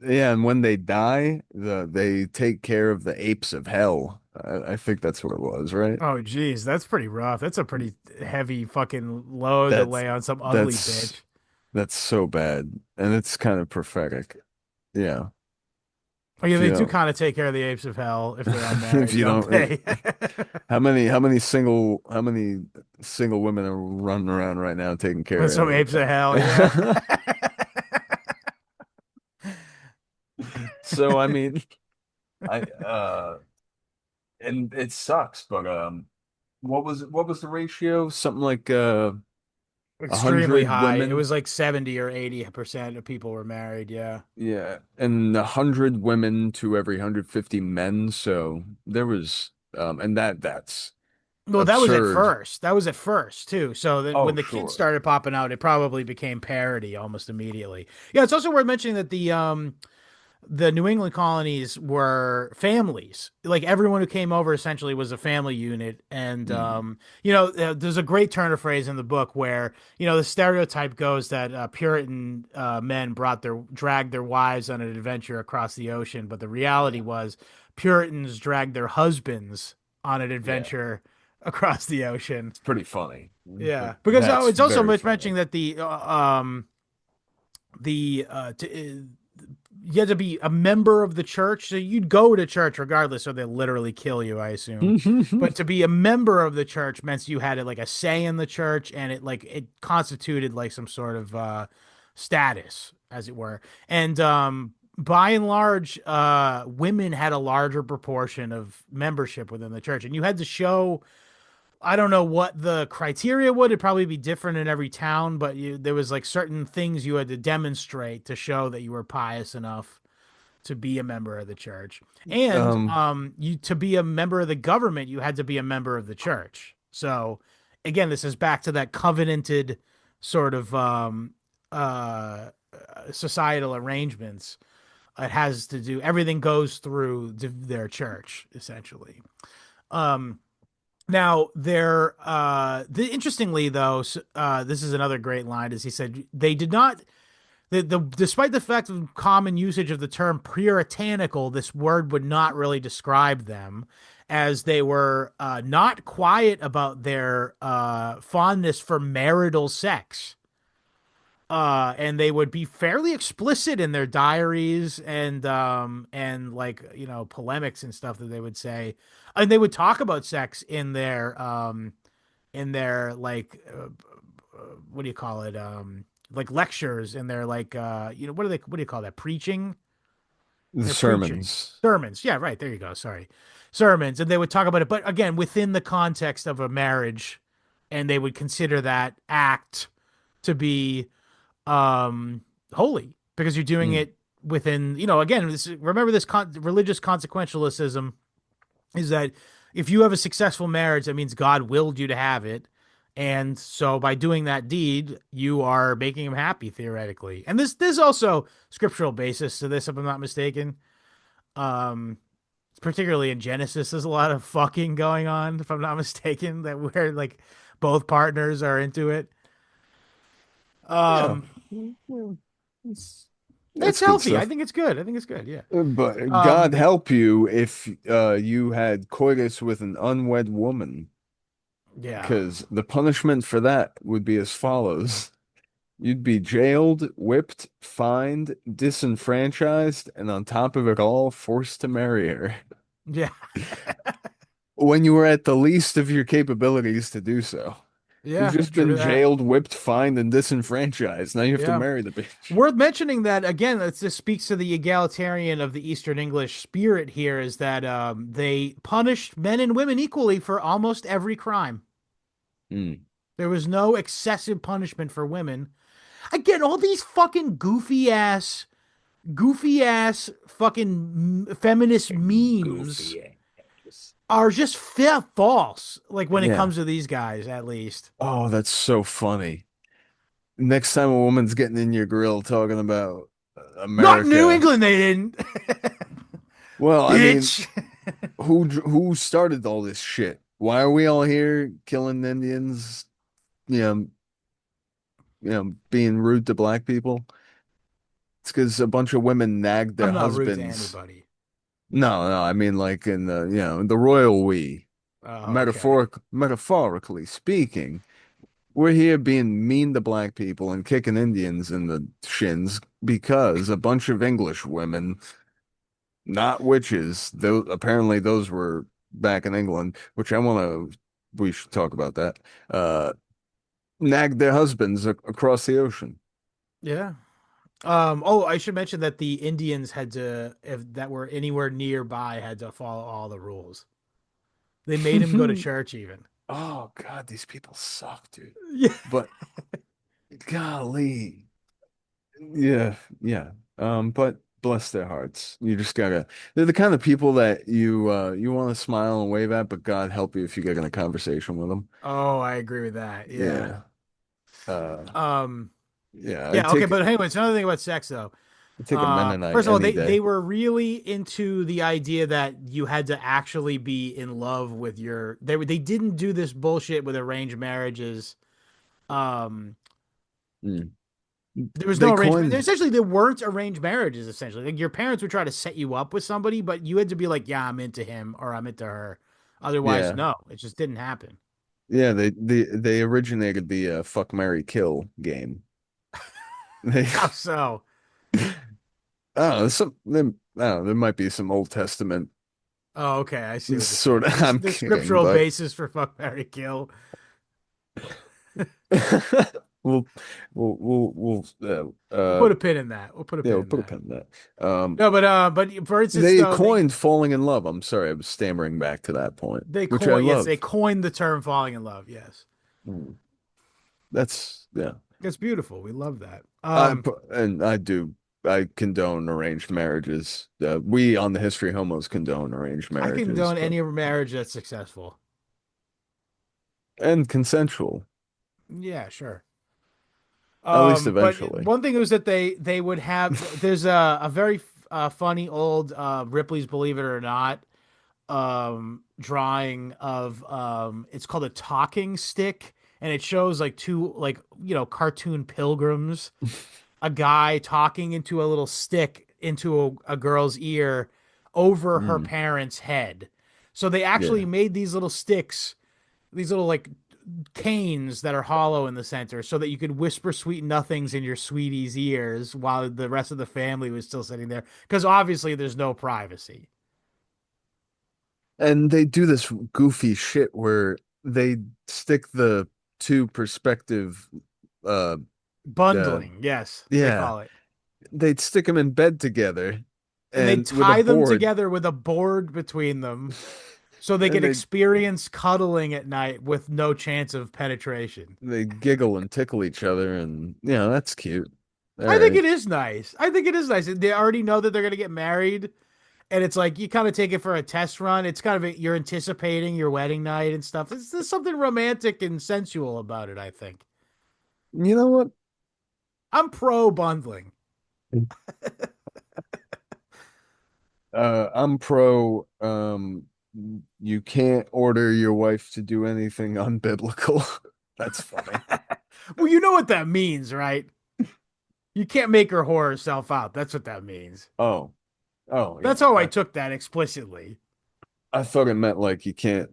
Yeah, and when they die, they take care of the apes of hell. I think that's what it was, right? Oh, geez, that's pretty rough. That's a pretty heavy fucking load to That's lay on some ugly that's bitch. that's so bad, and it's kind of prophetic. Yeah, Oh, yeah, if you they do don't, kind of take care of the apes of hell if they're if unmarried, you don't don't, they? how many single women are running around right now taking With care some of apes of hell, yeah. it? So I mean, I and it sucks, but what was the ratio? Something like a Extremely hundred high. It women. was like 70 or 80% of people were married. Yeah. Yeah, and 100 women to every 150 men. So there was, and that's Well, that was at absurd. first. That was at first too. So then when Oh, the kids sure. started popping out, it probably became parody almost immediately. Yeah, it's also worth mentioning that the New England colonies were families. Like everyone who came over essentially was a family unit. And, Mhm. there's a great turn of phrase in the book where, the stereotype goes that Puritan men dragged their wives on an adventure across the ocean. But the reality Yeah, was Puritans dragged their husbands on an yeah, adventure across the ocean. it's pretty funny, but Yeah. Because that's it's also very worth funny. mentioning that you had to be a member of the church. So you'd go to church regardless, or they'll literally kill you, I assume. But to be a member of the church meant you had like a say in the church, and it constituted like some sort of status, as it were. And by and large, women had a larger proportion of membership within the church, and you had to show. I don't know what the criteria would. It'd probably be different in every town, but there was like certain things you had to demonstrate to show that you were pious enough to be a member of the church. And Um, you to be a member of the government, you had to be a member of the church. So again, this is back to that covenanted sort of societal arrangements. It has to do everything goes through their church essentially. Um, Now, interestingly though, this is another great line. Is he said they did not despite the fact of common usage of the term puritanical, this word would not really describe them, as they were not quiet about their fondness for marital sex. And they would be fairly explicit in their diaries and like polemics and stuff that they would say, and they would talk about sex in their like what do you call it like lectures in their like what do you call that, preaching, the they're preaching sermons. sermons, yeah, right, there you go, sorry, sermons, and they would talk about it, but again within the context of a marriage, and they would consider that act to be um holy because you're doing Mm. it within, again, remember this religious consequentialism is that if you have a successful marriage, that means God willed you to have it. And so by doing that deed, you are making him happy theoretically. And there's also scriptural basis to this, if I'm not mistaken. Um, Particularly in Genesis, there's a lot of fucking going on, if I'm not mistaken, that where like both partners are into it. Yeah, Um, well, it's, it's that's good healthy. I stuff. think it's good. I think it's good. Yeah. But God Um, help you if you had coitus with an unwed woman, yeah. because the punishment for that would be as follows. You'd be jailed, whipped, fined, disenfranchised, and on top of it all, forced to marry her. Yeah. When you were at the least of your capabilities to do so. You've Yeah. just True been that. jailed, whipped, fined, and disenfranchised. Now you have to Yeah. marry the bitch. Worth mentioning that again, this speaks to the egalitarian of the Eastern English spirit here, is that they punished men and women equally for almost every crime. Mm. There was no excessive punishment for women. Again, all these fucking goofy ass fucking feminist memes Goofy ass. are just false. Like when it Yeah. comes to these guys, at least. Oh, that's so funny. Next time a woman's getting in your grill talking about Not in New America. England, they didn't. Well, I mean, Bitch. who started all this shit? Why are we all here killing Indians? You know, being rude to black people? It's because a bunch of women nagged their I'm not rude to husbands. anybody. No, no, I mean like in the royal we, Oh, okay. metaphorically speaking, we're here being mean to black people and kicking Indians in the shins because a bunch of English women, not witches, though apparently those were back in England, which we should talk about that. Nagged their husbands across the ocean. Yeah. Oh, I should mention that the Indians had to, if that were anywhere nearby, had to follow all the rules. They made him go to church even. Oh God, these people suck, dude. Yeah. But Golly. Yeah, yeah. But bless their hearts. You just gotta they're the kind of people that you want to smile and wave at, but God help you if you get in a conversation with them. Oh, I agree with that. Yeah. Yeah. Uh Um, yeah, yeah, okay, but anyways, another thing about sex though. I'd take a Mennonite First of all, any they day. were really into the idea that you had to actually be in love with they didn't do this bullshit with arranged marriages. Um, Mm. there was They no arrangement. coined Essentially, there weren't arranged marriages. Essentially, like your parents would try to set you up with somebody, but you had to be like, "Yeah, I'm into him" or "I'm into her." Otherwise, yeah. no, it just didn't happen. Yeah, they originated the fuck Marry Kill game. They How so? oh, there might be some Old Testament Oh, okay, I see what you're sort saying. of I'm The kidding, scriptural but basis for fuck, marry, kill. we'll We'll put a pin in that. We'll put a yeah, pin we'll in put a that. pin in that. But for instance, They though, coined falling in love. I'm sorry, I was stammering back to that point, which I they love. coined the term falling in love. Yes, Mm. That's yeah. it's beautiful. We love that. And I condone arranged marriages. We on the History Homos condone arranged I marriages, condone but any marriage that's successful. and consensual, Yeah, sure. at least But eventually. one thing was that they would have. There's a very funny old Ripley's Believe It or Not drawing of it's called a talking stick, and it shows like two like cartoon pilgrims, a guy talking into a little stick into a girl's ear over her Mm, parents' head. So they actually yeah. made these little sticks, these little like canes that are hollow in the center, so that you could whisper sweet nothings in your sweetie's ears while the rest of the family was still sitting there, because obviously there's no privacy. And they do this goofy shit where they stick the two perspective uh uh Bundling, yes, they yeah, call it. they'd stick them in bed together And they and with a tie them board together with a board between them so they and could experience cuddling at night with no chance of penetration. they giggle and tickle each other and that's cute. All I think right. it is nice. I think it is nice. They already know that they're going to get married, and it's like you kind of take it for a test run. It's kind of you're anticipating your wedding night and stuff. There's something romantic and sensual about it, I think. You know what? I'm pro bundling. I'm pro you can't order your wife to do anything unbiblical. That's funny. Well, you know what that means, right? You can't make her whore herself out. That's what that means. Oh. Oh That's yeah. how I took that explicitly. I thought it meant like you can't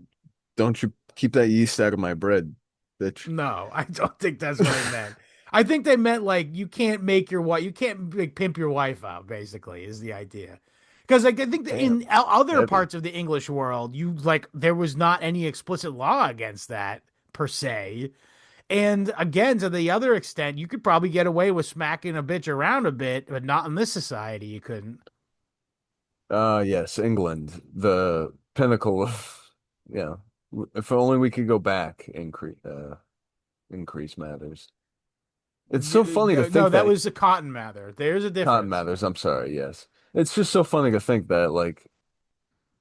don't you keep that yeast out of my bread, bitch. No, I don't think that's what it meant. I think they meant like you can't make your wife, you can't like, pimp your wife out. Basically, is the idea. Because like I think that Damn. in other Heavy. parts of the English world, you like there was not any explicit law against that per se. And again, to the other extent, you could probably get away with smacking a bitch around a bit, but not in this society. You couldn't. Yes, England, the pinnacle of yeah. If only we could go back, increase matters. It's so funny to No, think that that was a Cotton Mather. There's a Cotton difference. matters. I'm sorry, yes. It's just so funny to think that like,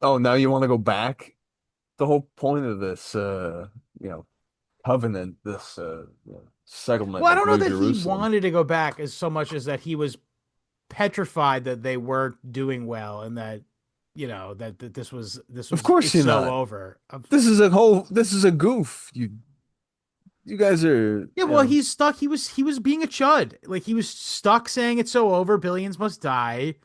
oh, now you want to go back? The whole point of this you know, covenant, this settlement Well, I of don't know New that he Jerusalem. wanted to go back as so much as that he was petrified that they weren't doing well and that that this Of was course it's you're so not. over. This is a goof. You guys are, Yeah, well, he's stuck. He was being a chud. Like he was stuck saying it's so over. Billions must die.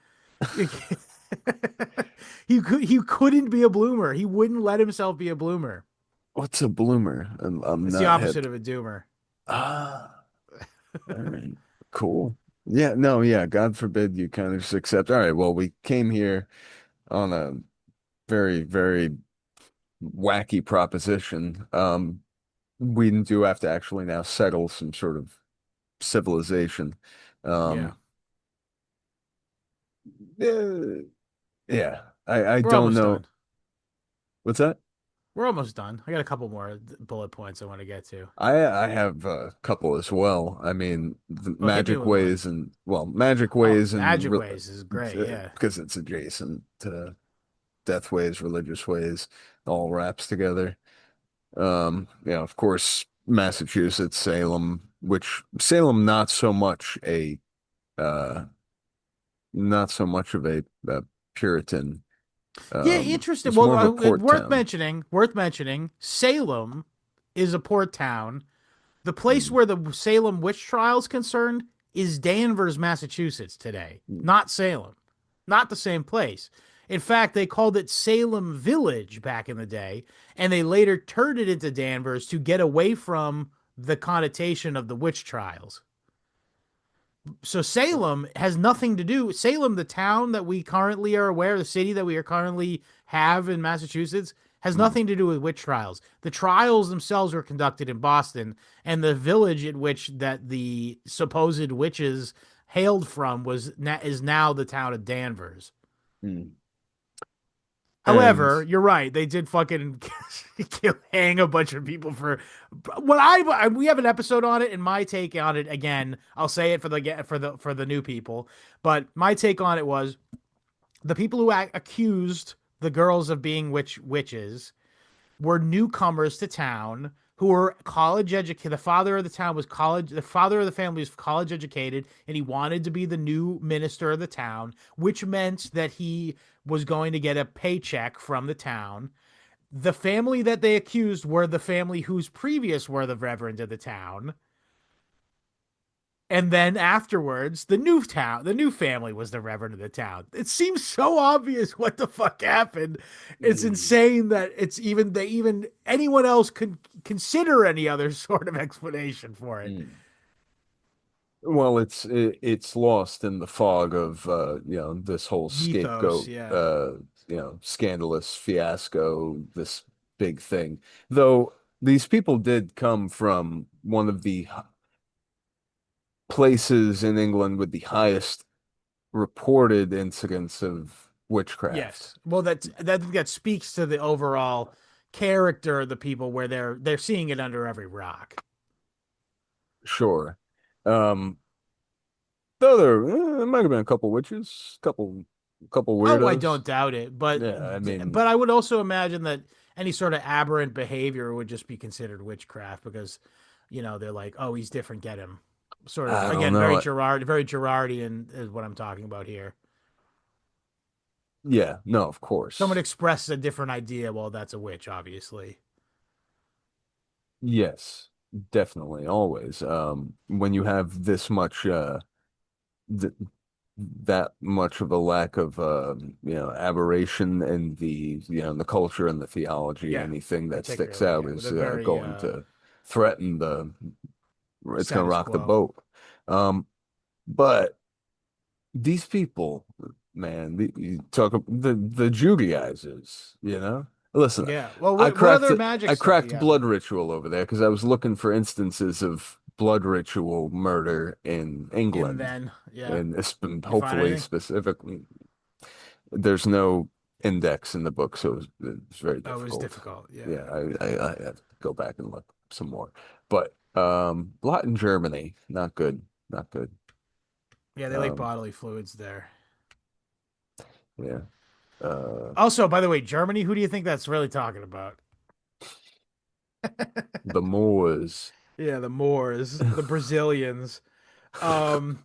He couldn't be a bloomer. He wouldn't let himself be a bloomer. what's a bloomer? I'm It's the not opposite hip. of a doomer. Ah, all right. Cool. Yeah, no, yeah, God forbid you kind of just accept. All right, well, we came here on a very, very wacky proposition. We do have to actually now settle some sort of civilization. Yeah, Um, yeah, yeah. I we're don't almost know. done. What's that? We're almost done. I got a couple more bullet points I want to get to. I have a couple as well. I mean, the Well, hit me magic with one. ways and well, magic Oh, ways and Magic Ways is great. Yeah. because it's adjacent to death ways, religious ways, all wraps together. Yeah, of course, Massachusetts, Salem, which Salem uh not so much of a Puritan. Yeah, interesting. It's more Well, of a port town. worth mentioning, Salem is a port town. The place Mm, where the Salem witch trials concerned is Danvers, Massachusetts today, mm, not Salem. Not the same place. In fact, they called it Salem Village back in the day, and they later turned it into Danvers to get away from the connotation of the witch trials. So Salem has nothing to do. Salem, the town that we currently are aware, the city that we are currently have in Massachusetts, has mm, nothing to do with witch trials. The trials themselves were conducted in Boston, and the village in which that the supposed witches hailed from was is now the town of Danvers. mm. And However, you're right. They did fucking hang a bunch of people for we have an episode on it, and my take on it again. I'll say it for the new people, but my take on it was the people who accused the girls of being witches were newcomers to town who were college educated. The father of the town was college. The father of the family was college educated, and he wanted to be the new minister of the town, which meant that he was going to get a paycheck from the town. The family that they accused were the family whose previous were the reverend of the town. And then afterwards, the new family was the reverend of the town. It seems so obvious what the fuck happened. It's mm, insane that it's even they even anyone else could consider any other sort of explanation for it. mm. Well, it's lost in the fog of this whole Mythos, scapegoat yeah. scandalous fiasco, this big thing. Though these people did come from one of the places in England with the highest reported incidents of witchcraft. Yes. Well, that speaks to the overall character of the people where they're seeing it under every rock. Sure. Um, though there might have been a couple witches, couple Oh, I weirdos. don't doubt it, but Yeah, I mean, but I would also imagine that any sort of aberrant behavior would just be considered witchcraft because, they're like, oh, he's different, get him. Sort of I don't again, know. Very Gerardian is what I'm talking about here. Yeah, no, of Someone course. expresses a different idea, well, that's a witch, obviously. Yes, definitely, always. When you have this much th that much of a lack of aberration in the culture and the theology, Yeah, anything that sticks particularly, out yeah, with is a very going to threaten it's going to status rock the quo. boat. But these people, man, you talk the Judaizers, Listen, Yeah. Well, I what cracked other magic I stuff do you cracked have? blood ritual over there because I was looking for instances of blood ritual murder in In England, then, yeah. and it's been You find hopefully anything? specifically. There's no index in the book, so it's very Oh, it was difficult. difficult. Yeah. Yeah, I have to go back and look some more. But a lot in Germany, not good, not good. Yeah, they like Um, bodily fluids there. yeah. Uh, Also, by the way, Germany, who do you think that's really talking about? the Moors. Yeah, the Moors, the Brazilians. Um,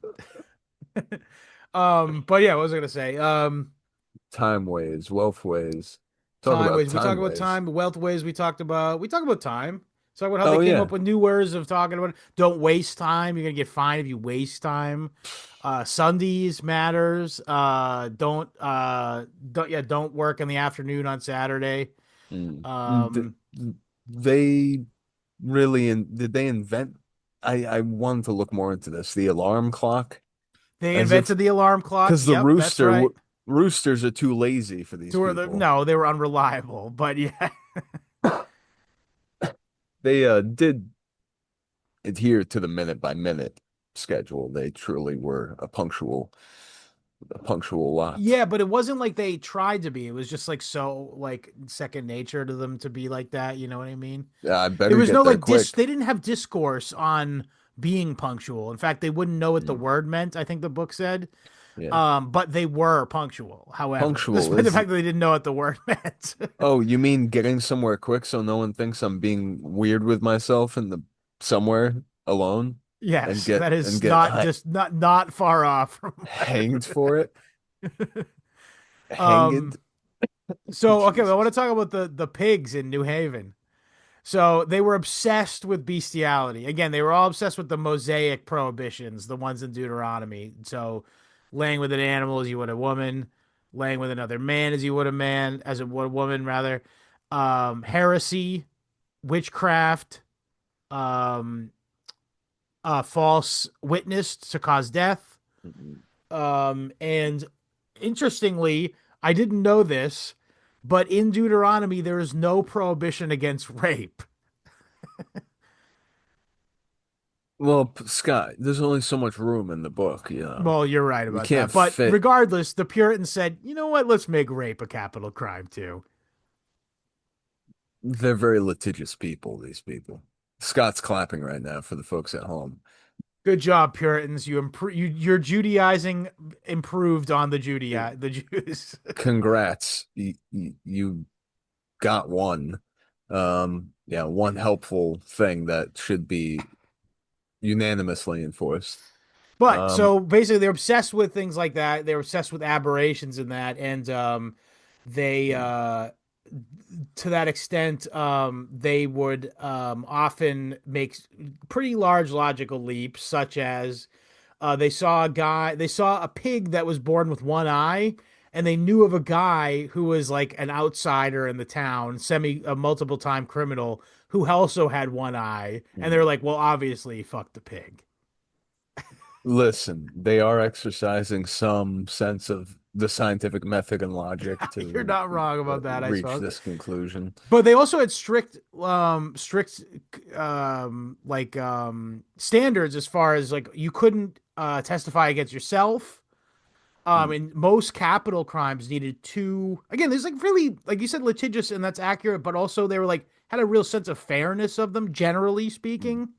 but yeah, what was I gonna say? Time ways, wealth ways. Talk Time about ways. We talk time about ways. time. Wealth ways. We talk about time. Talk about how they Oh came yeah. up with new words of talking about. Don't waste time. You're gonna get fined if you waste time. Sundays matters. Don't work in the afternoon on Saturday. Mm. Um, They really did they invent I wanted to look more into this. The alarm clock, they as if invented the alarm clock. because the Yep, that's right. roosters are too lazy for these people. No, they were unreliable, but yeah. They did adhere to the minute by minute schedule. They truly were a punctual a punctual lot. Yeah, but it wasn't like they tried to be. It was just like so like second nature to them to be like that. You know what I mean? I There better was get no there like dis. quick. They didn't have discourse on being punctual. In fact, they wouldn't know what the Mm, word meant. I think the book said. yeah. But they were punctual. However, Punctual despite the is, fact that they didn't know what the word meant. oh, you mean getting somewhere quick so no one thinks I'm being weird with myself in the somewhere alone and Yes, get that and is get not just not far off from hanged for it? um Hanged? so okay, well, I want Jesus. to talk about the pigs in New Haven. So they were obsessed with bestiality. Again, they were all obsessed with the Mosaic prohibitions, the ones in Deuteronomy. So laying with an animal as you would a woman, laying with another man as you would a man, as a would a woman rather. Heresy, witchcraft, um, false witness to cause death. Mm-mm. And interestingly, I didn't know this, but in Deuteronomy, there is no prohibition against rape. Well, Scott, there's only so much room in the book, you know. Well, you're right We about can't that. But fit. regardless, the Puritans said, you know what? Let's make rape a capital crime too. They're very litigious people, these people. Scott's clapping right now for the folks at home. Good job, Puritans. Your Judaizing improved on the Jews. Congrats. You got one. Yeah, one helpful thing that should be unanimously enforced. But Um, so basically, they're obsessed with things like that. They're obsessed with aberrations in that, and they to that extent, they would often make pretty large logical leaps, such as they saw a pig that was born with one eye, and they knew of a guy who was like an outsider in the town, a multiple time criminal who also had one eye, and they were like, well, obviously, fuck the pig. listen, they are exercising some sense of the scientific method and logic You're to not wrong about that, I reach suppose. this conclusion. But they also had strict, standards as far as like you couldn't testify against yourself. Mm, And most capital crimes needed two. Again, there's like really, like you said, litigious, and that's accurate. But also, they were like had a real sense of fairness of them, generally mm. speaking.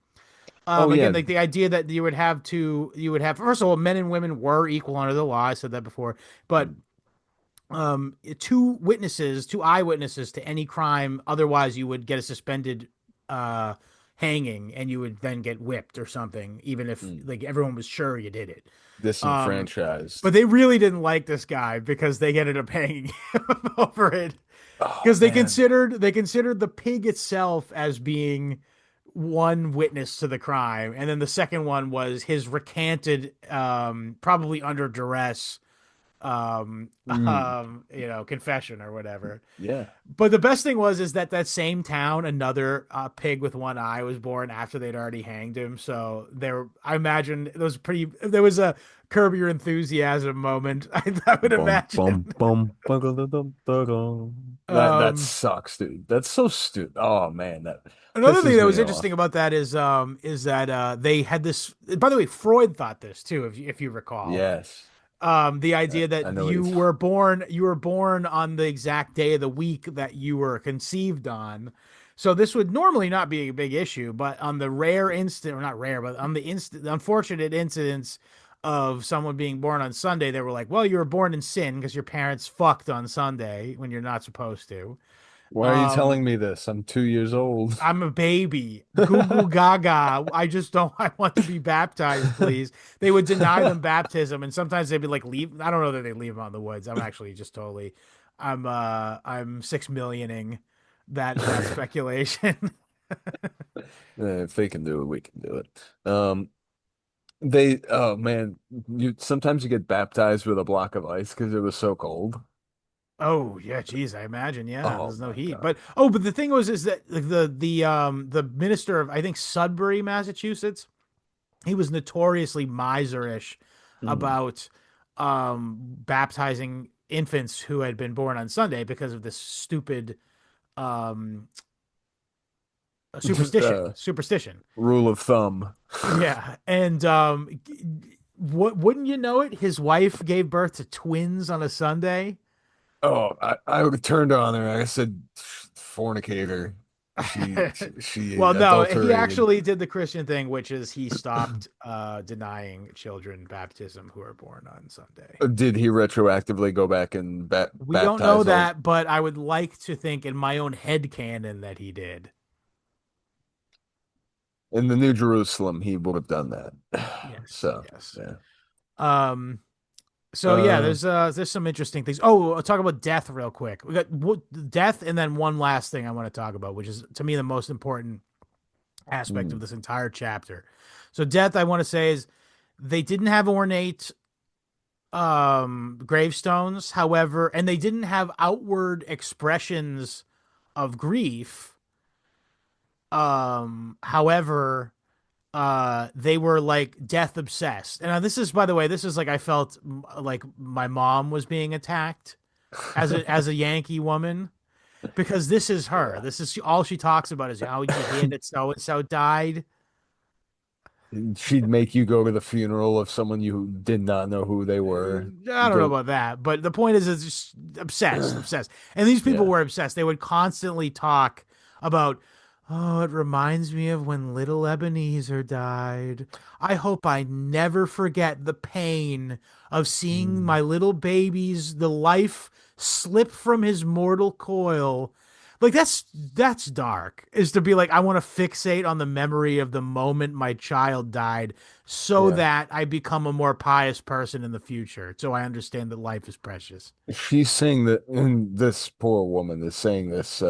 Oh Again, yeah. like the idea that you would have first of all, men and women were equal under the law. I said that before, but Mm, two eyewitnesses to any crime, otherwise you would get a suspended uh hanging, and you would then get whipped or something, even if mm. like everyone was sure you did it. um Disenfranchised. but they really didn't like this guy because they ended up hanging him over it, Oh because man. they considered the pig itself as being one witness to the crime, and then the second one was his recanted, probably under duress, Mm, confession or whatever. yeah. But the best thing was is that that same town, another pig with one eye was born after they'd already hanged him. So there, I imagine it was pretty. There was a Curb Your Enthusiasm moment. I would Bum imagine. bum bum bum. That Um, sucks, dude. That's so stupid. Oh man, that Another thing pisses that me was interesting off. about that is that they had this. By the way, Freud thought this too, if you recall. Yes. The idea I that know what he's you were born on the exact day of the week that you were conceived on. So this would normally not be a big issue, but on the rare instant, or not rare, but on the unfortunate incidents of someone being born on Sunday, they were like, well, you were born in sin because your parents fucked on Sunday when you're not supposed to. Why are you Um, telling me this? I'm 2 years old. I'm a baby. Goo goo gaga. I just don't. I want to be baptized, please. They would deny them baptism, and sometimes they'd be like, "Leave." I don't know that they leave them out in the woods. I'm actually just totally. I'm 6 millioning that speculation. If they can do it, we can do it. They, oh man, you sometimes you get baptized with a block of ice because it was so cold. Oh yeah, geez, I imagine. Yeah, Oh there's no my heat, God. but the thing was is that the minister of, I think, Sudbury, Massachusetts, he was notoriously miserish Mm. about baptizing infants who had been born on Sunday because of this stupid um superstition. Uh, Superstition. rule of thumb. Yeah. And Wouldn't you know it? His wife gave birth to twins on a Sunday. Oh, I would have turned on her. I said, fornicator. She Well, no, he adulterated. actually did the Christian thing, which is he stopped denying children baptism who are born on Sunday. Did he retroactively go back and We don't know baptize all that, but I would like to think in my own head canon that he did. in the New Jerusalem? He would have done that. Yes, So, yes. yeah. Um, so yeah, Uh, there's some interesting things. Oh, I'll talk about death real quick. We got death, and then one last thing I want to talk about, which is to me the most important aspect of hmm. this entire chapter. So death, I want to say, is they didn't have ornate gravestones, however, and they didn't have outward expressions of grief. However, they were like death obsessed. And this is, by the way, this is like I felt like my mom was being attacked as a Yankee woman, because this is her. Yeah. This is all she talks about is how you hear that so and so died. She'd make you go to the funeral of someone you did not know who they were. I don't know Go, about that, but the point is, it's just obsessed, obsessed. And these people yeah. were obsessed. They would constantly talk about, oh, it reminds me of when little Ebenezer died. I hope I never forget the pain of seeing Mm. my little baby's the life slip from his mortal coil. Like that's dark. Is to be like, I want to fixate on the memory of the moment my child died so Yeah. that I become a more pious person in the future. So I understand that life is precious. She's saying that, and this poor woman is saying this,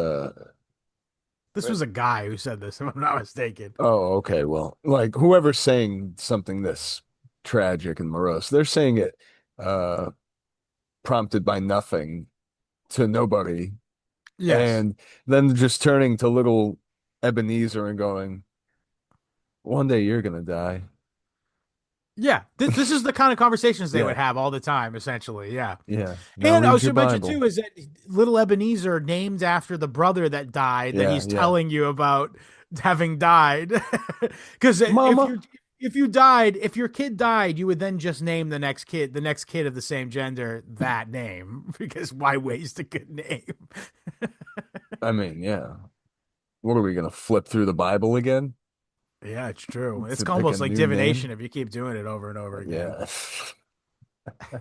This was a guy who said this, if I'm not mistaken. oh, okay. Well, like whoever's saying something this tragic and morose, they're saying it uh prompted by nothing to nobody, Yes. and then just turning to little Ebenezer and going, "One day you're gonna die." Yeah. This is the kind of conversations they would Yeah, have all the time, essentially. Yeah. yeah. Now And I read your should mention Bible. too is that little Ebenezer, named after the brother that died, that Yeah, he's yeah. telling you about having died. Because Mama. if you died, if your kid died, you would then just name the next kid of the same gender that name. Because why waste a good name? I mean, yeah. What are we gonna flip through the Bible again Yeah, it's true. It's to pick a almost like new divination name? if you keep doing it over and over again. Yeah.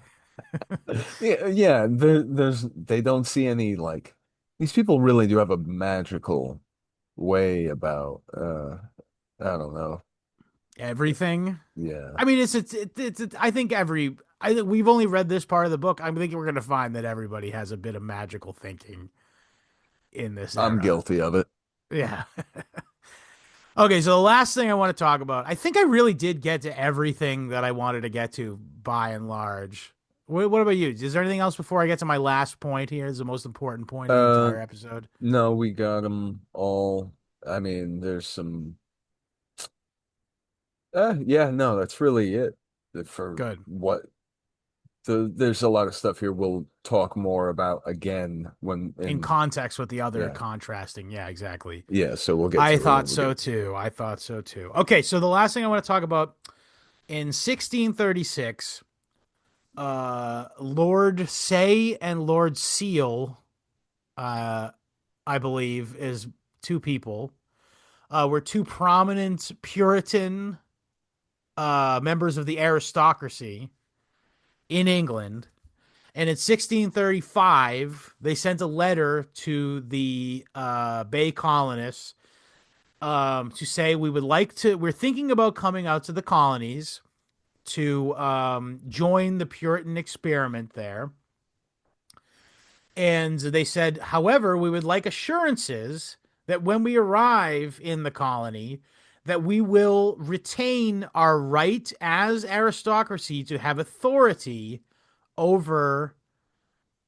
Yeah, yeah. They don't see any like these people really do have a magical way about I don't know. Everything. Yeah. I mean, I think I think we've only read this part of the book. I think we're going to find that everybody has a bit of magical thinking in this I'm era. guilty of it. Yeah. Okay, so the last thing I want to talk about, I think I really did get to everything that I wanted to get to by and large. What about you? Is there anything else before I get to my last point here? Is the most important point of the Uh entire episode. no, we got them all. I mean, there's some yeah, no, that's really it for Good. what there's a lot of stuff here we'll talk more about again when In in context with the other yeah. contrasting. Yeah, exactly. Yeah, so we'll get I to it thought when we so get too. I thought so too. Okay, so the last thing I want to talk about in 1636, Lord Say and Lord Seal, uh, I believe, is two people, were two prominent Puritan members of the aristocracy in England. And in 1635, they sent a letter to the Bay colonists to say we're thinking about coming out to the colonies to join the Puritan experiment there. And they said, however, we would like assurances that when we arrive in the colony, that we will retain our right as aristocracy to have authority over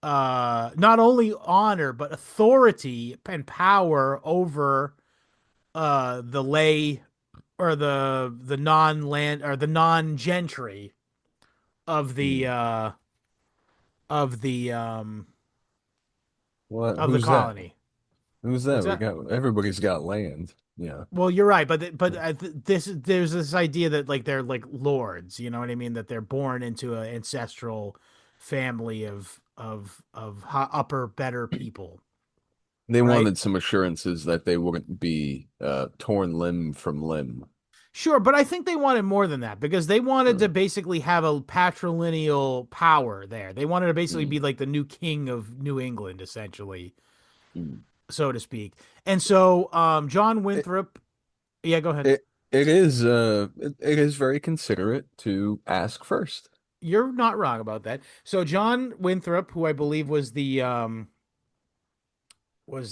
not only honor but authority and power over the lay or the non land or the non gentry of the Hmm. of the um What? of the Who's that? colony. Who's that? What's We that? got everybody's got land. Yeah. Well, you're right, there's this idea that like they're like lords, you know what I mean? That they're born into an ancestral family of upper, better people, They right? wanted some assurances that they wouldn't be torn limb from limb. Sure, but I think they wanted more than that because they wanted to Mm, basically have a patrilineal power there. They wanted to basically mm, be like the new king of New England, essentially, mm. so to speak. And so, John It, Winthrop, yeah, go ahead. it it is very considerate to ask first. You're not wrong about that. So John Winthrop, who I believe was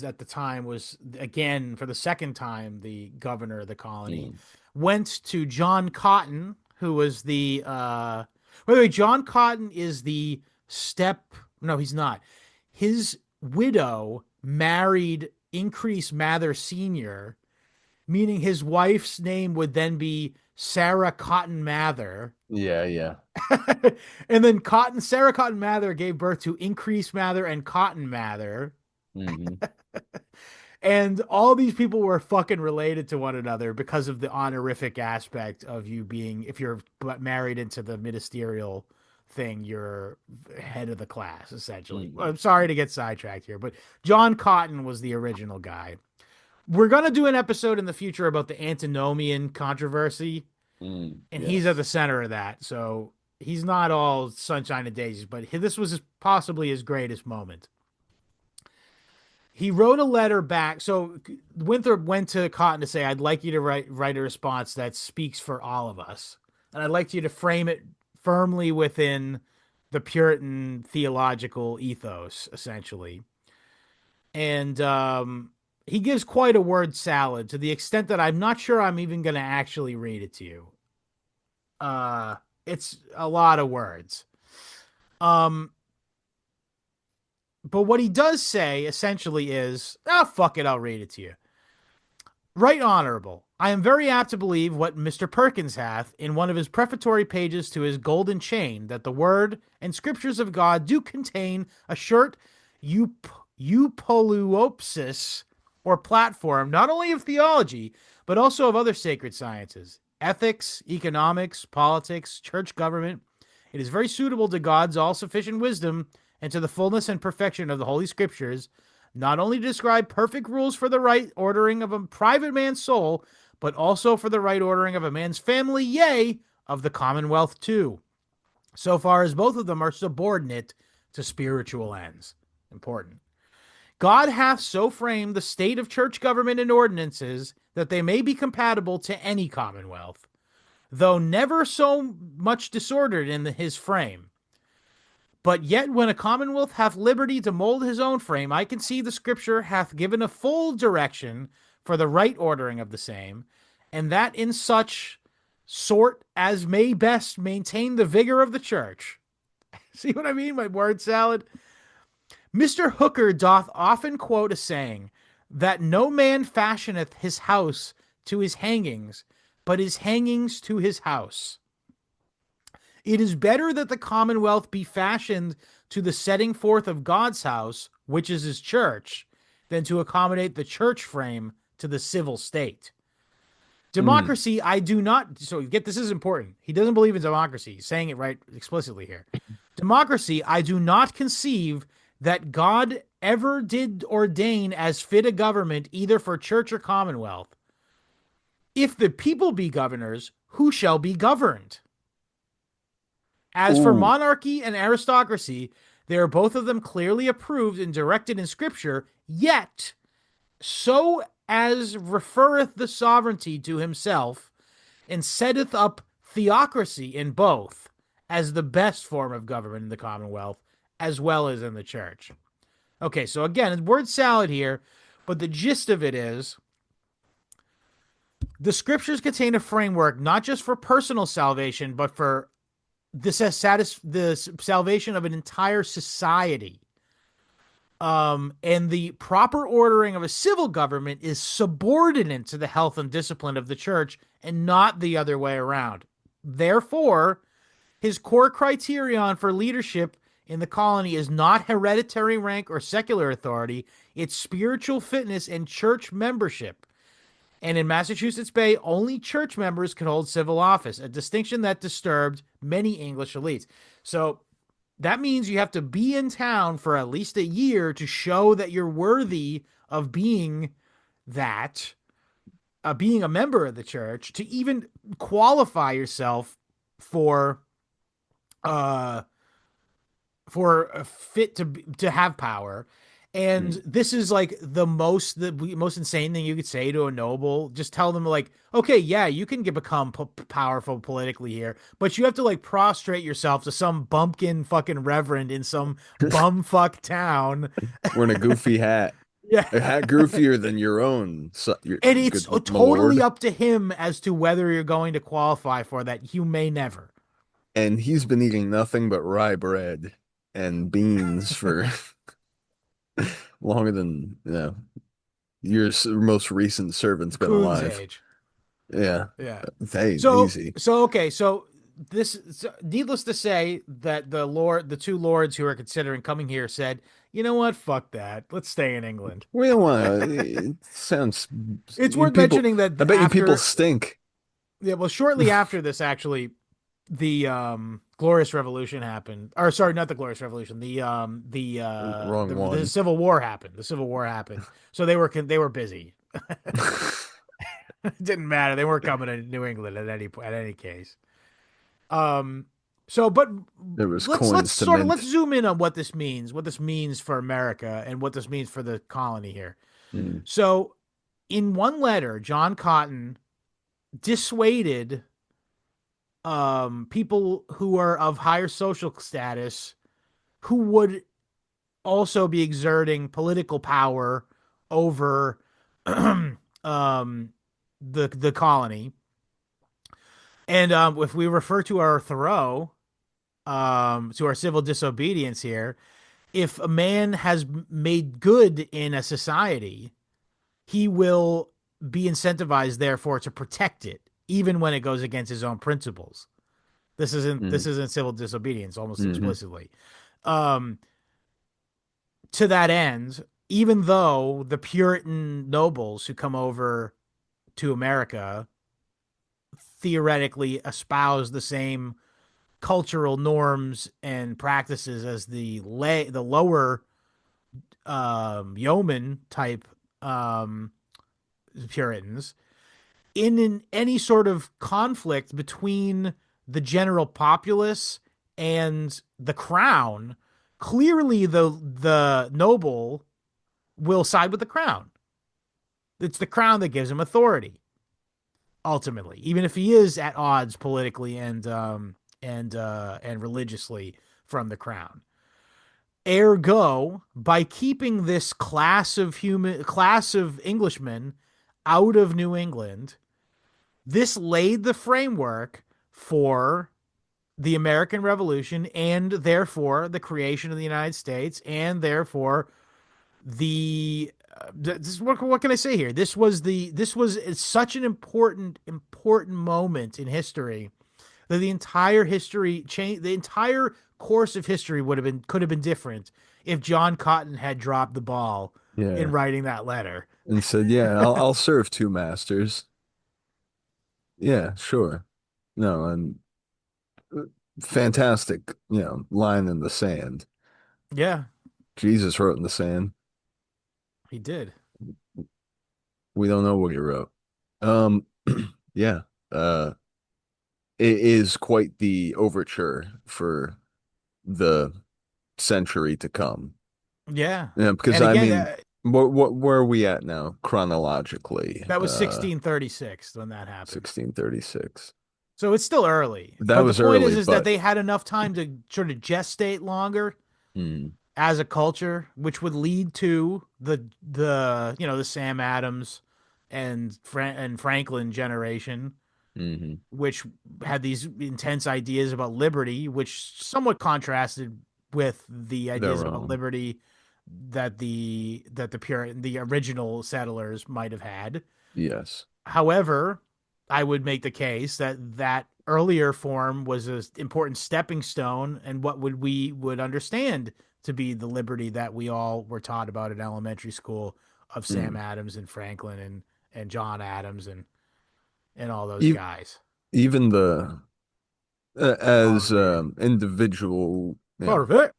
at the time was again for the second time the governor of the colony, Mm. went to John Cotton, who was the by the way, John Cotton is the step no, he's not. His widow married Increase Mather Sr., meaning his wife's name would then be Sarah Cotton Mather. Yeah, yeah. And then Sarah Cotton Mather gave birth to Increase Mather and Cotton Mather. Hmm. And all these people were fucking related to one another because of the honorific aspect of you being, if you're married into the ministerial thing, you're head of the class, essentially. Hmm. I'm sorry to get sidetracked here, but John Cotton was the original guy. We're going to do an episode in the future about the antinomian controversy, Mm, and he's at yes. the center of that. So he's not all sunshine and daisies, but this was possibly his greatest moment. He wrote a letter back. So Winthrop went to Cotton to say, "I'd like you to write a response that speaks for all of us, and I'd like you to frame it firmly within the Puritan theological ethos, essentially." And he gives quite a word salad to the extent that I'm not sure I'm even going to actually read it to you. Uh, it's a lot of words. Um, but what he does say essentially is, "Ah, fuck it, I'll read it to you. Right Honorable, I am very apt to believe what Mr. Perkins hath in one of his prefatory pages to his golden chain, that the word and scriptures of God do contain a short eupoluopsis or platform, not only of theology, but also of other sacred sciences, ethics, economics, politics, church government. It is very suitable to God's all-sufficient wisdom and to the fullness and perfection of the Holy Scriptures, not only to describe perfect rules for the right ordering of a private man's soul, but also for the right ordering of a man's family, yea, of the commonwealth too, so far as both of them are subordinate to spiritual ends." Important. "God hath so framed the state of church government and ordinances that they may be compatible to any commonwealth, though never so much disordered in his frame. But yet when a commonwealth hath liberty to mold his own frame, I conceive the scripture hath given a full direction for the right ordering of the same, and that in such sort as may best maintain the vigor of the church." See what I mean, my word salad? "Mr. Hooker doth often quote a saying, that no man fashioneth his house to his hangings, but his hangings to his house. It is better that the commonwealth be fashioned to the setting forth of God's house, which is his church, than to accommodate the church frame to the civil state. Mm. Democracy, I do not." So get this is important. He doesn't believe in democracy. He's saying it right explicitly here. "Democracy, I do not conceive that God ever did ordain as fit a government either for church or commonwealth. If the people be governors, who shall be governed? As for Ooh. monarchy and aristocracy, they are both of them clearly approved and directed in Scripture, yet so as referreth the sovereignty to himself, and setteth up theocracy in both as the best form of government in the commonwealth, as well as in the church." Okay, so again, word salad here, but the gist of it is the scriptures contain a framework not just for personal salvation, but for the salvation of an entire society. And the proper ordering of a civil government is subordinate to the health and discipline of the church and not the other way around. Therefore, his core criterion for leadership in the colony is not hereditary rank or secular authority. its spiritual fitness and church membership. And in Massachusetts Bay, only church members could hold civil office, a distinction that disturbed many English elites. So that means you have to be in town for at least a year to show that you're worthy of being that, being a member of the church, to even qualify yourself for uh a fit to have power. And Mm. this is like the most insane thing you could say to a noble. Just tell them like, okay, yeah, you can become powerful politically here, but you have to like prostrate yourself to some bumpkin fucking reverend in some bumfuck town. Wearing a goofy hat, Yeah. a hat goofier than your own, so, your And it's good my totally lord. up to him as to whether you're going to qualify for that. You may never. And he's been eating nothing but rye bread and beans for longer than your most recent servant's been Coon's alive. age. Yeah, Yeah. hey, So easy. okay, so needless to say that the two lords who are considering coming here said, you know what, fuck that, let's stay in England. We don't want to. It sounds It's you worth people. mentioning that I bet you people after, stink. yeah, well, shortly after this, actually, the Glorious Revolution happened, or sorry, not the Glorious Revolution, Wrong the one. Civil War happened. The Civil War happened, so they were busy. It didn't matter. They weren't coming to New England at any case. Um, so, but There was let's coins to sort of let's mint. zoom in on what this means for America and what this means for the colony here. Mm, So, in one letter, John Cotton dissuaded people who are of higher social status who would also be exerting political power over um the colony. And if we refer to our Thoreau, to our civil disobedience here, if a man has made good in a society, he will be incentivized, therefore, to protect it, even when it goes against his own principles. This mm, isn't civil disobedience, almost hmm. explicitly. Um, to that end, even though the Puritan nobles who come over to America theoretically espouse the same cultural norms and practices as the lower yeoman type um, Puritans, in any sort of conflict between the general populace and the crown, clearly the noble will side with the crown. It's the crown that gives him authority ultimately, even if he is at odds politically and religiously from the crown. Ergo, by keeping this class of Englishmen out of New England, this laid the framework for the American Revolution and therefore the creation of the United States and therefore what can I say here? This was such an important moment in history that the entire course of history could have been different if John Cotton had dropped the ball in Yeah, writing that letter. and said, "Yeah, I'll serve two masters." Yeah, sure. No, and uh, fantastic, line in the sand. Yeah, Jesus wrote in the sand. he did. We don't know what he wrote. Um, yeah. It is quite the overture for the century to come. Yeah. Yeah, because And I again, mean, where are we at now chronologically? that was 1636 when that happened. 1636. So it's still early. That But the was point early, is that but they had enough time to sort of gestate longer mm, as a culture, which would lead to the Sam Adams and Franklin generation, hmm which had these intense ideas about liberty, which somewhat contrasted with the ideas their about own. liberty the original settlers might have had. Yes. However, I would make the case that earlier form was an important stepping stone and what we would understand to be the liberty that we all were taught about in elementary school of Sam Adams and Franklin and John Adams and all those guys. Even the as individual. Paul Revere.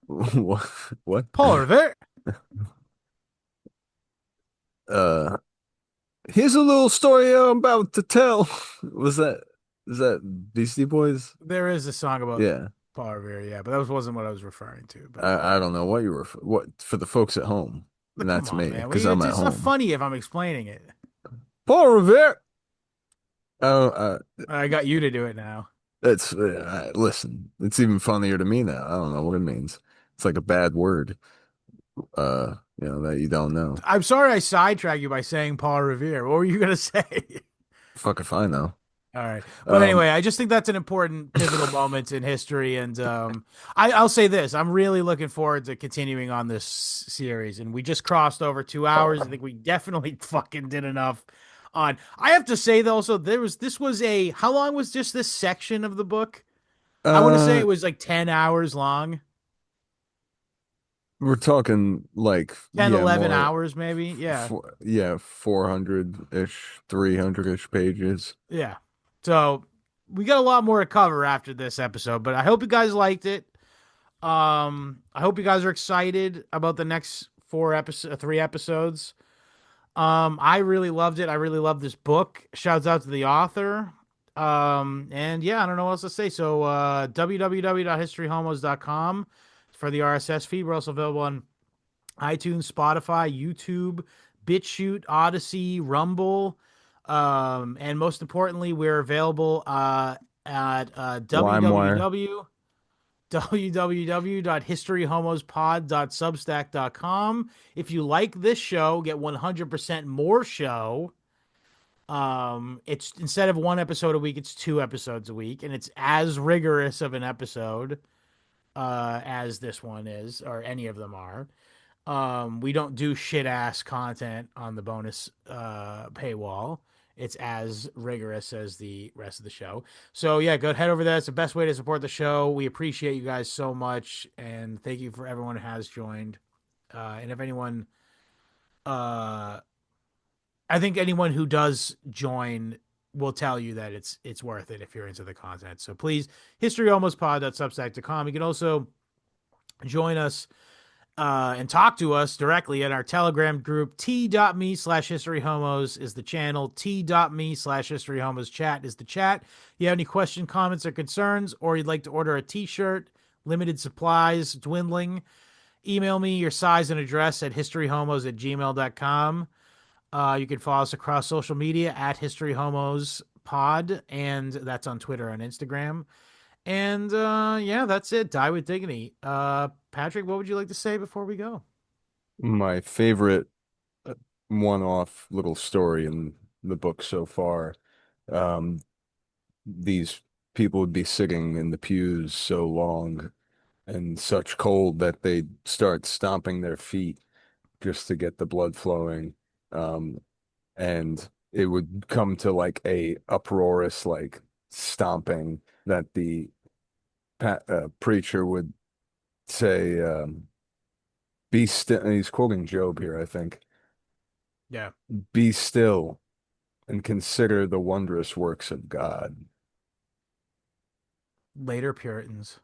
What? Paul Revere. Here's a little story I'm about to tell. Is that Beastie Boys? There is a song about Yeah. Paul Revere, yeah, but that wasn't what I was referring to. But I don't know what you were what for the folks at home. And that's come on, me man. because I'm at It's home. not funny if I'm explaining it. Paul Revere. Oh, I got you to do it now. that's listen. It's even funnier to me now. I don't know what it means. It's like a bad word. That you don't know. I'm sorry I sidetracked you by saying Paul Revere. What were you gonna say? Fuck if I know. All right. But anyway, I just think that's an important pivotal moment in history. And I'll say this. I'm really looking forward to continuing on this series. And we just crossed over 2 hours. I think we definitely fucking did enough on. I have to say, though, also, how long was just this section of the book? I want to say it was like 10 hours long. We're talking like 11 hours, maybe. Yeah. 400-ish, 300-ish pages. Yeah. So we got a lot more to cover after this episode, but I hope you guys liked it. I hope you guys are excited about the next 3 episodes. I really loved it. I really love this book. Shouts out to the author. And yeah, I don't know what else to say. So, www.historyhomos.com for the RSS feed. We're also available on iTunes, Spotify, YouTube, BitChute, Odyssey, Rumble. And most importantly, we're available at www.historyhomospod.substack.com. If you like this show, get 100% more show. It's instead of 1 episode a week, it's 2 episodes a week, and it's as rigorous of an episode as this one is, or any of them are. We don't do shit ass content on the bonus paywall. It's as rigorous as the rest of the show. So yeah, go head over there. It's the best way to support the show. We appreciate you guys so much, and thank you for everyone who has joined. And if anyone, I think anyone who does join will tell you that it's worth it if you're into the content. So please, historyhomospod.substack.com. You can also join us and talk to us directly at our Telegram group. T.me/historyhomos is the channel. T.me/historyhomos chat is the chat. If you have any questions, comments, or concerns, or you'd like to order a t-shirt, limited supplies, dwindling, email me your size and address at historyhomos@gmail.com. You can follow us across social media at historyhomospod, and that's on Twitter and Instagram. And yeah, that's it. Die with dignity. Patrick, what would you like to say before we go? My favorite one-off little story in the book so far. These people would be sitting in the pews so long and such cold that they'd start stomping their feet just to get the blood flowing. And it would come to like a uproarious like stomping that the preacher would say, be still. He's quoting Job here, I think. Yeah. Be still and consider the wondrous works of God. Later Puritans.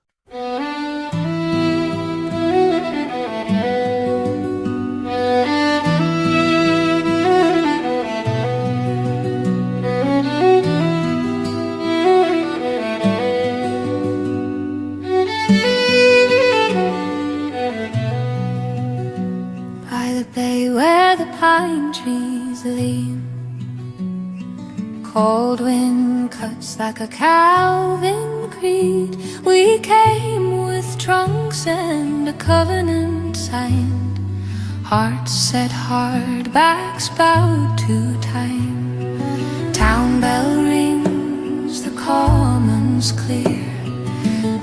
Where the pine trees lean, cold wind cuts like a Calvin creed. We came with trunks and a covenant signed, hearts set hard, backs bowed to time. Town bell rings, the commons clear,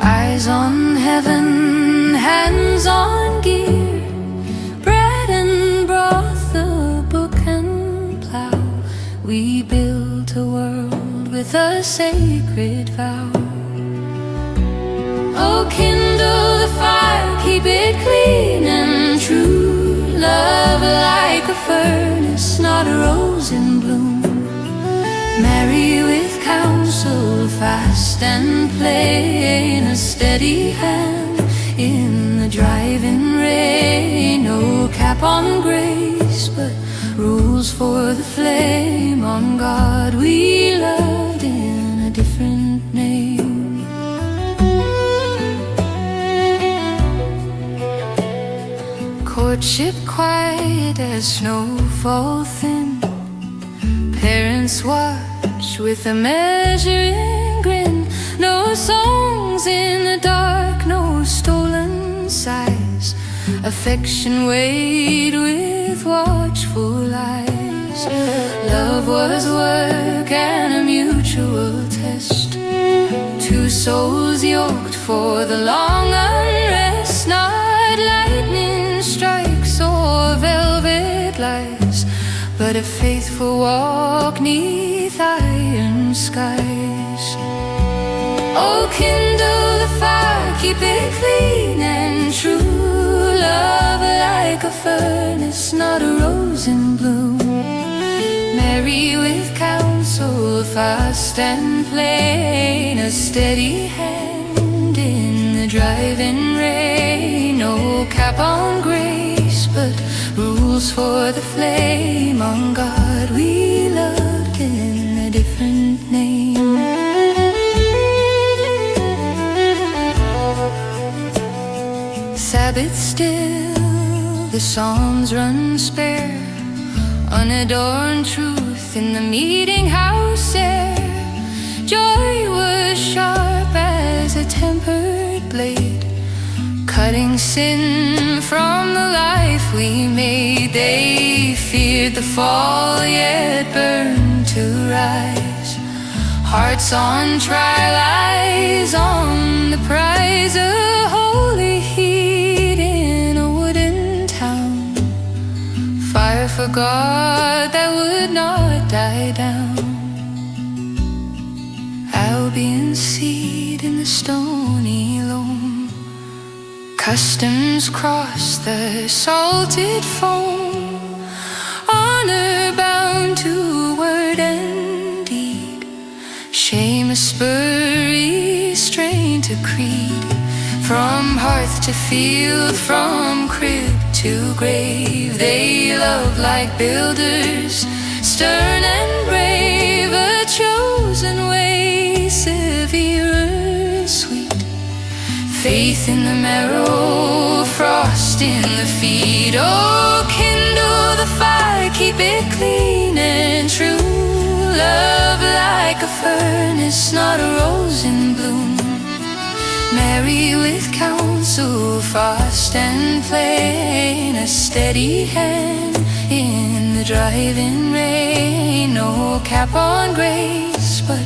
eyes on heaven, hands on gear. The book and plow, we built a world with a sacred vow. Oh, kindle the fire keep it clean and true. Love like a furnace, not a rose in bloom. Marry with counsel, fast and plain, a steady hand in the driving rain. No cap on grace, but rules for the flame. On God we loved in a different name. Courtship quiet as snowfall thin. Parents watch with a measuring grin. No songs in the dark, no stolen sighs. Affection weighed with watchful eyes. Love was work and a mutual test. Two souls yoked for the long unrest. Not lightning strikes or velvet lies, but a faithful walk 'neath iron skies. Oh, kindle the fire, keep it clean and true. Love like a furnace, not a rose in bloom. Marry with counsel, fast and plain, a steady hand in the driving rain. No cap on grace, but rules for the flame. On God we loved in a different name. Sabbath still, the Psalms run spare. Unadorned truth in the meeting house air. Joy was sharp as a tempered blade, cutting sin from the life we made. They feared the fall, yet burned to rise. Hearts on trial, eyes on the prize. A holy heat in a wooden town. Fire for God that would not die down. Albion seed in the stony loam. Customs cross the salted foam. Honor bound to word and deed. Shame a spur, restraint to creed. From hearth to field, from crib to grave. They love like builders, stern and brave. A chosen way, severe, sweet. Faith in the marrow, frost in the feet. Oh, kindle the fire, keep it clean and true. Love like a furnace, not a rose in bloom. Marry with counsel, fast and plain, a steady hand in the driving rain. No cap on grace, but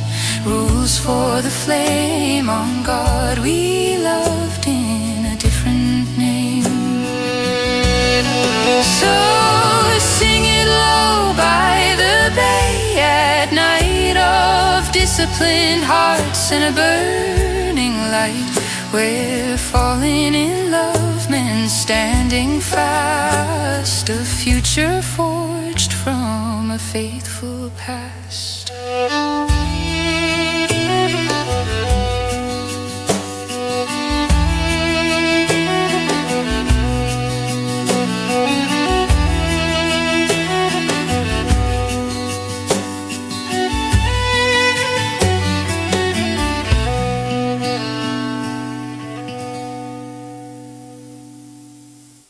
rules for the flame. On God we loved in a different name. So sing it low by the bay at night, of disciplined hearts and a burning light. We're falling in love, men standing fast. A future forged from a faithful past.